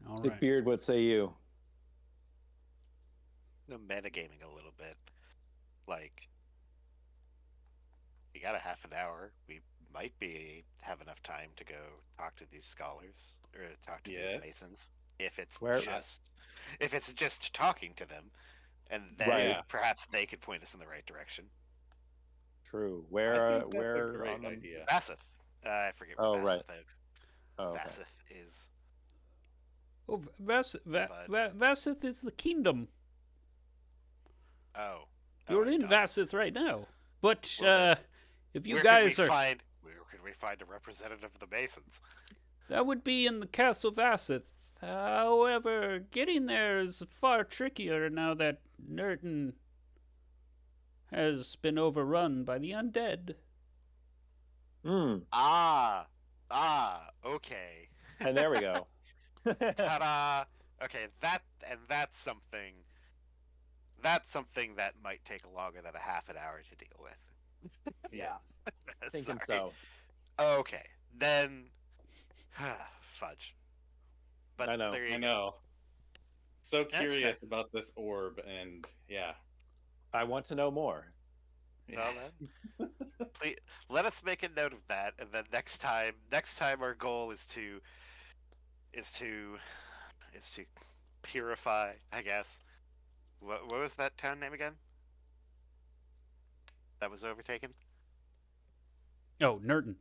All right. Thickbeard, what say you? Metagaming a little bit. Like, we got a half an hour. We might have enough time to go talk to these scholars or talk to these masons. If it's just talking to them, and then perhaps they could point us in the right direction. True. Where? That's a great idea. Vassith. I forget what Vassith is. Oh, Vassith is the kingdom. Oh. You're in Vassith right now. But if you where guys could we find a representative of the Masons? That would be in the Castle Vassith. However, getting there is far trickier now that Nurton has been overrun by the undead. Okay. And there we go. Ta-da! Okay, that's something that might take longer than a half an hour to deal with. Yeah. Thinking so. Okay, then fudge. But I know. I know. So curious about this orb, and yeah. I want to know more. Well then, please, let us make a note of that, and then next time our goal is to purify, I guess. What was that town name again? that was overtaken? Oh, Nurton.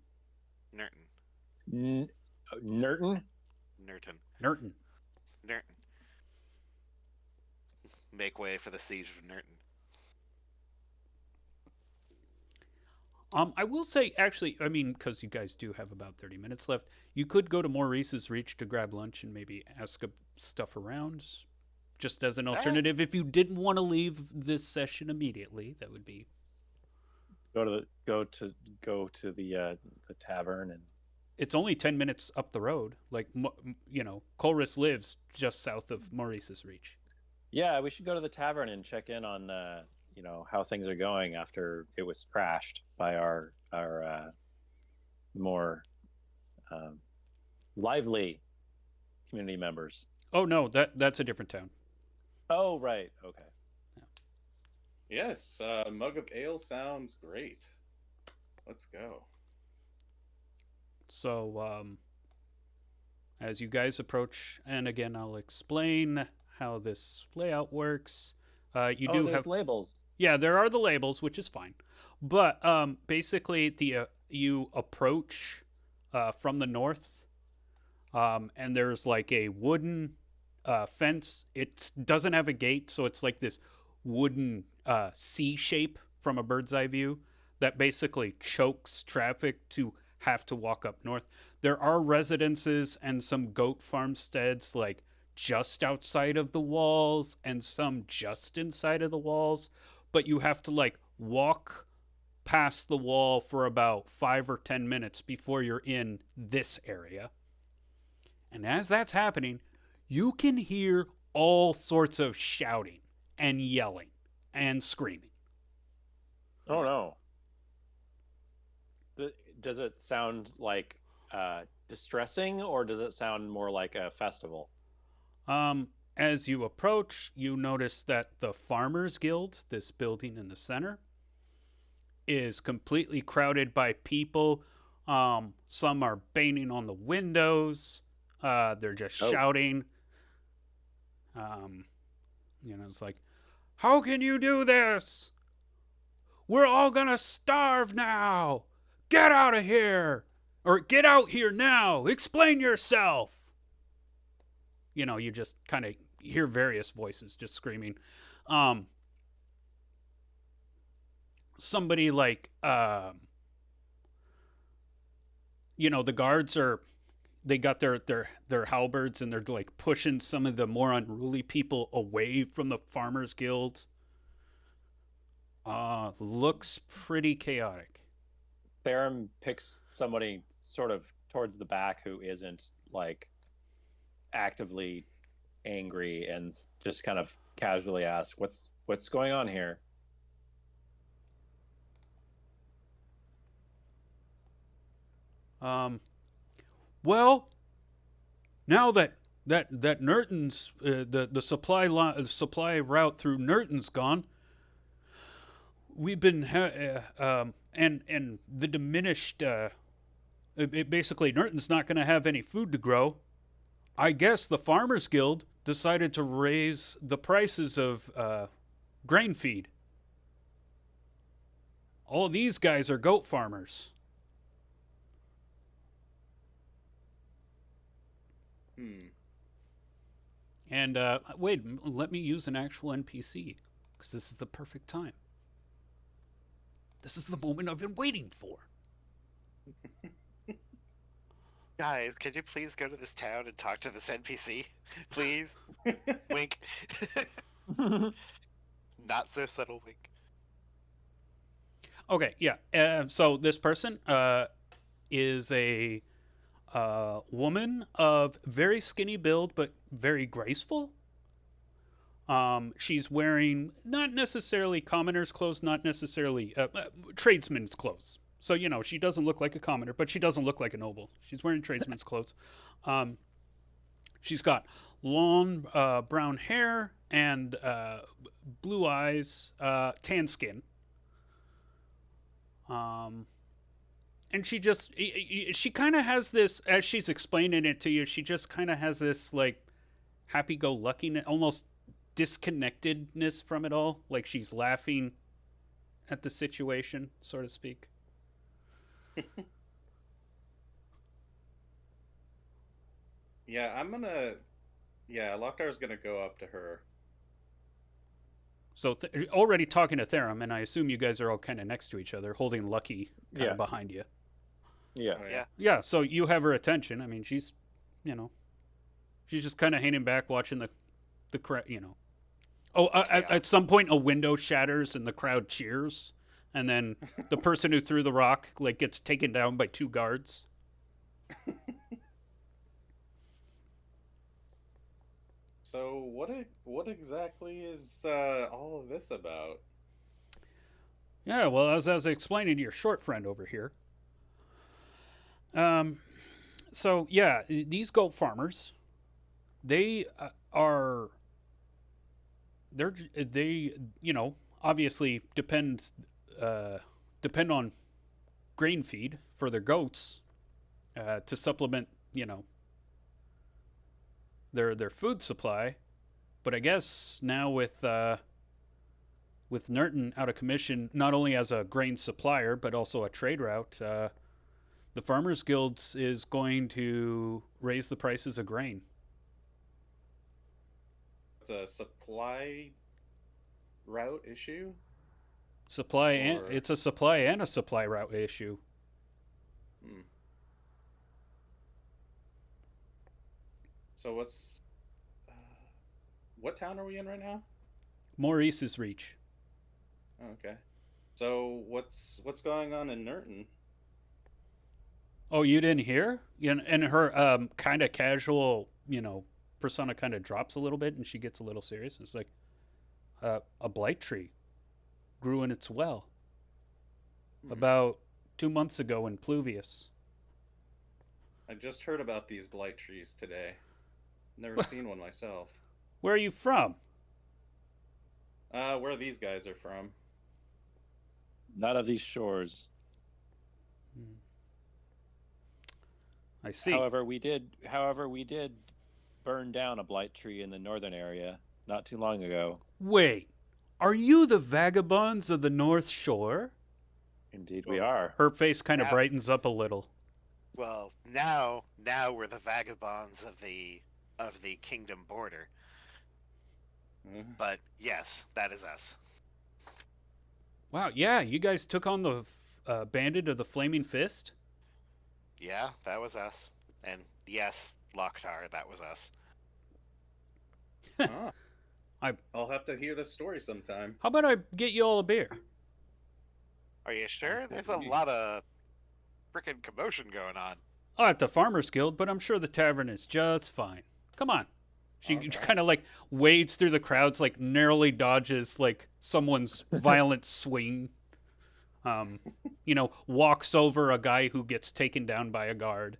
Nurton. Nurton? Nurton. Nurton. Nurton. Make way for the siege of Nurton. I will say, actually, I mean, because you guys do have about 30 minutes left, you could go to Maurice's Reach to grab lunch and maybe ask stuff around, just as an alternative. If you didn't want to leave this session immediately, that would be. Go to the tavern, and It's only 10 minutes up the road. Like, Colress lives just south of Maurice's Reach. yeah, we should go to the tavern and check in on how things are going after it was crashed by our more lively community members. Oh, no, that's a different town. Oh, right. Okay. Yes, mug of ale sounds great. Let's go. So, as you guys approach, and again, I'll explain how this layout works. You do there's have labels. Yeah, there are the labels, which is fine. But basically, you approach from the north, and there's like a wooden fence. It doesn't have a gate, so it's like this wooden C shape from a bird's eye view that basically chokes traffic to have to walk up north. There are residences and some goat farmsteads like just outside of the walls and some just inside of the walls, but you have to like walk past the wall for about 5 or 10 minutes before you're in this area. And as that's happening, you can hear all sorts of shouting and yelling and screaming. Oh no. Does it sound like distressing, or does it sound more like a festival? As you approach, you notice that the Farmers Guild, this building in the center, is completely crowded by people. Some are banging on the windows. They're just shouting. It's like, how can you do this? We're all gonna starve now. Get out of here. Or get out here now. Explain yourself. You just kind of hear various voices just screaming. Somebody like, the guards they got their halberds and they're like pushing some of the more unruly people away from the Farmers Guild. Looks pretty chaotic. Theron picks somebody sort of towards the back who isn't like actively angry and just kind of casually asks, what's going on here? Well, now that Nurton's the supply route through Nurton's gone, we've been and the diminished basically Nurton's not going to have any food to grow. I guess the Farmers Guild decided to raise the prices of grain feed. All of these guys are goat farmers. And wait, let me use an actual NPC, because this is the perfect time. This is the moment I've been waiting for. Guys, can you please go to this town and talk to this NPC? Please? Wink. Not so subtle wink. Okay, yeah. So this person is a woman of very skinny build, but very graceful. She's wearing not necessarily commoner's clothes, not necessarily tradesman's clothes. So, she doesn't look like a commoner, but she doesn't look like a noble. She's wearing tradesman's clothes. She's got long brown hair and blue eyes, tan skin. And she kind of has this, as she's explaining it to you, she just kind of has this, like, happy-go-lucky, almost disconnectedness from it all. Like, she's laughing at the situation, so to speak. Yeah, Lockdar's gonna go up to her. So already talking to Therum, and I assume you guys are all kind of next to each other, holding Lucky kind Yeah. of behind you. Yeah. Oh, Yeah. Yeah, so you have her attention. I mean, she's just kind of hanging back, watching the crowd. Oh, at some point, a window shatters and the crowd cheers, and then the person who threw the rock gets taken down by 2 guards. So what exactly is all of this about? Yeah, well, as I was explaining to your short friend over here. So yeah, these goat farmers, they obviously depend on grain feed for their goats to supplement their food supply, but I guess now with Nerton out of commission, not only as a grain supplier but also a trade route, the Farmers Guilds is going to raise the prices of grain. It's a supply route issue. It's a supply and a supply route issue. Hmm. So what town are we in right now? Maurice's Reach. Oh, okay. So what's going on in Nerton? Oh, you didn't hear? And her kind of casual, persona kind of drops a little bit, and she gets a little serious. It's like a blight tree grew in its well about 2 months ago in Pluvius. I just heard about these blight trees today. Never seen one myself. Where are you from? Where these guys are from. Not of these shores. I see. However, we did burn down a blight tree in the northern area not too long ago. Wait, are you the vagabonds of the North Shore? Indeed, we are. Her face kind of Yeah. brightens up a little. Well, now we're the vagabonds of the kingdom border. But yes, that is us. Wow, yeah, you guys took on the bandit of the Flaming Fist? Yeah, that was us. And yes, Locktar, that was us. Ah. I- I'll have to hear this story sometime. How about I get you all a beer? Are you sure? Sounds good There's to a me. lot of frickin' commotion going on. Oh, at the Farmers Guild, but I'm sure the tavern is just fine. Come on. She Okay. kind of wades through the crowds, narrowly dodges someone's violent swing. Walks over a guy who gets taken down by a guard.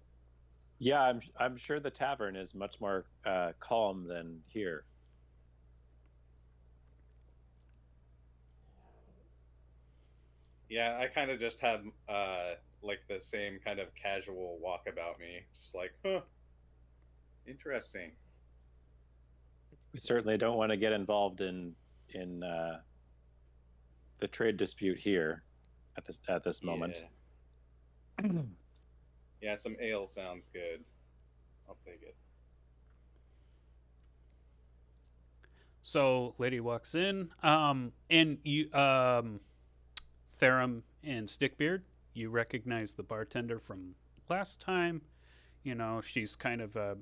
Yeah, I'm sure the tavern is much more calm than here. Yeah, I kind of just have the same kind of casual walk about me, just interesting. We certainly don't want to get involved in the trade dispute here at this moment. Yeah, some ale sounds good. I'll take it. So, lady walks in, and you, Therum and Stickbeard, you recognize the bartender from last time. She's kind of a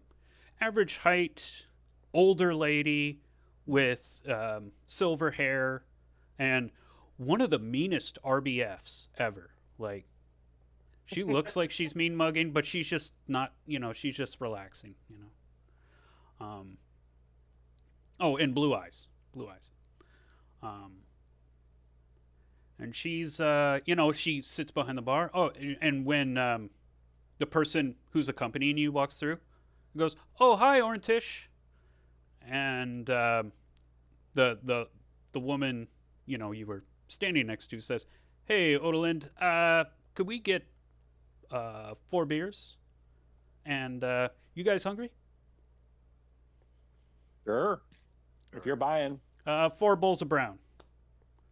average height, older lady with silver hair and one of the meanest RBFs ever. She looks like she's mean mugging, but she's just not, she's just relaxing, Oh, and blue eyes. And she's, she sits behind the bar. Oh, and when the person who's accompanying you walks through, goes, "Oh, hi, Orntish," and the woman, you were standing next to says, "Hey, Odalind, could we get 4 beers? And you guys hungry?" Sure. If you're buying. 4 bowls of brown.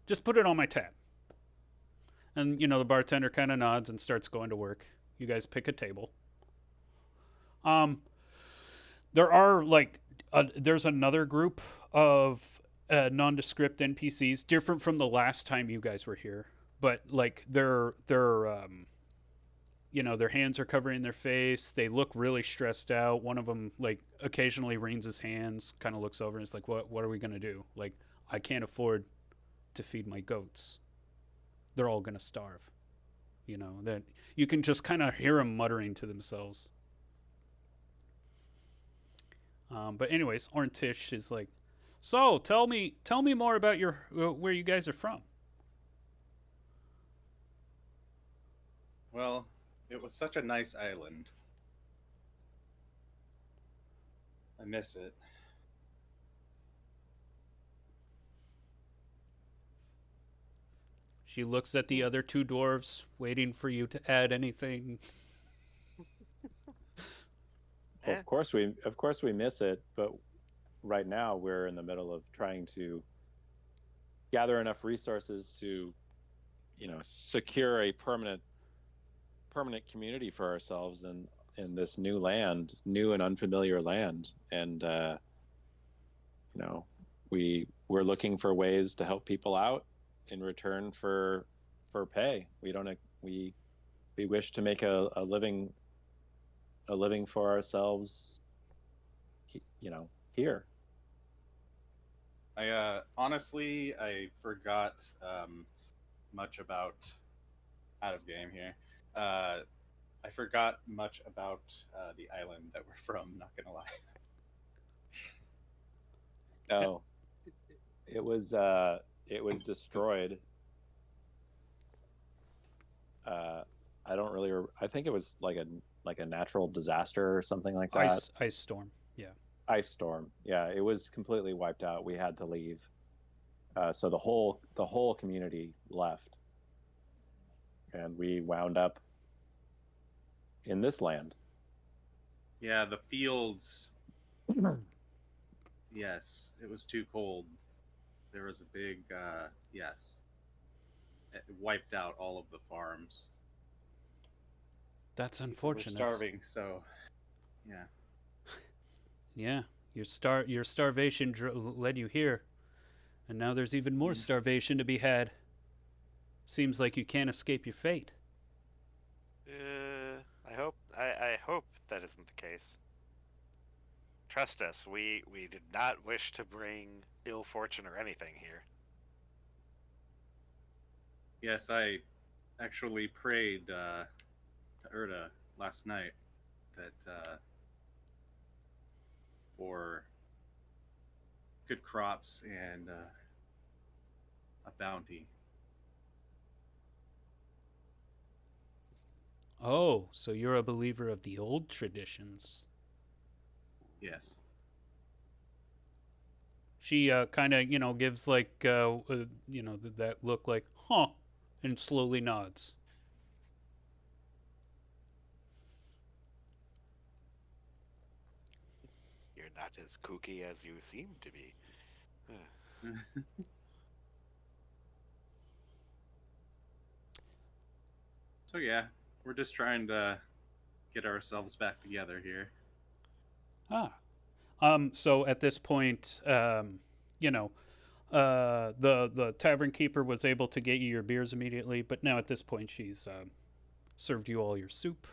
Just put it on my tab. And the bartender kind of nods and starts going to work. You guys pick a table. There are there's another group of nondescript NPCs, different from the last time you guys were here, but like their hands are covering their face. They look really stressed out. One of them like occasionally wrings his hands, kind of looks over and is like, "What are we gonna do? Like, I can't afford to feed my goats. They're all gonna starve." That you can just kind of hear them muttering to themselves. But anyways, Orntish is like, "So tell me more about your where you guys are from." Well, it was such a nice island. I miss it. She looks at the other two dwarves, waiting for you to add anything. Well, of course we miss it, but right now we're in the middle of trying to gather enough resources to, secure a permanent community for ourselves in this new and unfamiliar land. And we're looking for ways to help people out in return for pay. We wish to make a living for ourselves, here. I honestly forgot much about out of game here. I forgot much about the island that we're from. Not gonna lie. No, it was destroyed. I don't really. I think it was like a natural disaster or something like that. Ice storm. Yeah. Ice storm. Yeah, it was completely wiped out. We had to leave. So the whole community left, and we wound up in this land. Yeah, the fields. Yes, it was too cold. There was a big yes. It wiped out all of the farms. That's We're unfortunate. starving, so yeah. Yeah, your starvation led you here, and now there's even more starvation to be had. Seems like you can't escape your fate. I hope that isn't the case. Trust us, we did not wish to bring ill fortune or anything here. Yes, I actually prayed to Erda last night that for good crops and a bounty. Oh, so you're a believer of the old traditions. Yes. She kind of, gives like, that look like, huh, and slowly nods. You're not as kooky as you seem to be. So yeah, we're just trying to get ourselves back together here. So at this point, the tavern keeper was able to get you your beers immediately, but now at this point she's served you all your soup.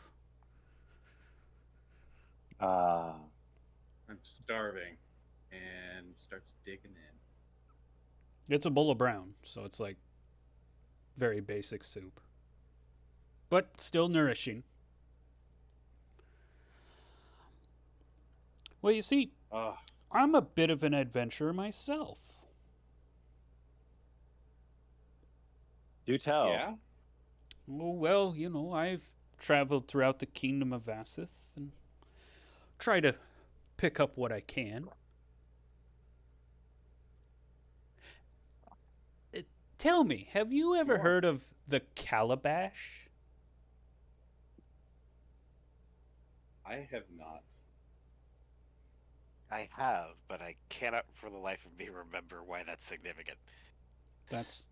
Ah. I'm starving, and starts digging in. It's a bowl of brown, so it's like very basic soup, but still nourishing. Well, you see, I'm a bit of an adventurer myself. Do tell. Yeah. Oh, well, I've traveled throughout the kingdom of Vassith and try to pick up what I can. Tell me, have you ever heard of the Calabash? I have not. I have, but I cannot for the life of me remember why that's significant. That's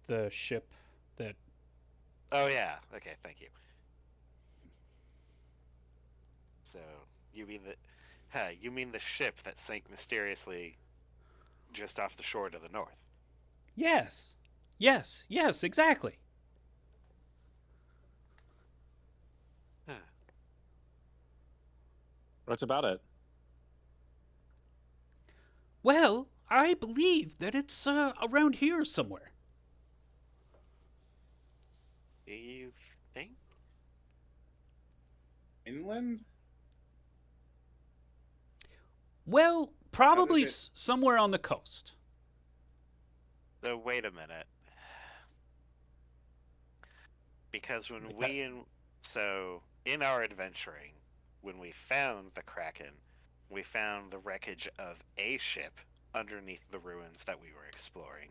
the ship that Oh yeah. Okay, thank you. So you mean you mean the ship that sank mysteriously just off the shore to the north? Yes. Yes, yes, exactly. Huh. What's about it? Well, I believe that it's around here somewhere. Do you think? Inland? Well, How did probably it? somewhere on the coast. So wait a minute. Because in our adventuring, when we found the Kraken, we found the wreckage of a ship underneath the ruins that we were exploring,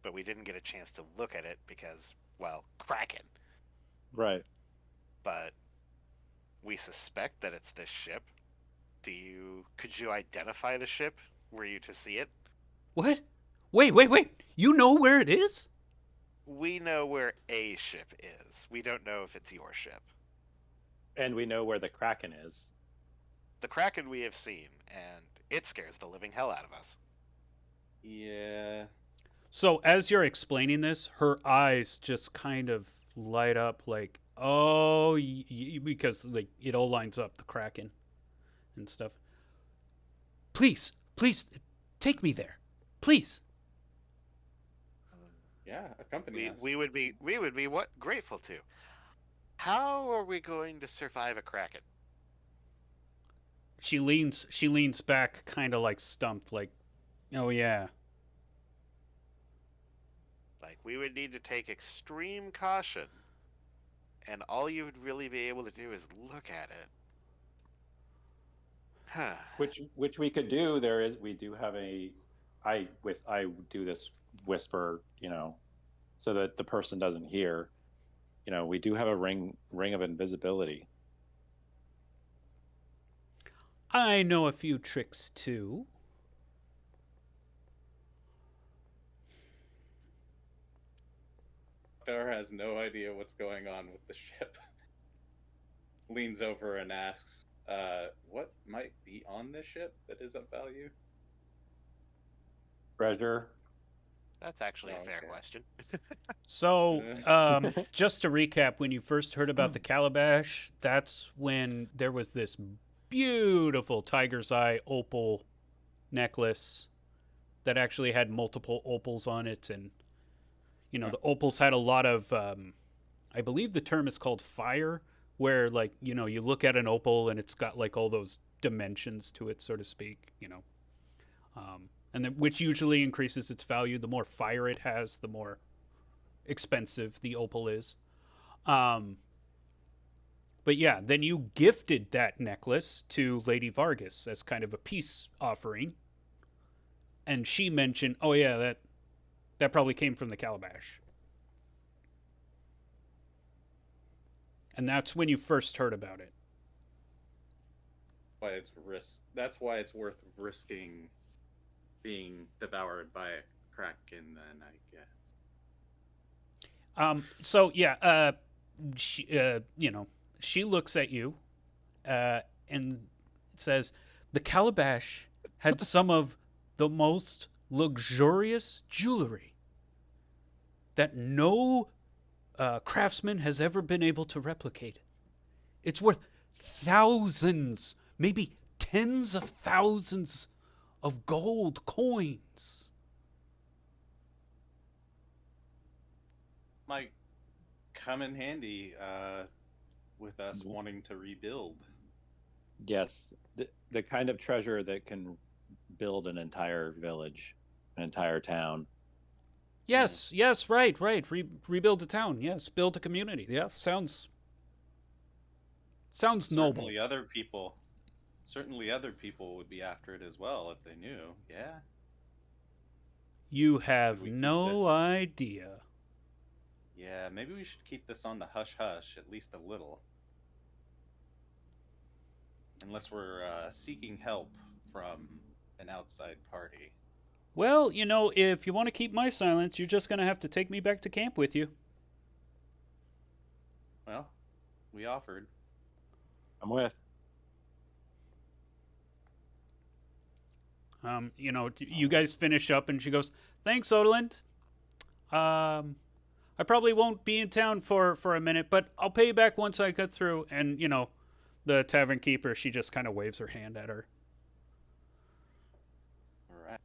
but we didn't get a chance to look at it because, well, Kraken. Right. But we suspect that it's this ship. Could you identify the ship? Were you to see it? What? Wait. You know where it is? We know where a ship is. We don't know if it's your ship. And we know where the Kraken is. The Kraken we have seen, and it scares the living hell out of us. Yeah. So as you're explaining this, her eyes just kind of light up like, oh, because like it all lines up, the Kraken and stuff. Please, take me there. Please. Yeah, accompany us. We would be what grateful to. How are we going to survive a Kraken? She leans back kind of like stumped, like, oh yeah. Like, we would need to take extreme caution, and all you would really be able to do is look at it. Huh. Which we could do. We do have I do this whisper, so that the person doesn't hear. We do have a ring of invisibility. I know a few tricks too. Dar has no idea what's going on with the ship. Leans over and asks, what might be on this ship that is of value? Treasure. That's actually a fair Okay. question. So, just to recap, when you first heard about the calabash, that's when there was this beautiful tiger's eye opal necklace that actually had multiple opals on it. And, the opals had a lot of, I believe the term is called fire, where, like, you look at an opal and it's got, like, all those dimensions to it, so to speak, and then, which usually increases its value. The more fire it has, the more expensive the opal is. But yeah, then you gifted that necklace to Lady Vargas as kind of a peace offering. And she mentioned, oh yeah, that probably came from the calabash. And that's when you first heard about it. That's why it's worth risking being devoured by a Kraken, then, I guess. So yeah, she looks at you, and says, "The calabash had some of the most luxurious jewelry that no craftsman has ever been able to replicate. It's worth thousands, maybe tens of thousands of gold coins." Might come in handy with us wanting to rebuild. Yes, the kind of treasure that can build an entire village, an entire town. Yes, right. Rebuild a town. Yes, build a community. Yeah, sounds noble. Certainly other people would be after it as well if they knew. Yeah. You have Should we keep no this? idea. Yeah, maybe we should keep this on the hush hush at least a little. Unless we're seeking help from an outside party. Well, if you want to keep my silence, you're just going to have to take me back to camp with you. We offered. I'm with. You guys finish up, and she goes, "Thanks, Odland. I probably won't be in town for a minute, but I'll pay you back once I get through." And the tavern keeper, she just kind of waves her hand at her. All right.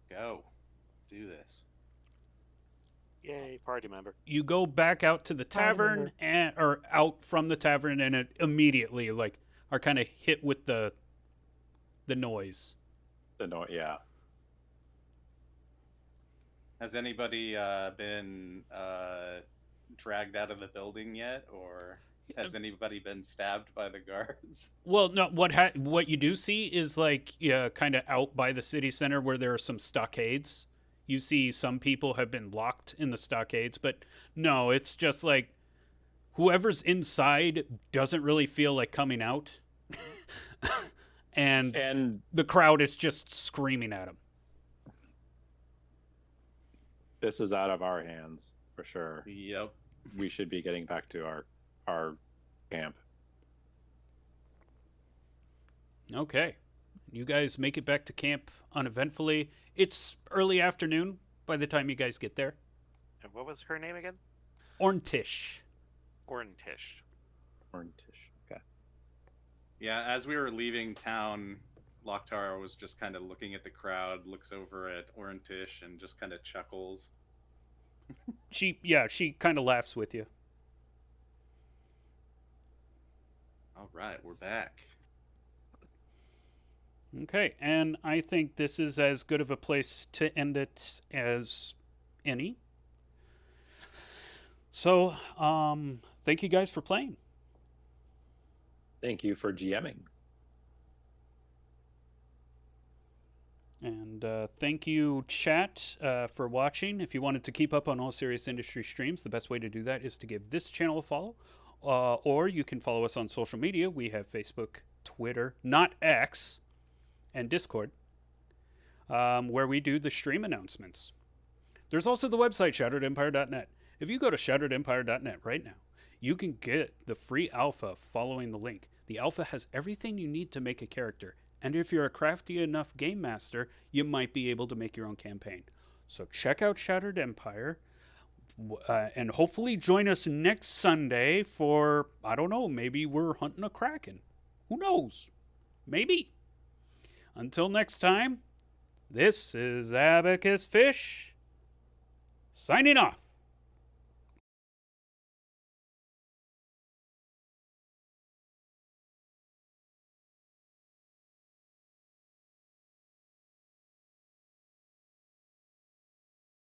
Go. Do this. Yay, party member. You go back out to the tavern or out from the tavern, and it immediately are kind of hit with the noise. Yeah. Has anybody been dragged out of the building yet, or has anybody been stabbed by the guards? Well, no. What you do see is kind of out by the city center where there are some stockades. You see some people have been locked in the stockades, but no, it's just whoever's inside doesn't really feel like coming out. and the crowd is just screaming at them. This is out of our hands for sure. Yep. We should be getting back to our camp. Okay. You guys make it back to camp uneventfully. It's early afternoon by the time you guys get there. And what was her name again? Orntish. Orntish. Okay. Yeah, as we were leaving town, Loktar was just kind of looking at the crowd, looks over at Orntish, and just kind of chuckles. She kind of laughs with you. All right, we're back. Okay, and I think this is as good of a place to end it as any. So, thank you guys for playing. Thank you for GMing. And thank you, chat, for watching. If you wanted to keep up on all Serious Industry streams, the best way to do that is to give this channel a follow. Or you can follow us on social media. We have Facebook, Twitter, not X, and Discord, where we do the stream announcements. There's also the website, shatteredempire.net. If you go to shatteredempire.net right now, you can get the free alpha following the link. The alpha has everything you need to make a character. And if you're a crafty enough game master, you might be able to make your own campaign. So check out Shattered Empire, and hopefully join us next Sunday for, I don't know, maybe we're hunting a kraken. Who knows? Maybe. Until next time, this is Abacus Fish, signing off.